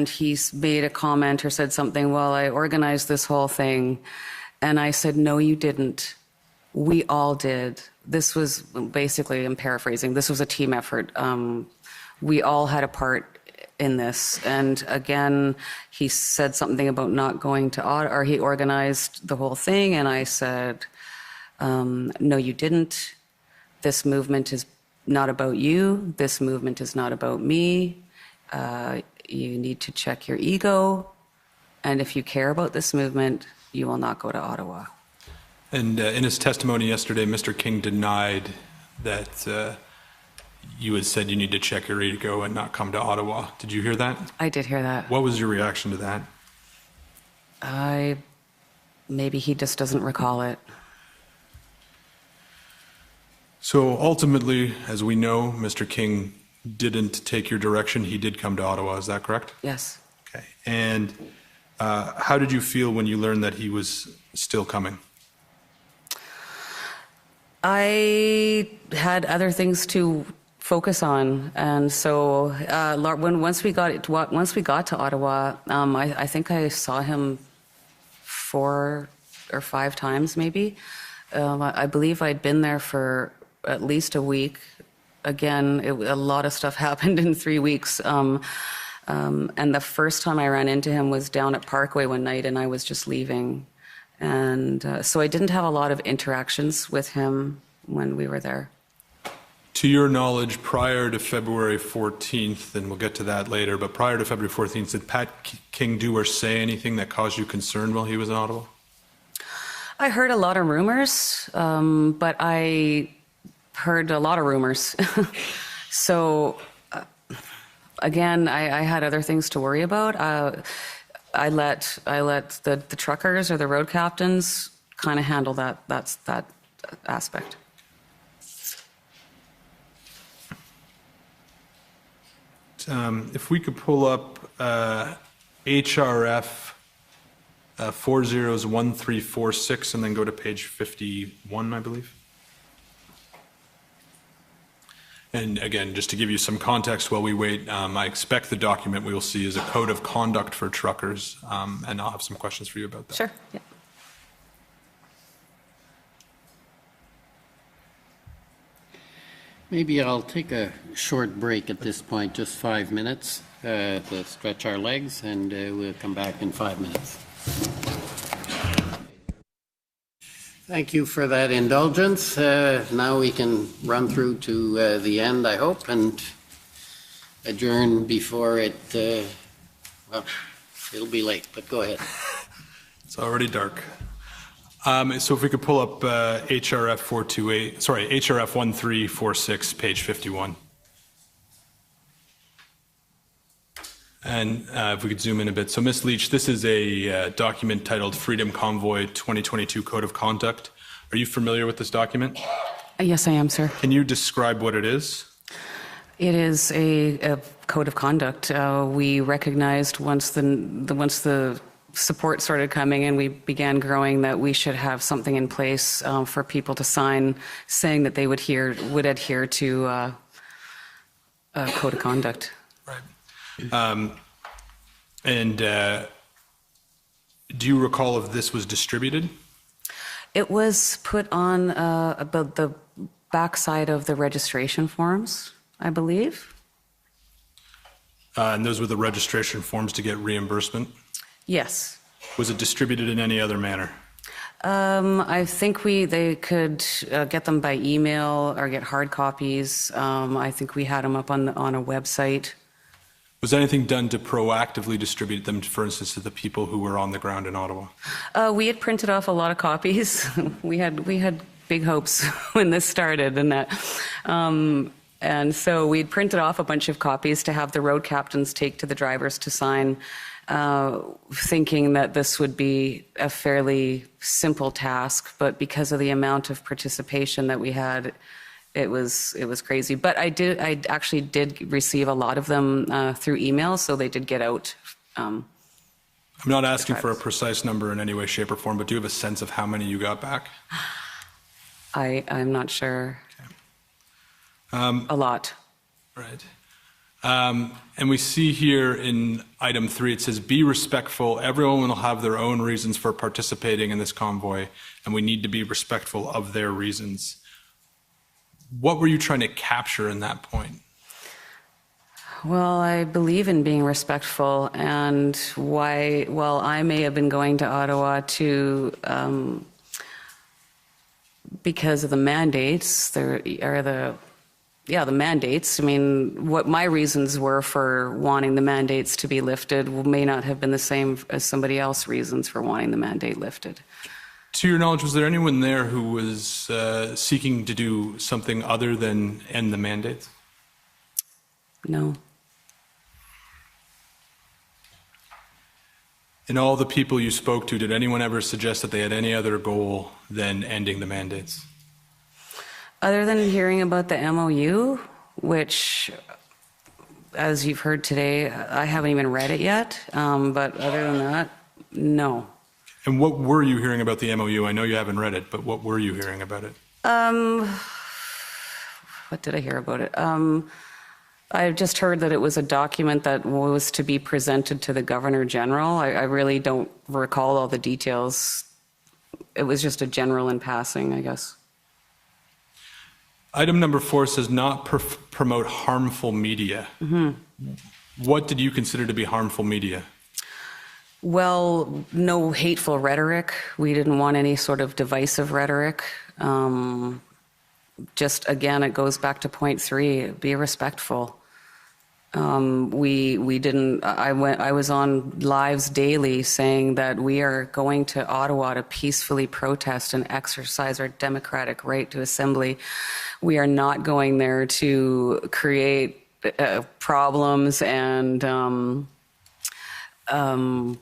he's made a comment or said something, well, I organized this whole thing. And I said, no, you didn't. We all did. This was basically, I'm paraphrasing, this was a team effort. We all had a part in this. And again, he said something about not going to Ottawa, or he organized the whole thing. And I said, no, you didn't. This movement is not about you. This movement is not about me. You need to check your ego. And if you care about this movement, you will not go to Ottawa. And in his testimony yesterday, Mr. King denied that you had said you need to check your ego and not come to Ottawa. Did you hear that? I did hear that. What was your reaction to that? Maybe he just doesn't recall it. So ultimately, as we know, Mr. King didn't take your direction. He did come to Ottawa. Is that correct? Yes. Okay. And how did you feel when you learned that he was still coming? I had other things to focus on, and so once we got to Ottawa, I think I saw him 4 or 5 times, maybe. I believe I'd been there for at least a week. Again, a lot of stuff happened in 3 weeks. And the first time I ran into him was down at Parkway one night, and I was just leaving. And so I didn't have a lot of interactions with him when we were there. To your knowledge, prior to February 14th, and we'll get to that later, but prior to February 14th, did Pat King do or say anything that caused you concern while he was in Ottawa? I heard a lot of rumors, but I heard a lot of rumors. So... Again, I had other things to worry about. I let the truckers or the road captains kind of handle that aspect. If we could pull up HRF 401346 and then go to page 51, I believe. And again, just to give you some context while we wait, I expect the document we will see is a code of conduct for truckers, and I'll have some questions for you about that. Sure. Yeah. Maybe I'll take a short break at this point, just 5 minutes, to stretch our legs, and we'll come back in 5 minutes. Thank you for that indulgence. Now we can run through to the end, I hope, and adjourn before it, well, it'll be late, but go ahead. It's already dark. So if we could pull up HRF 428, sorry, HRF 1346, page 51. And if we could zoom in a bit. So Ms. Leach, this is a document titled Freedom Convoy 2022 Code of Conduct. Are you familiar with this document? Yes, I am, sir. Can you describe what it is? It is a code of conduct. We recognized once the support started coming and we began growing that we should have something in place for people to sign saying that they would adhere to a code of conduct. Right. Do you recall if this was distributed? It was put on about the backside of the registration forms, I believe. And those were the registration forms to get reimbursement? Yes. Was it distributed in any other manner? I think they could get them by email or get hard copies. I think we had them up on a website. Was anything done to proactively distribute them, for instance, to the people who were on the ground in Ottawa? We had printed off a lot of copies. we had big hopes when this started, and so we'd printed off a bunch of copies to have the road captains take to the drivers to sign, thinking that this would be a fairly simple task. But because of the amount of participation that we had, it was crazy. But I actually did receive a lot of them through email, so they did get out. I'm not asking for a precise number in any way, shape, or form, but do you have a sense of how many you got back? I'm not sure. Okay. A lot. Right. And we see here in item 3, it says, be respectful. Everyone will have their own reasons for participating in this convoy, and we need to be respectful of their reasons. What were you trying to capture in that point? Well, I believe in being respectful, and while I may have been going to Ottawa because of the mandates, the mandates. I mean, what my reasons were for wanting the mandates to be lifted may not have been the same as somebody else's reasons for wanting the mandate lifted. To your knowledge, was there anyone there who was seeking to do something other than end the mandates? No. In all the people you spoke to, did anyone ever suggest that they had any other goal than ending the mandates? Other than hearing about the MOU, which, as you've heard today, I haven't even read it yet, but other than that, no. And what were you hearing about the MOU? I know you haven't read it, but what were you hearing about it? What did I hear about it? I just heard that it was a document that was to be presented to the Governor General. I really don't recall all the details. It was just a general in passing, I guess. Item number 4 says not promote harmful media. Mm-hmm. What did you consider to be harmful media? Well, no hateful rhetoric. We didn't want any sort of divisive rhetoric. Just again, it goes back to point 3, be respectful. We didn't, I was on lives daily saying that we are going to Ottawa to peacefully protest and exercise our democratic right to assembly. We are not going there to create problems and, I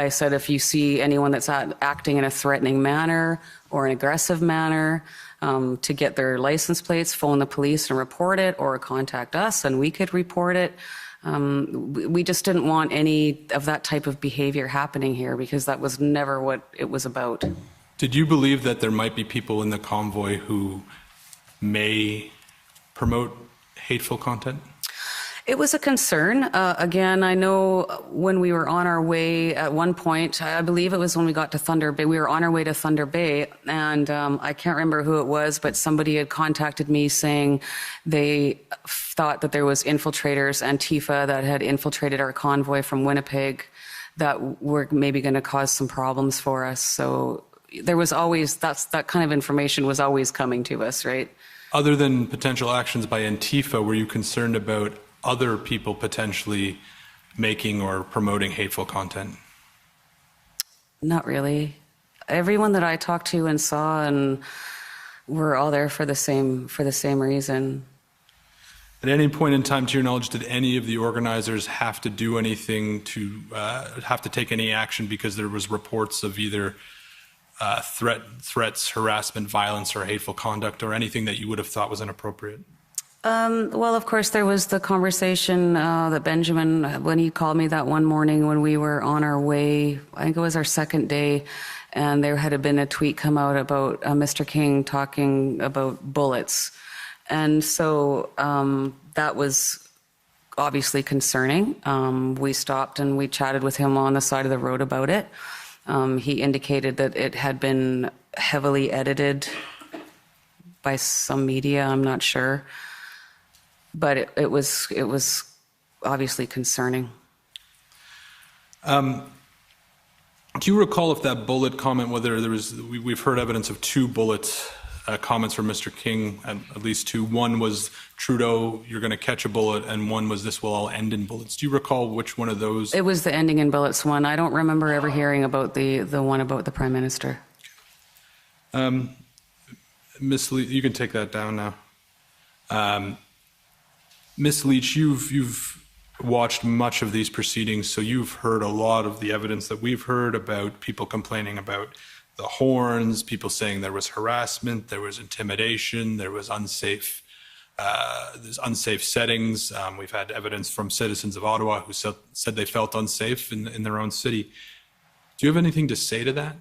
said, if you see anyone that's acting in a threatening manner or an aggressive manner, to get their license plates, phone the police and report it, or contact us and we could report it. We just didn't want any of that type of behavior happening here because that was never what it was about. Did you believe that there might be people in the convoy who may promote hateful content? It was a concern. Again, I know when we were on our way at one point, I believe it was when we got to Thunder Bay, we were on our way to Thunder Bay, and I can't remember who it was, but somebody had contacted me saying they thought that there was infiltrators, Antifa, that had infiltrated our convoy from Winnipeg that were maybe going to cause some problems for us. So there was always, that kind of information was always coming to us, right? Other than potential actions by Antifa, were you concerned about other people potentially making or promoting hateful content? Not really. Everyone that I talked to and saw, and we're all there for the same reason. At any point in time, to your knowledge, did any of the organizers have to do anything to have to take any action because there was reports of either threats, harassment, violence, or hateful conduct, or anything that you would have thought was inappropriate? Well, of course, there was the conversation that Benjamin, when he called me that one morning when we were on our way, I think it was our second day, and there had been a tweet come out about Mr. King talking about bullets. And so that was obviously concerning. We stopped and we chatted with him on the side of the road about it. He indicated that it had been heavily edited by some media, I'm not sure. But it was obviously concerning. Do you recall if that bullet comment, whether there was, we've heard evidence of 2 bullet comments from Mr. King, at least 2. One was, Trudeau, you're going to catch a bullet, and one was, this will all end in bullets. Do you recall which one of those? It was the ending in bullets one. I don't remember ever hearing about the one about the Prime Minister. Ms. Leach, you can take that down now. Ms. Leach, you've watched much of these proceedings, so you've heard a lot of the evidence that we've heard about people complaining about the horns, people saying there was harassment, there was intimidation, there was unsafe settings. We've had evidence from citizens of Ottawa who said they felt unsafe in their own city. Do you have anything to say to that?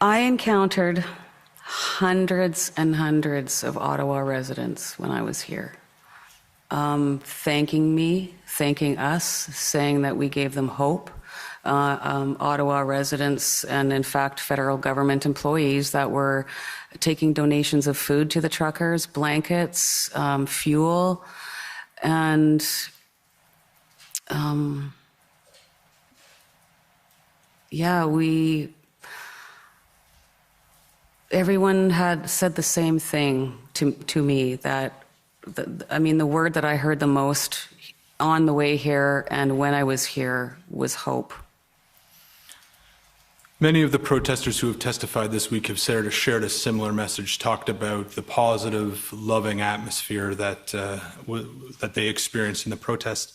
I encountered hundreds and hundreds of Ottawa residents when I was here, thanking me, thanking us, saying that we gave them hope. Ottawa residents and, in fact, federal government employees that were taking donations of food to the truckers, blankets, fuel, and everyone had said the same thing to me, that, the word that I heard the most on the way here and when I was here was hope. Many of the protesters who have testified this week have shared a similar message, talked about the positive, loving atmosphere that they experienced in the protest.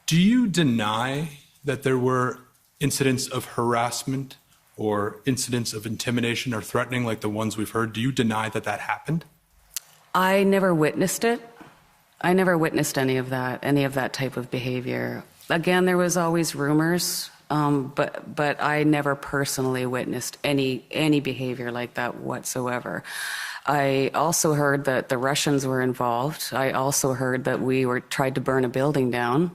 Do you deny that there were incidents of harassment or incidents of intimidation or threatening like the ones we've heard? Do you deny that that happened? I never witnessed it. I never witnessed any of that type of behavior. Again, there was always rumors, but I never personally witnessed any behavior like that whatsoever. I also heard that the Russians were involved. I also heard that we tried to burn a building down.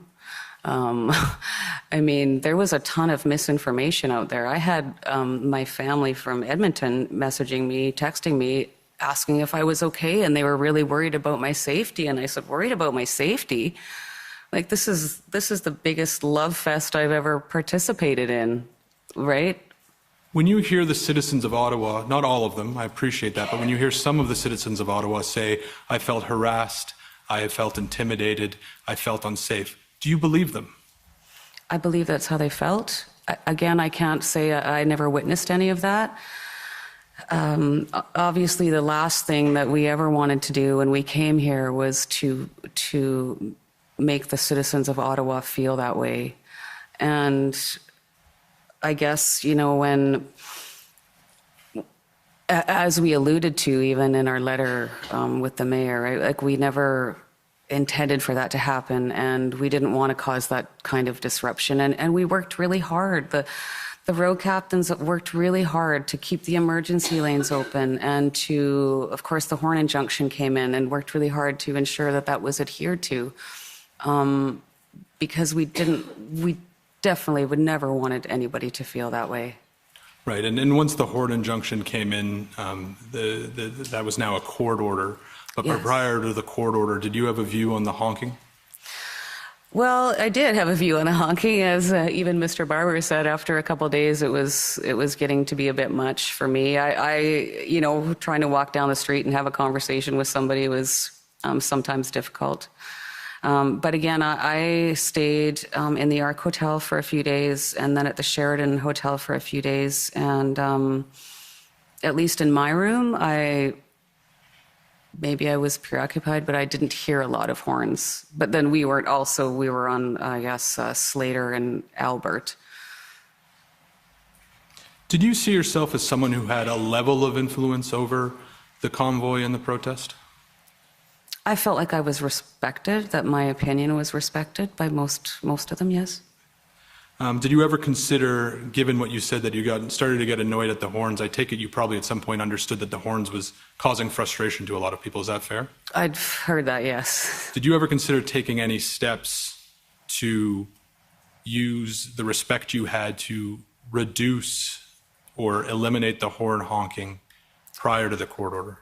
There was a ton of misinformation out there. I had my family from Edmonton messaging me, texting me, asking if I was okay, and they were really worried about my safety. And I said, worried about my safety? Like, this is the biggest love fest I've ever participated in, right? When you hear the citizens of Ottawa, not all of them, I appreciate that, but when you hear some of the citizens of Ottawa say, I felt harassed, I felt intimidated, I felt unsafe, do you believe them? I believe that's how they felt. Again, I can't say I never witnessed any of that. Obviously, the last thing that we ever wanted to do when we came here was to make the citizens of Ottawa feel that way. And I guess, when, as we alluded to even in our letter with the mayor, right, like, we never intended for that to happen, and we didn't want to cause that kind of disruption. And we worked really hard. The road captains worked really hard to keep the emergency lanes open, and of course, the horn injunction came in and worked really hard to ensure that that was adhered to, because we definitely would never wanted anybody to feel that way. Right, and once the horn injunction came in, that was now a court order. But Yes. Prior to the court order, did you have a view on the honking? Well, I did have a view on the honking, as even Mr. Barber said. After a couple of days, it was getting to be a bit much for me. I trying to walk down the street and have a conversation with somebody was sometimes difficult. But again, I stayed in the Ark Hotel for a few days and then at the Sheraton Hotel for a few days. And at least in my room, maybe I was preoccupied, but I didn't hear a lot of horns. But then we were on, I guess, Slater and Albert. Did you see yourself as someone who had a level of influence over the convoy and the protest? I felt like I was respected, that my opinion was respected by most of them, yes. Did you ever consider, given what you said, that you started to get annoyed at the horns? I take it you probably at some point understood that the horns was causing frustration to a lot of people. Is that fair? I'd heard that, yes. Did you ever consider taking any steps to use the respect you had to reduce or eliminate the horn honking prior to the court order?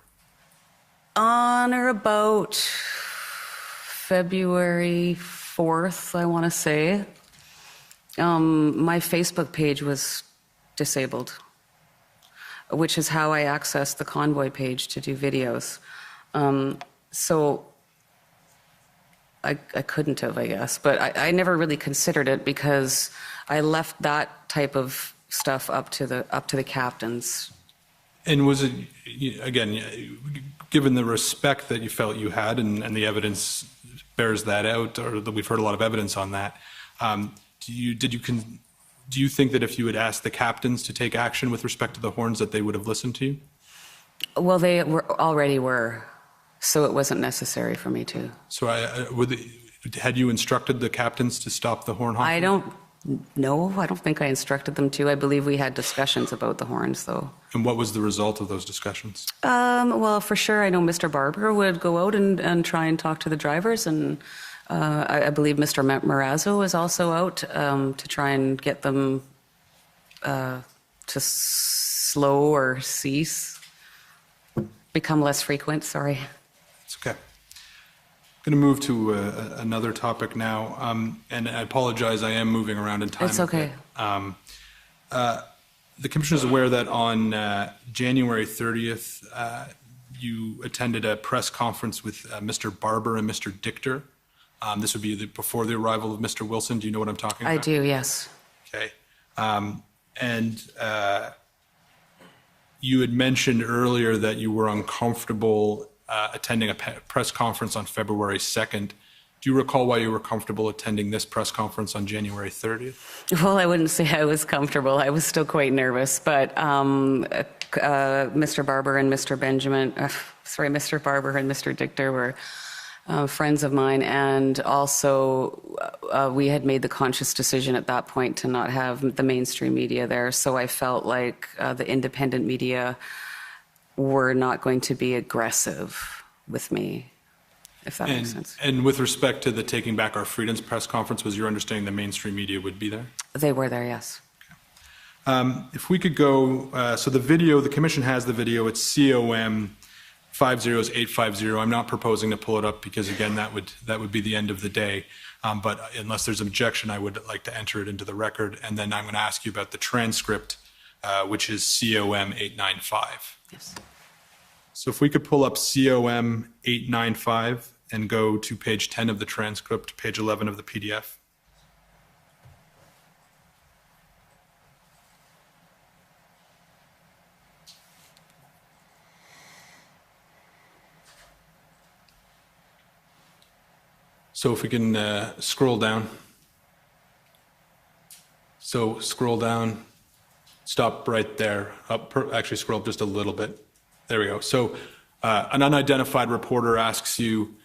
On or about February 4th, I want to say, my Facebook page was disabled, which is how I accessed the Convoy page to do videos. So I couldn't have, I guess, but I never really considered it because I left that type of stuff up to the captains. And was it, again, given the respect that you felt you had, and the evidence bears that out, or that we've heard a lot of evidence on that, do you think that if you had asked the captains to take action with respect to the horns, that they would have listened to you? Well, they already were, so it wasn't necessary for me to. So had you instructed the captains to stop the horn honking? I don't know. I don't think I instructed them to. I believe we had discussions about the horns, though. And what was the result of those discussions? Well, for sure, I know Mr. Barber would go out and try and talk to the drivers, and I believe Mr. Marazzo was also out to try and get them to slow or cease, become less frequent, sorry. It's okay. I'm going to move to another topic now, and I apologize, I am moving around in time. It's okay. The Commissioner is aware that on January 30th, you attended a press conference with Mr. Barber and Mr. Dichter. This would be before the arrival of Mr. Wilson. Do you know what I'm talking about? I do, yes. Okay. And you had mentioned earlier that you were uncomfortable attending a press conference on February 2nd. Do you recall why you were comfortable attending this press conference on January 30th? Well, I wouldn't say I was comfortable. I was still quite nervous, but Mr. Barber and Mr. Mr. Barber and Mr. Dichter were friends of mine, and also we had made the conscious decision at that point to not have the mainstream media there, so I felt like the independent media were not going to be aggressive with me, if that makes sense. And with respect to the Taking Back Our Freedoms press conference, was your understanding the mainstream media would be there? They were there, yes. Okay. If we could go, so the video, the Commission has the video, it's COM 50850. I'm not proposing to pull it up because, again, that would be the end of the day. But unless there's objection, I would like to enter it into the record. And then I'm going to ask you about the transcript, which is COM 895. Yes. So if we could pull up COM 895 and go to page 10 of the transcript, page 11 of the PDF. So if we can scroll down. So scroll down, stop right there. Actually scroll up just a little bit. There we go. So an unidentified reporter asks you,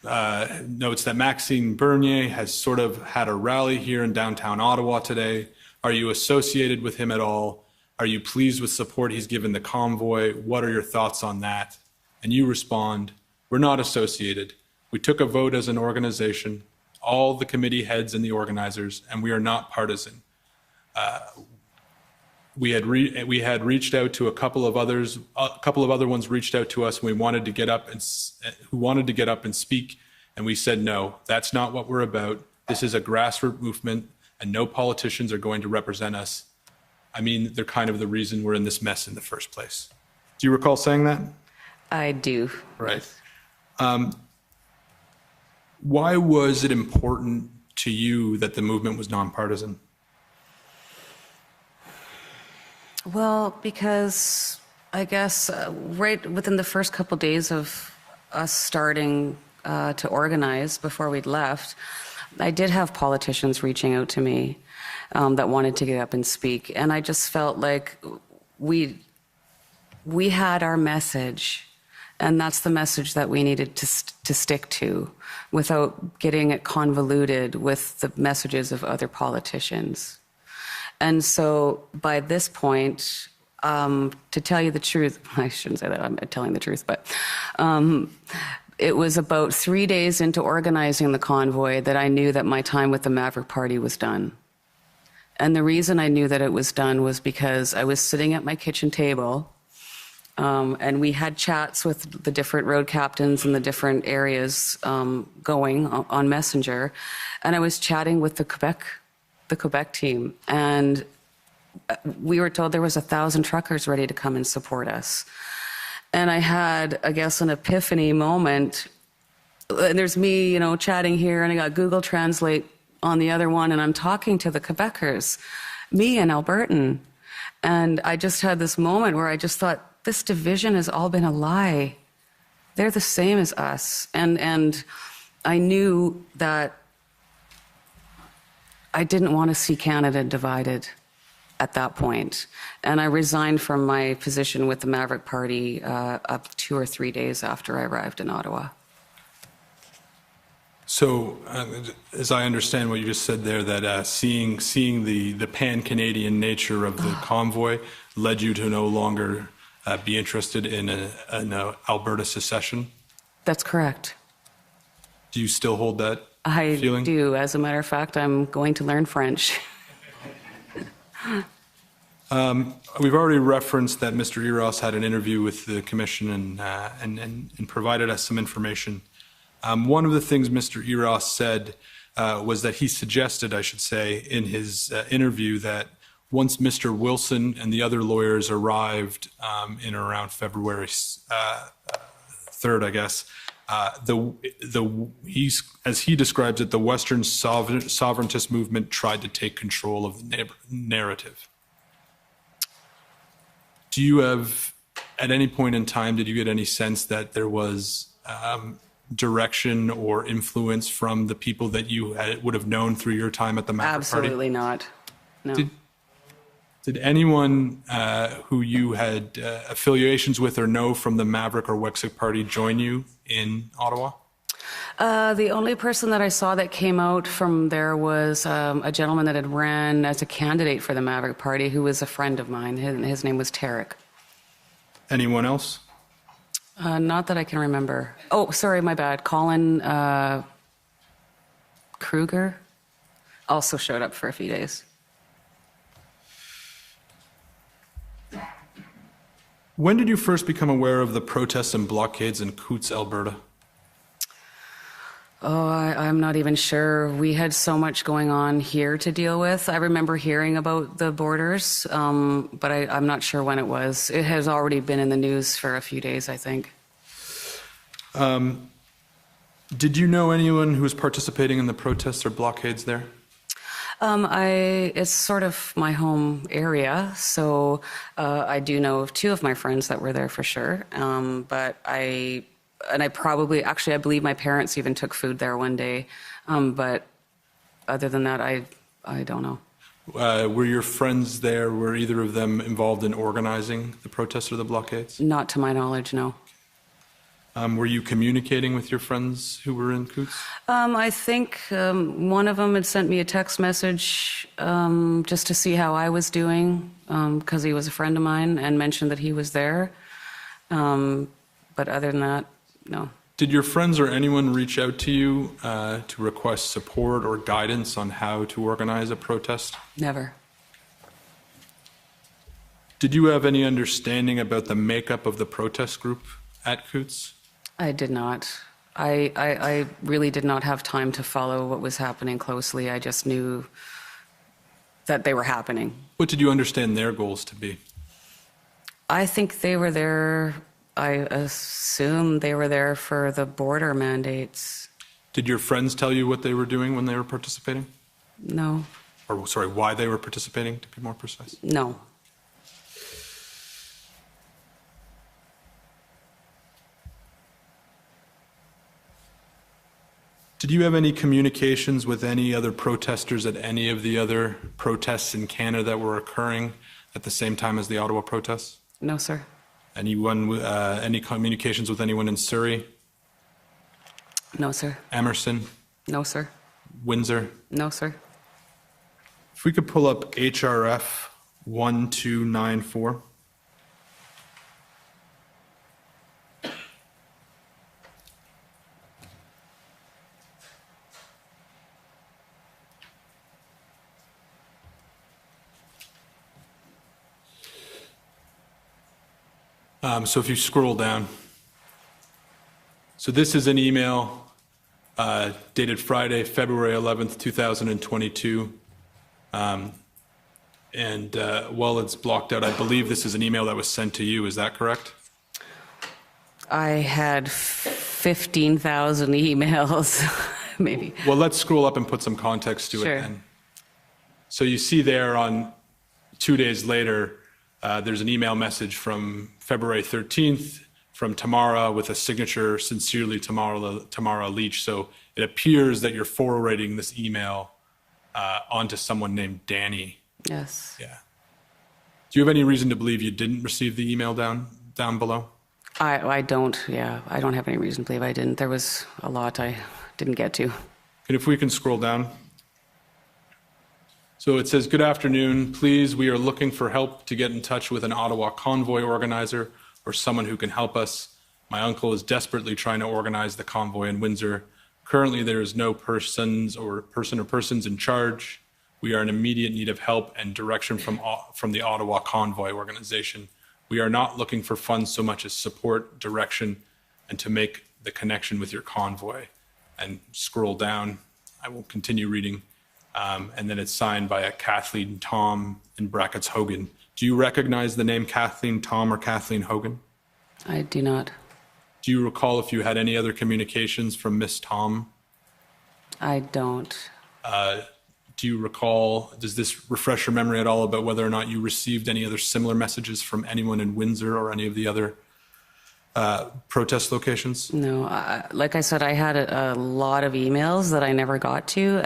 notes that Maxime Bernier has sort of had a rally here in downtown Ottawa today. Are you associated with him at all? Are you pleased with support he's given the convoy? What are your thoughts on that? And you respond, we're not associated. We took a vote as an organization, all the committee heads and the organizers, and we are not partisan. We had reached out to a couple of others. A couple of other ones reached out to us, and we wanted to get up and speak, and we said no. That's not what we're about. This is a grassroots movement, and no politicians are going to represent us. I mean, they're kind of the reason we're in this mess in the first place. Do you recall saying that? I do. Right. Why was it important to you that the movement was nonpartisan? Well, because I guess right within the first couple days of us starting to organize before we'd left, I did have politicians reaching out to me that wanted to get up and speak. And I just felt like we had our message, and that's the message that we needed to stick to without getting it convoluted with the messages of other politicians. And so by this point, to tell you the truth, I shouldn't say that, I'm telling the truth, but it was about 3 days into organizing the convoy that I knew that my time with the Maverick Party was done. And the reason I knew that it was done was because I was sitting at my kitchen table, and we had chats with the different road captains in the different areas going on Messenger, and I was chatting with the Quebec team, and we were told there was 1,000 truckers ready to come and support us. And I had, I guess, an epiphany moment. And there's me, you know, chatting here, and I got Google Translate on the other one, and I'm talking to the Quebecers, me and Albertan. And I just had this moment where I just thought, this division has all been a lie. They're the same as us. And I knew that I didn't want to see Canada divided at that point. And I resigned from my position with the Maverick Party up 2 or 3 days after I arrived in Ottawa. So, as I understand what you just said there, that seeing the pan-Canadian nature of the convoy led you to no longer be interested in an Alberta secession? That's correct. Do you still hold that I feeling? do. As a matter of fact, I'm going to learn French. We've already referenced that Mr. Eros had an interview with the commission and provided us some information. One of the things Mr. Eros said was that he suggested, I should say, in his interview that once Mr. Wilson and the other lawyers arrived in around February 3rd, I guess, as he describes it, the Western sovereigntist movement tried to take control of the narrative. Do you have, at any point in time, did you get any sense that there was direction or influence from the people that you would have known through your time at the Maverick Party? Absolutely not. No. Did anyone who you had affiliations with or know from the Maverick or Wexig Party join you in Ottawa? The only person that I saw that came out from there was a gentleman that had ran as a candidate for the Maverick Party who was a friend of mine. His name was Tarek. Anyone else? Not that I can remember. Oh, sorry, my bad. Colin Kruger also showed up for a few days. When did you first become aware of the protests and blockades in Coutts, Alberta? Oh, I'm not even sure. We had so much going on here to deal with. I remember hearing about the borders, but I'm not sure when it was. It has already been in the news for a few days, I think. Did you know anyone who was participating in the protests or blockades there? It's sort of my home area, so I do know of 2 of my friends that were there for sure. But I believe my parents even took food there one day. But other than that, I don't know. Were your friends there, were either of them involved in organizing the protests or the blockades? Not to my knowledge, no. Were you communicating with your friends who were in Coutts? I think one of them had sent me a text message just to see how I was doing, because he was a friend of mine, and mentioned that he was there. But other than that, no. Did your friends or anyone reach out to you to request support or guidance on how to organize a protest? Never. Did you have any understanding about the makeup of the protest group at Coutts? I did not. I really did not have time to follow what was happening closely. I just knew that they were happening. What did you understand their goals to be? I think they were there, I assume they were there for the border mandates. Did your friends tell you what they were doing when they were participating? No, Or, sorry, why they were participating, to be more precise? no. Did you have any communications with any other protesters at any of the other protests in Canada that were occurring at the same time as the Ottawa protests? No, sir. Anyone, any communications with anyone in Surrey, No, sir. Emerson, No, sir. Windsor? No, sir. If we could pull up HRF 1294. So if you scroll down, so this is an email dated Friday, February 11th, 2022. While it's blocked out, I believe this is an email that was sent to you. Is that correct? I had 15,000 emails, maybe. Well, let's scroll up and put some context to Sure. it then. So you see there on 2 days later, there's an email message from February 13th from Tamara with a signature, sincerely Tamara Lich. So it appears that you're forwarding this email onto someone named Danny. Yes. Yeah. Do you have any reason to believe you didn't receive the email down below? I don't, yeah. I don't have any reason to believe I didn't. There was a lot I didn't get to. And if we can scroll down. So it says, good afternoon. Please, we are looking for help to get in touch with an Ottawa Convoy organizer or someone who can help us. My uncle is desperately trying to organize the convoy in Windsor. Currently, there is no persons in charge. We are in immediate need of help and direction from the Ottawa Convoy organization. We are not looking for funds so much as support, direction, and to make the connection with your convoy. And scroll down. I will continue reading. And then it's signed by a Kathleen Tom, in brackets, Hogan. Do you recognize the name Kathleen Tom or Kathleen Hogan? I do not. Do you recall if you had any other communications from Miss Tom? I don't. Do you recall, does this refresh your memory at all about whether or not you received any other similar messages from anyone in Windsor or any of the other protest locations? No, like I said, I had a lot of emails that I never got to,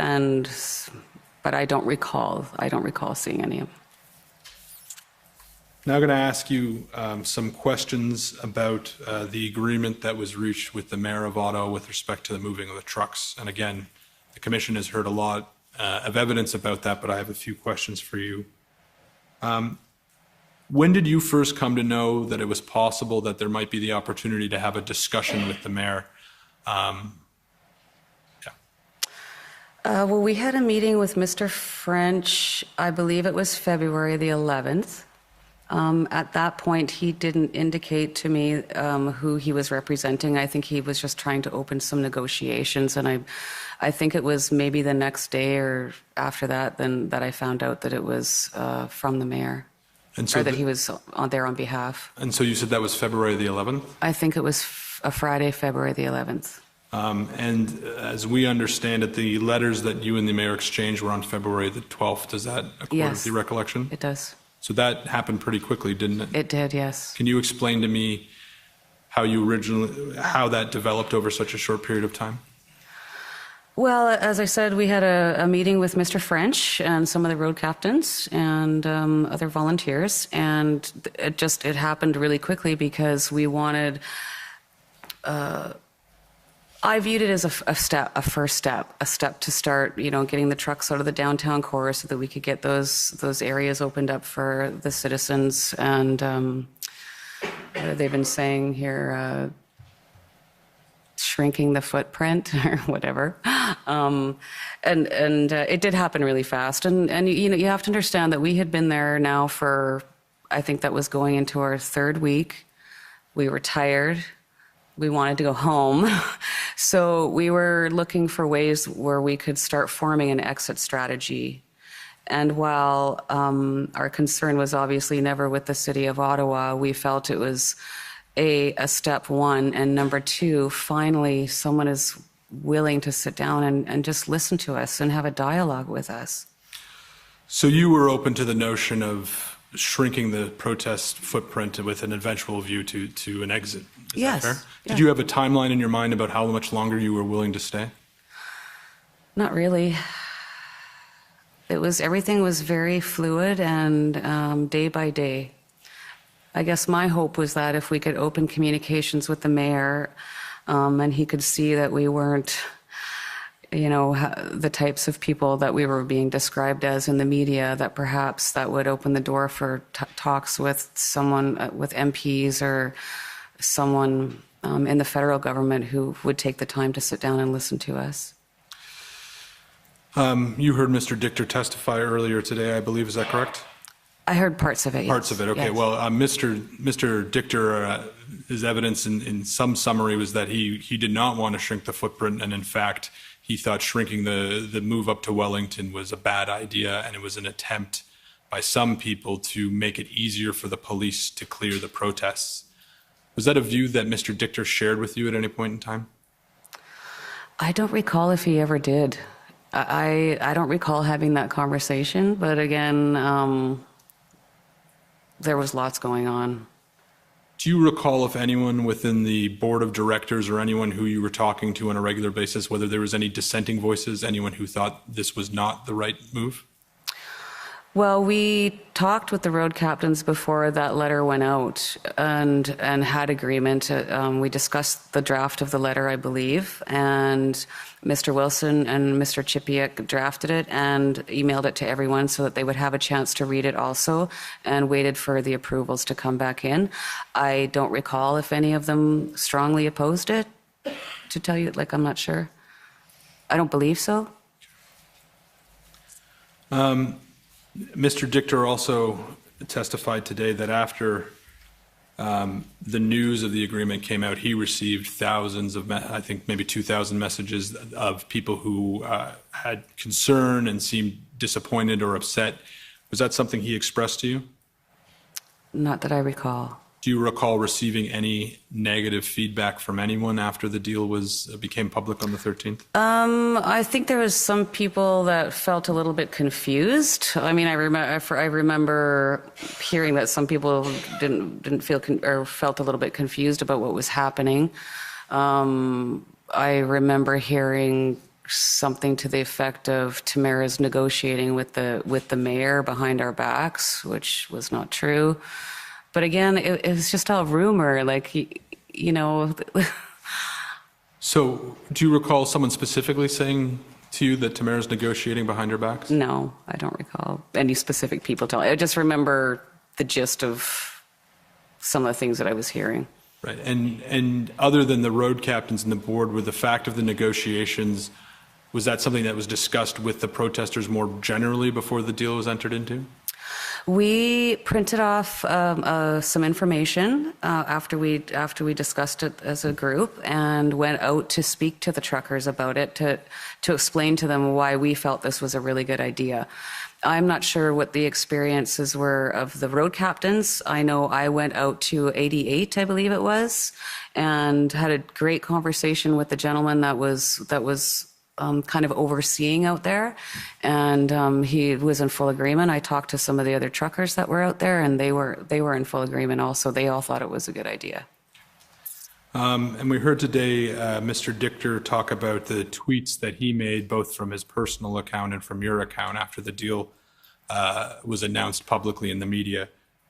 but I don't recall seeing any of them. Now I'm going to ask you some questions about the agreement that was reached with the Mayor of Ottawa with respect to the moving of the trucks. And again, the Commission has heard a lot of evidence about that, but I have a few questions for you. When did you first come to know that it was possible that there might be the opportunity to have a discussion with the Mayor? Well, we had a meeting with Mr. French, I believe it was February the 11th. At that point, he didn't indicate to me who he was representing. I think he was just trying to open some negotiations, and I think it was maybe the next day or after that that I found out that it was from the mayor, And so or that he was there on behalf. And so you said that was February the 11th? I think it was a Friday, February the 11th. And as we understand it, the letters that you and the mayor exchanged were on February the 12th. Does that accord Yes. with your recollection? It does. So that happened pretty quickly, didn't it? It did, yes. Can you explain to me how that developed over such a short period of time? Well, as I said, we had a meeting with Mr. French and some of the road captains and other volunteers, and it happened really quickly because we wanted. I viewed it as a first step to start, getting the trucks out of the downtown core so that we could get those areas opened up for the citizens. And they've been saying here, shrinking the footprint or whatever. And it did happen really fast. And you have to understand that we had been there now for, I think that was going into our third week. We were tired. We wanted to go home. So we were looking for ways where we could start forming an exit strategy. And while our concern was obviously never with the city of Ottawa, we felt it was a step one, and number two, finally someone is willing to sit down and just listen to us and have a dialogue with us. So you were open to the notion of shrinking the protest footprint with an eventual view to an exit. Is Yes. that fair? Yeah. Did you have a timeline in your mind about how much longer you were willing to stay? Not really. Everything was very fluid and day by day. I guess my hope was that if we could open communications with the mayor and he could see that we weren't, the types of people that we were being described as in the media, that perhaps that would open the door for talks with someone, with MPs or someone in the federal government who would take the time to sit down and listen to us. You heard Mr. Dichter testify earlier today, I believe. Is that correct? I heard parts of it. Parts of it. Okay. Yes. Well, Mr. Dichter, his evidence in some summary was that he did not want to shrink the footprint, and in fact, he thought shrinking the move up to Wellington was a bad idea, and it was an attempt by some people to make it easier for the police to clear the protests. Was that a view that Mr. Dichter shared with you at any point in time? I don't recall if he ever did. I don't recall having that conversation, but again, there was lots going on. Do you recall if anyone within the board of directors or anyone who you were talking to on a regular basis, whether there was any dissenting voices, anyone who thought this was not the right move? Well, we talked with the road captains before that letter went out and had agreement. We discussed the draft of the letter, I believe, and Mr. Wilson and Mr. Chipiak drafted it and emailed it to everyone so that they would have a chance to read it also, and waited for the approvals to come back in. I don't recall if any of them strongly opposed it, to tell you, I'm not sure. I don't believe so. Mr. Dichter also testified today that after the news of the agreement came out, he received thousands of, I think maybe 2,000 messages of people who had concern and seemed disappointed or upset. Was that something he expressed to you? Not that I recall. Do you recall receiving any negative feedback from anyone after the deal became public on the 13th? I think there was some people that felt a little bit confused. I mean, I remember hearing that some people didn't feel or felt a little bit confused about what was happening. I remember hearing something to the effect of Tamara's negotiating with the mayor behind our backs, which was not true. But again, it was just all rumor, So, do you recall someone specifically saying to you that Tamara's negotiating behind her backs? No, I don't recall any specific people telling. I just remember the gist of some of the things that I was hearing. Right. And other than the road captains and the board, with the fact of the negotiations, was that something that was discussed with the protesters more generally before the deal was entered into? We printed off some information after we discussed it as a group, and went out to speak to the truckers about it, to explain to them why we felt this was a really good idea. I'm not sure what the experiences were of the road captains. I know I went out to 88, I believe it was, and had a great conversation with the gentleman that was kind of overseeing out there, and he was in full agreement. I talked to some of the other truckers that were out there, and they were in full agreement also. They all thought it was a good idea. And we heard today Mr. Dichter talk about the tweets that he made, both from his personal account and from your account, after the deal was announced publicly in the media.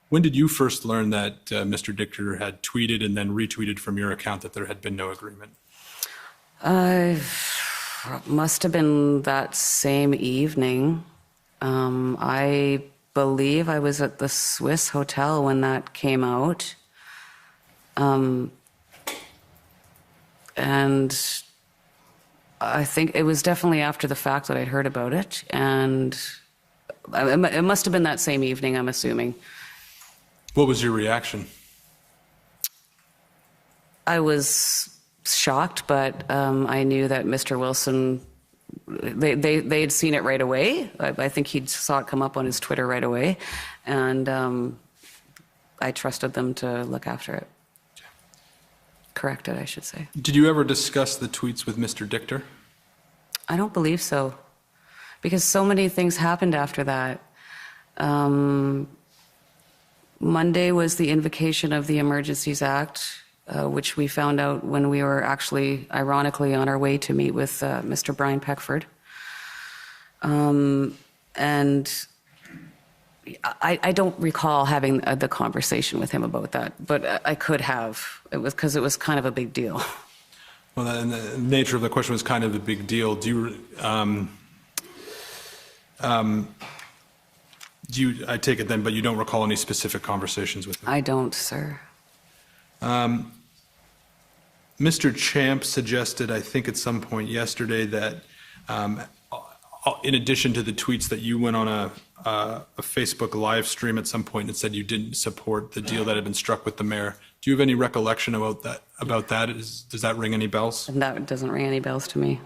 When did you first learn that Mr. Dichter had tweeted and then retweeted from your account that there had been no agreement? Must have been that same evening. I believe I was at the Swiss Hotel when that came out. And I think it was definitely after the fact that I'd heard about it. And it must have been that same evening, I'm assuming. What was your reaction? I was shocked, but I knew that Mr. Wilson, they had seen it right away. I think he saw it come up on his Twitter right away, and I trusted them to look after it. corrected, I should say. Did you ever discuss the tweets with Mr. Dichter? I don't believe so, because so many things happened after that. Monday was the invocation of the Emergencies Act, which we found out when we were actually, ironically, on our way to meet with Mr. Brian Peckford. And I don't recall having the conversation with him about that, but I could have. It was because it was kind of a big deal. Well, and the nature of the question was kind of a big deal. Do you, I take it then, but you don't recall any specific conversations with him? I don't, sir. Mr. Champ suggested, I think at some point yesterday, that in addition to the tweets that you went on a Facebook live stream at some point and said you didn't support the deal that had been struck with the mayor. Do you have any recollection about that? Does that ring any bells? That doesn't ring any bells to me.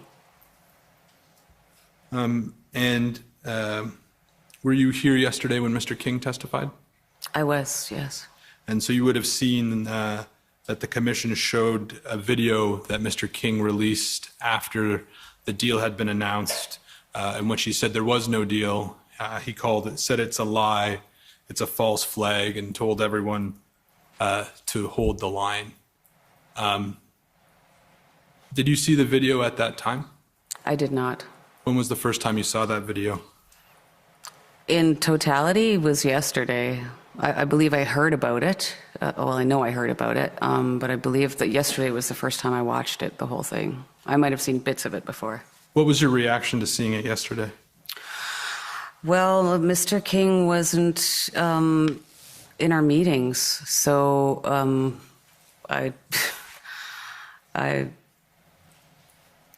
Were you here yesterday when Mr. King testified? I was, yes. And so you would have seen that the commission showed a video that Mr. King released after the deal had been announced, in which he said there was no deal. He said it's a lie, it's a false flag, and told everyone to hold the line. Did you see the video at that time? I did not. When was the first time you saw that video? In totality, it was yesterday. I believe I heard about it. Well, I know I heard about it, but I believe that yesterday was the first time I watched it, the whole thing. I might have seen bits of it before. What was your reaction to seeing it yesterday? Well, Mr. King wasn't in our meetings, so I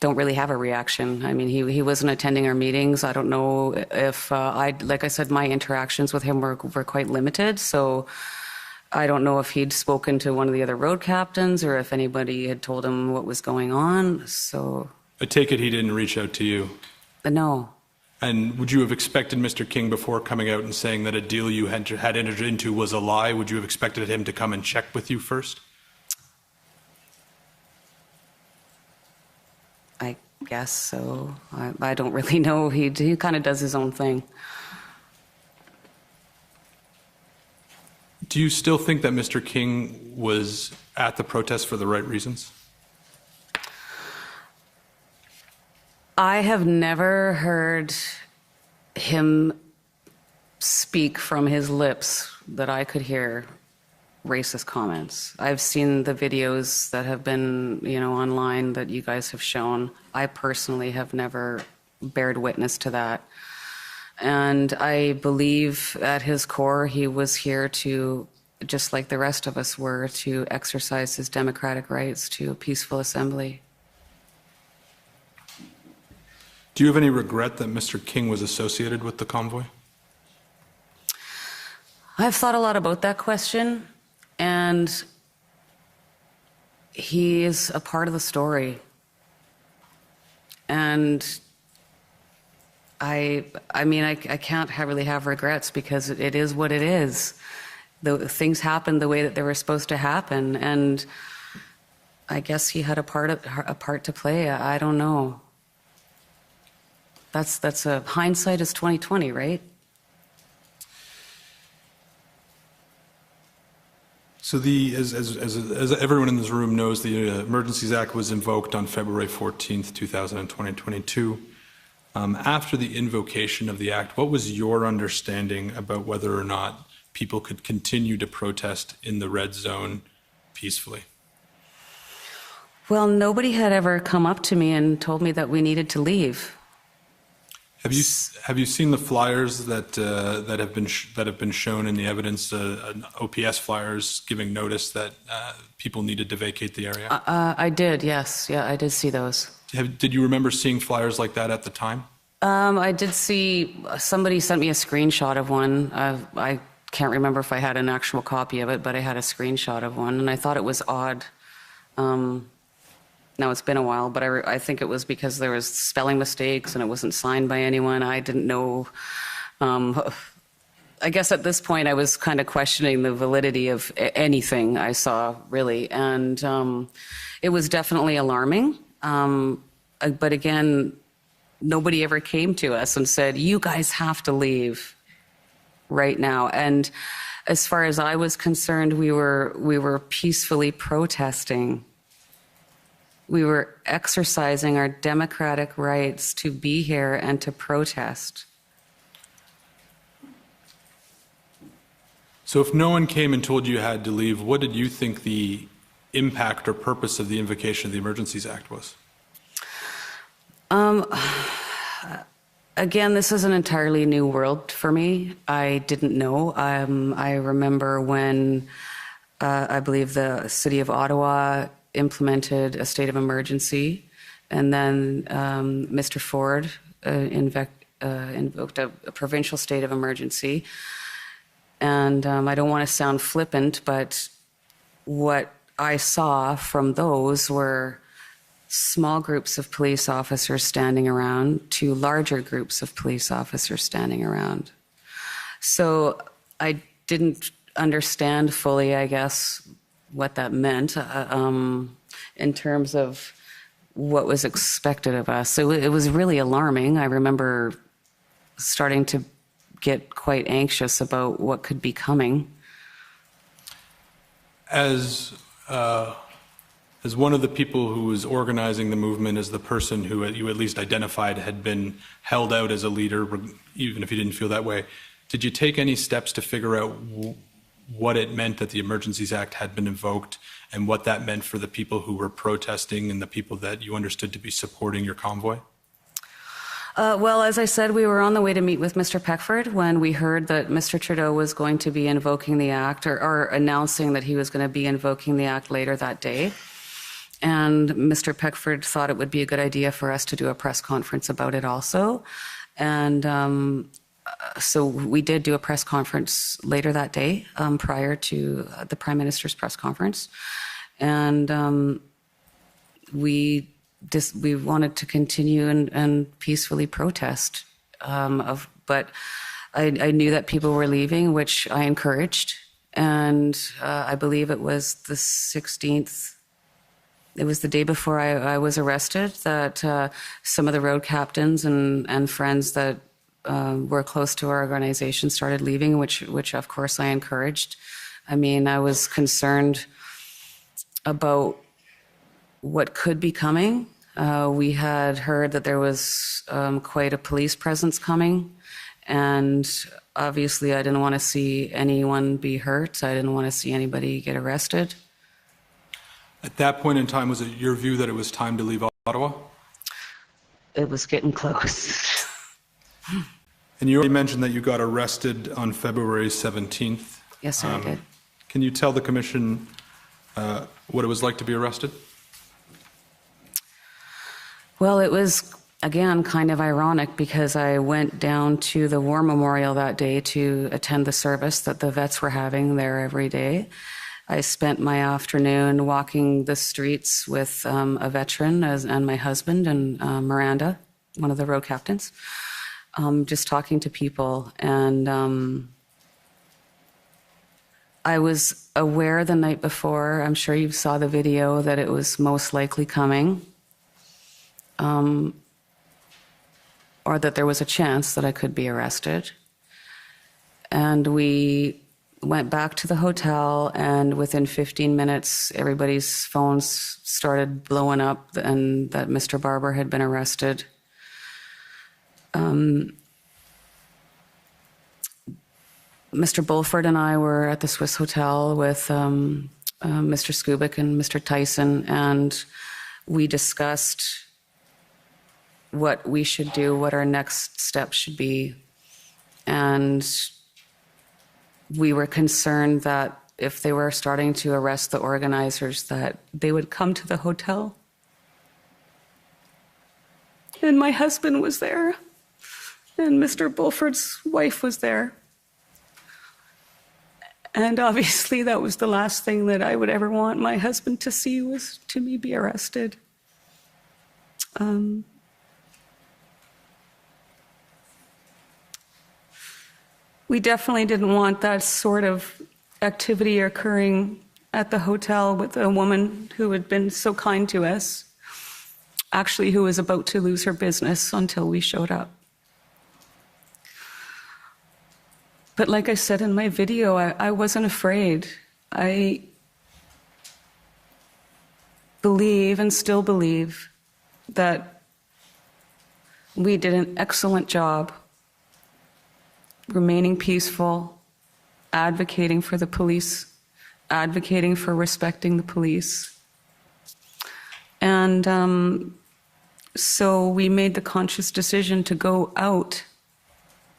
don't really have a reaction. I mean, he wasn't attending our meetings. I don't know if like I said, my interactions with him were quite limited, so I don't know if he'd spoken to one of the other road captains or if anybody had told him what was going on, so. I take it he didn't reach out to you? No. And would you have expected Mr. King, before coming out and saying that a deal you had entered into was a lie, would you have expected him to come and check with you first? I guess so. I don't really know. He kind of does his own thing. Do you still think that Mr. King was at the protest for the right reasons? I have never heard him speak from his lips that I could hear racist comments. I've seen the videos that have been, online that you guys have shown. I personally have never bared witness to that. And I believe at his core, he was here to, just like the rest of us were, to exercise his democratic rights to a peaceful assembly. Do you have any regret that Mr. King was associated with the convoy? I've thought a lot about that question, and he is a part of the story. And I can't really have regrets, because it is what it is. The things happened the way that they were supposed to happen, and I guess he had a part to play. I don't know. That's a hindsight is 20/20, right? So as everyone in this room knows, the Emergencies Act was invoked on February 14th, 2022. After the invocation of the act, what was your understanding about whether or not people could continue to protest in the red zone peacefully? Well, nobody had ever come up to me and told me that we needed to leave. Have you seen the flyers that have been shown in the evidence? OPS flyers giving notice that people needed to vacate the area. I did, yes, yeah, I did see those. Did you remember seeing flyers like that at the time? I did see somebody sent me a screenshot of one. I can't remember if I had an actual copy of it, but I had a screenshot of one, and I thought it was odd. Now, it's been a while, but I think it was because there was spelling mistakes and it wasn't signed by anyone. I didn't know I guess at this point I was kind of questioning the validity of anything I saw, really. And it was definitely alarming. But again, nobody ever came to us and said, you guys have to leave right now. And as far as I was concerned, we were peacefully protesting. We were exercising our democratic rights to be here and to protest. So if no one came and told you had to leave, what did you think the impact or purpose of the invocation of the Emergencies Act was? Again, this is an entirely new world for me. I didn't know. I remember when I believe the city of Ottawa implemented a state of emergency, and then Mr. Ford invoked a provincial state of emergency. And I don't want to sound flippant, but what I saw from those were small groups of police officers standing around to larger groups of police officers standing around. So I didn't understand fully, I guess, what that meant in terms of what was expected of us. So it was really alarming. I remember starting to get quite anxious about what could be coming. As one of the people who was organizing the movement, as the person who you at least identified had been held out as a leader, even if you didn't feel that way, did you take any steps to figure out what it meant that the Emergencies Act had been invoked and what that meant for the people who were protesting and the people that you understood to be supporting your convoy? Well, as I said, we were on the way to meet with Mr. Peckford when we heard that Mr. Trudeau was going to be invoking the act or announcing that he was going to be invoking the act later that day. And Mr. Peckford thought it would be a good idea for us to do a press conference about it also. And so we did do a press conference later that day prior to the Prime Minister's press conference. And we wanted to continue and peacefully protest. But I knew that people were leaving, which I encouraged. And I believe it was the 16th. It was the day before I was arrested that some of the road captains and friends that were close to our organization started leaving, which of course I encouraged. I mean, I was concerned about what could be coming. We had heard that there was quite a police presence coming, and obviously I didn't want to see anyone be hurt. I didn't want to see anybody get arrested. At that point in time, was it your view that it was time to leave Ottawa? It was getting close. And you already mentioned that you got arrested on February 17th. Yes, sir, I did. Can you tell the Commission what it was like to be arrested? Well, it was, again, kind of ironic because I went down to the War Memorial that day to attend the service that the vets were having there every day. I spent my afternoon walking the streets with a veteran and my husband and Miranda, one of the road captains, just talking to people. And I was aware the night before, I'm sure you saw the video, that it was most likely coming. Or that there was a chance that I could be arrested. And we went back to the hotel, and within 15 minutes, everybody's phones started blowing up and that Mr. Barber had been arrested. Mr. Bulford and I were at the Swiss Hotel with Mr. Skubik and Mr. Tyson, and we discussed what we should do, what our next steps should be. And we were concerned that if they were starting to arrest the organizers, that they would come to the hotel. And my husband was there, and Mr. Bulford's wife was there. And obviously that was the last thing that I would ever want my husband to see, was to me be arrested. We definitely didn't want that sort of activity occurring at the hotel with a woman who had been so kind to us, actually who was about to lose her business until we showed up. But like I said in my video, I wasn't afraid. I believe and still believe that we did an excellent job remaining peaceful, advocating for the police, advocating for respecting the police. And so we made the conscious decision to go out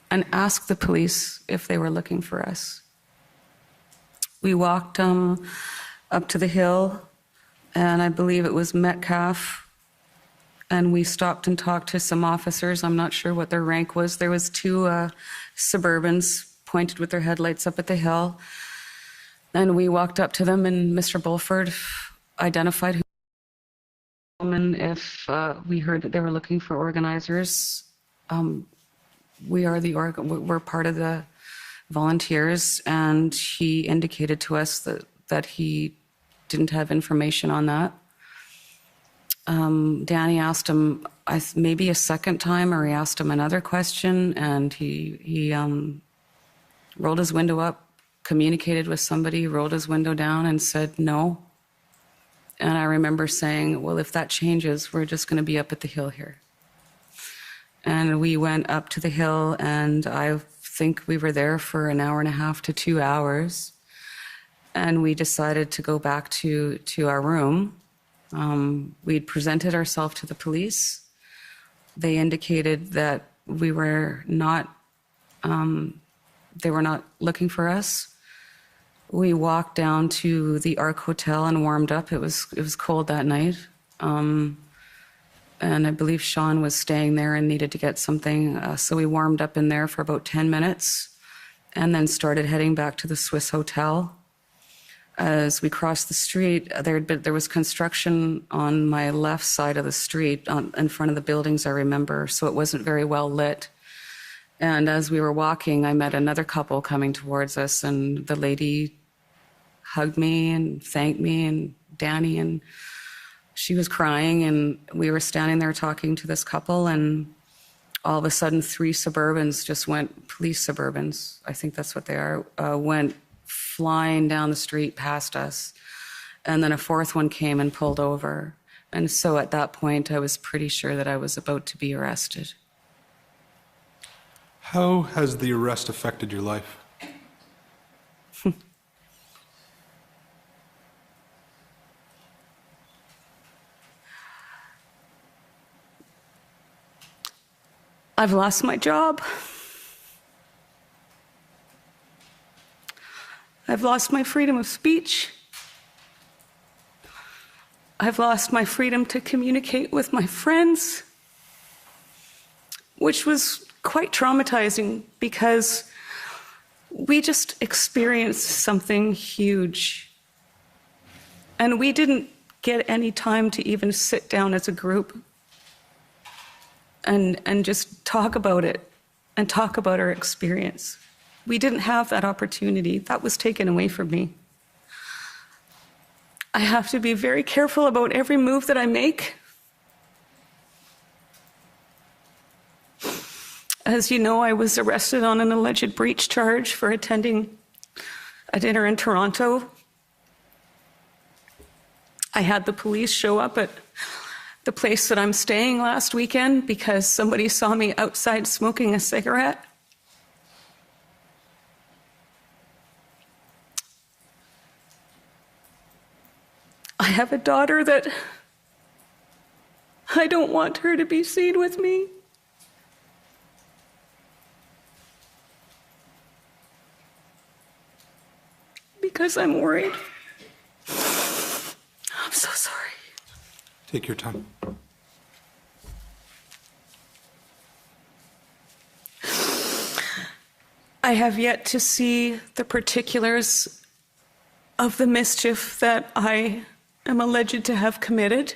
and ask the police if they were looking for us. We walked up to the hill, and I believe it was Metcalf, and we stopped and talked to some officers. I'm not sure what their rank was. There was two Suburbans pointed with their headlights up at the hill, and we walked up to them, and Mr. Bulford identified who and if we heard that they were looking for organizers. We're part of the volunteers, and he indicated to us that he didn't have information on that. Danny asked him maybe a second time, or he asked him another question, and he rolled his window up, communicated with somebody, rolled his window down and said no. And I remember saying, well, if that changes, we're just going to be up at the hill here. And we went up to the hill, and I think we were there for an hour and a half to 2 hours. And we decided to go back to our room. We'd presented ourselves to the police. They indicated that they were not looking for us. We walked down to the Ark Hotel and warmed up. It was cold that night. And I believe Sean was staying there and needed to get something. So we warmed up in there for about 10 minutes and then started heading back to the Swiss Hotel. As we crossed the street, there was construction on my left side of the street in front of the buildings, I remember, so it wasn't very well lit. And as we were walking, I met another couple coming towards us, and the lady hugged me and thanked me, and Danny, and she was crying, and we were standing there talking to this couple, and all of a sudden 3 Suburbans just went, police Suburbans, I think that's what they are, went flying down the street past us. And then a 4th one came and pulled over. And so at that point, I was pretty sure that I was about to be arrested. How has the arrest affected your life? I've lost my job. I've lost my freedom of speech. I've lost my freedom to communicate with my friends, which was quite traumatizing because we just experienced something huge. And we didn't get any time to even sit down as a group and just talk about it and talk about our experience. We didn't have that opportunity. That was taken away from me. I have to be very careful about every move that I make. As you know, I was arrested on an alleged breach charge for attending a dinner in Toronto. I had the police show up at the place that I'm staying last weekend because somebody saw me outside smoking a cigarette. I have a daughter that I don't want her to be seen with me. Because I'm worried. I'm so sorry. Take your time. I have yet to see the particulars of the mischief that I am alleged to have committed.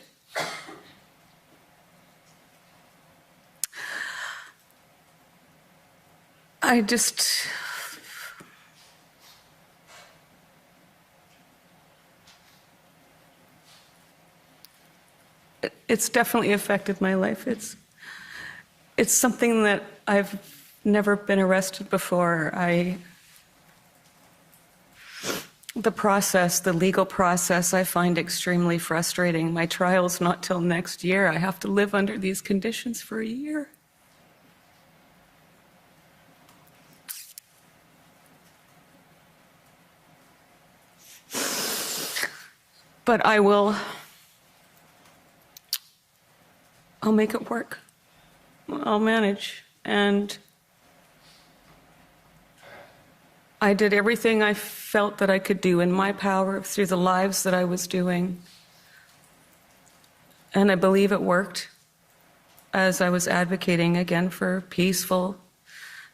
it's definitely affected my life. It's something that I've never been arrested before. The legal process, I find extremely frustrating. My trial's not till next year. I have to live under these conditions for a year. But I'll make it work. I'll manage. And I did everything I felt that I could do in my power through the lives that I was doing. And I believe it worked, as I was advocating again for peaceful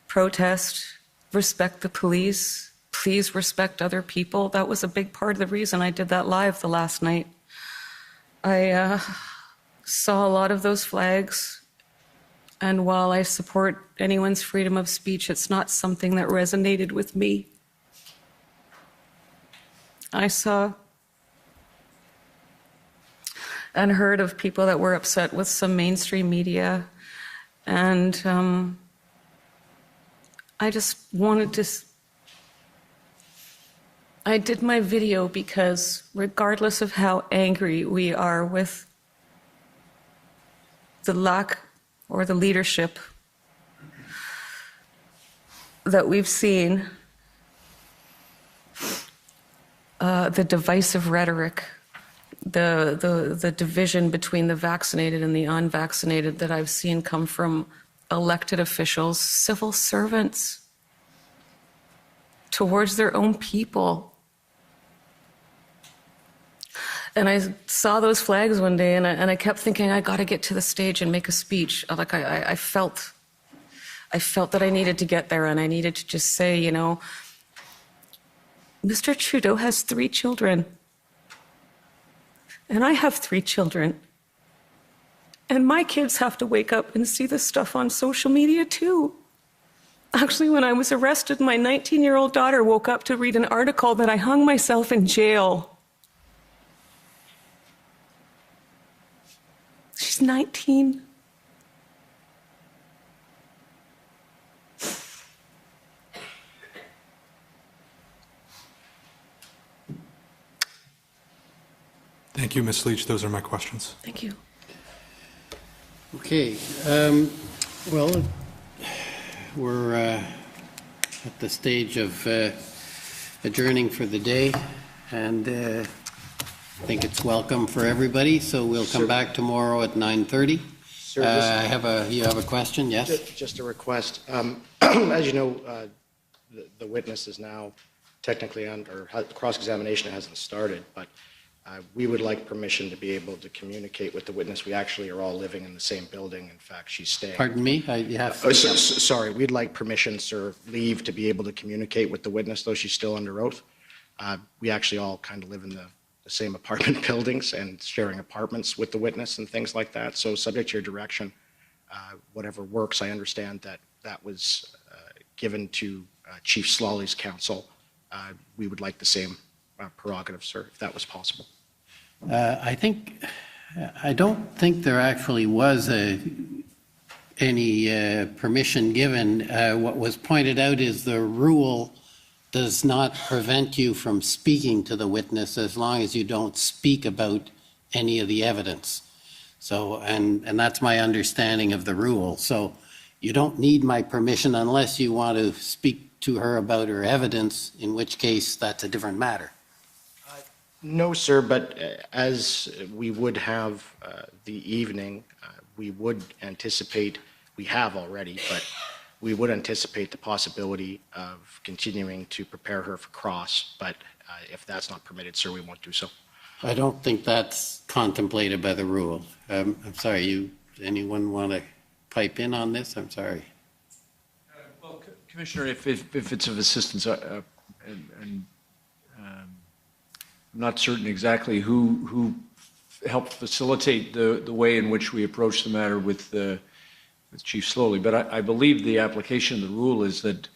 protest, respect the police, please respect other people. That was a big part of the reason I did that live the last night. I saw a lot of those flags, and while I support anyone's freedom of speech, it's not something that resonated with me. I saw and heard of people that were upset with some mainstream media, and I just wanted to... I did my video because regardless of how angry we are with the lack or the leadership that we've seen, the divisive rhetoric, the division between the vaccinated and the unvaccinated that I've seen come from elected officials, civil servants, towards their own people. And I saw those flags one day, and I kept thinking, I got to get to the stage and make a speech. Like I felt that I needed to get there, and I needed to just say, you know, Mr. Trudeau has 3 children, and I have 3 children, and my kids have to wake up and see this stuff on social media too. Actually, when I was arrested, my 19-year-old daughter woke up to read an article that I hung myself in jail. She's 19. Thank you, Ms. Leach. Those are my questions. Thank you. Okay. Well, we're at the stage of adjourning for the day, and I think it's welcome for everybody, so we'll come back tomorrow at 9:30. Sir, you have a question? Yes? Just a request. As you know, the witness is now technically under cross-examination. It hasn't started, but we would like permission to be able to communicate with the witness. We actually are all living in the same building. In fact, she's staying. Pardon me? You have sorry, we'd like permission, sir, leave to be able to communicate with the witness, though she's still under oath. We actually all kind of live in the same apartment buildings and sharing apartments with the witness and things like that. So subject to your direction, whatever works. I understand that was given to Chief Slawley's counsel. We would like the same prerogative, sir, if that was possible. I don't think there actually was any permission given. What was pointed out is the rule does not prevent you from speaking to the witness as long as you don't speak about any of the evidence. So, and that's my understanding of the rule. So you don't need my permission unless you want to speak to her about her evidence, in which case that's a different matter. No, sir, but as we would have the evening, we would anticipate, we have already, but we would anticipate the possibility of continuing to prepare her for cross, but if that's not permitted, sir, we won't do so. I don't think that's contemplated by the rule. I'm sorry, anyone want to pipe in on this? I'm sorry. Well, Commissioner, if it's of assistance, I'm not certain exactly who helped facilitate the way in which we approach the matter with Chief Slawley, but I believe the application of the rule is that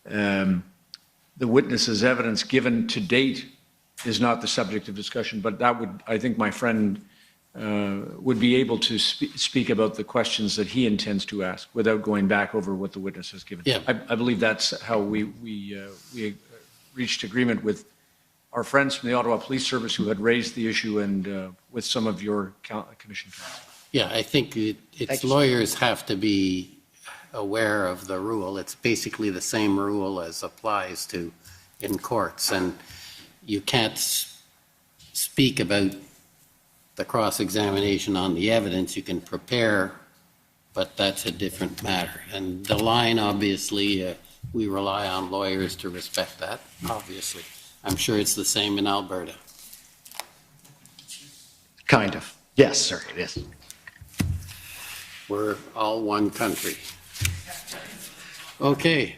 the witness's evidence given to date is not the subject of discussion, but that would, I think my friend would be able to speak about the questions that he intends to ask without going back over what the witness has given. Yeah. I believe that's how we reached agreement with our friends from the Ottawa Police Service who had raised the issue and with some of your commission counsel. Yeah, I think its lawyers have to be aware of the rule. It's basically the same rule as applies to in courts, and you can't speak about the cross-examination on the evidence. You can prepare, but that's a different matter. And the line, obviously, we rely on lawyers to respect that, obviously. I'm sure it's the same in Alberta. Kind of. Yes, sir, it is. We're all one country. Okay,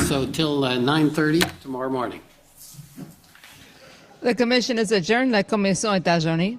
so till 9:30 tomorrow morning. The commission is adjourned. La commission est adjournée.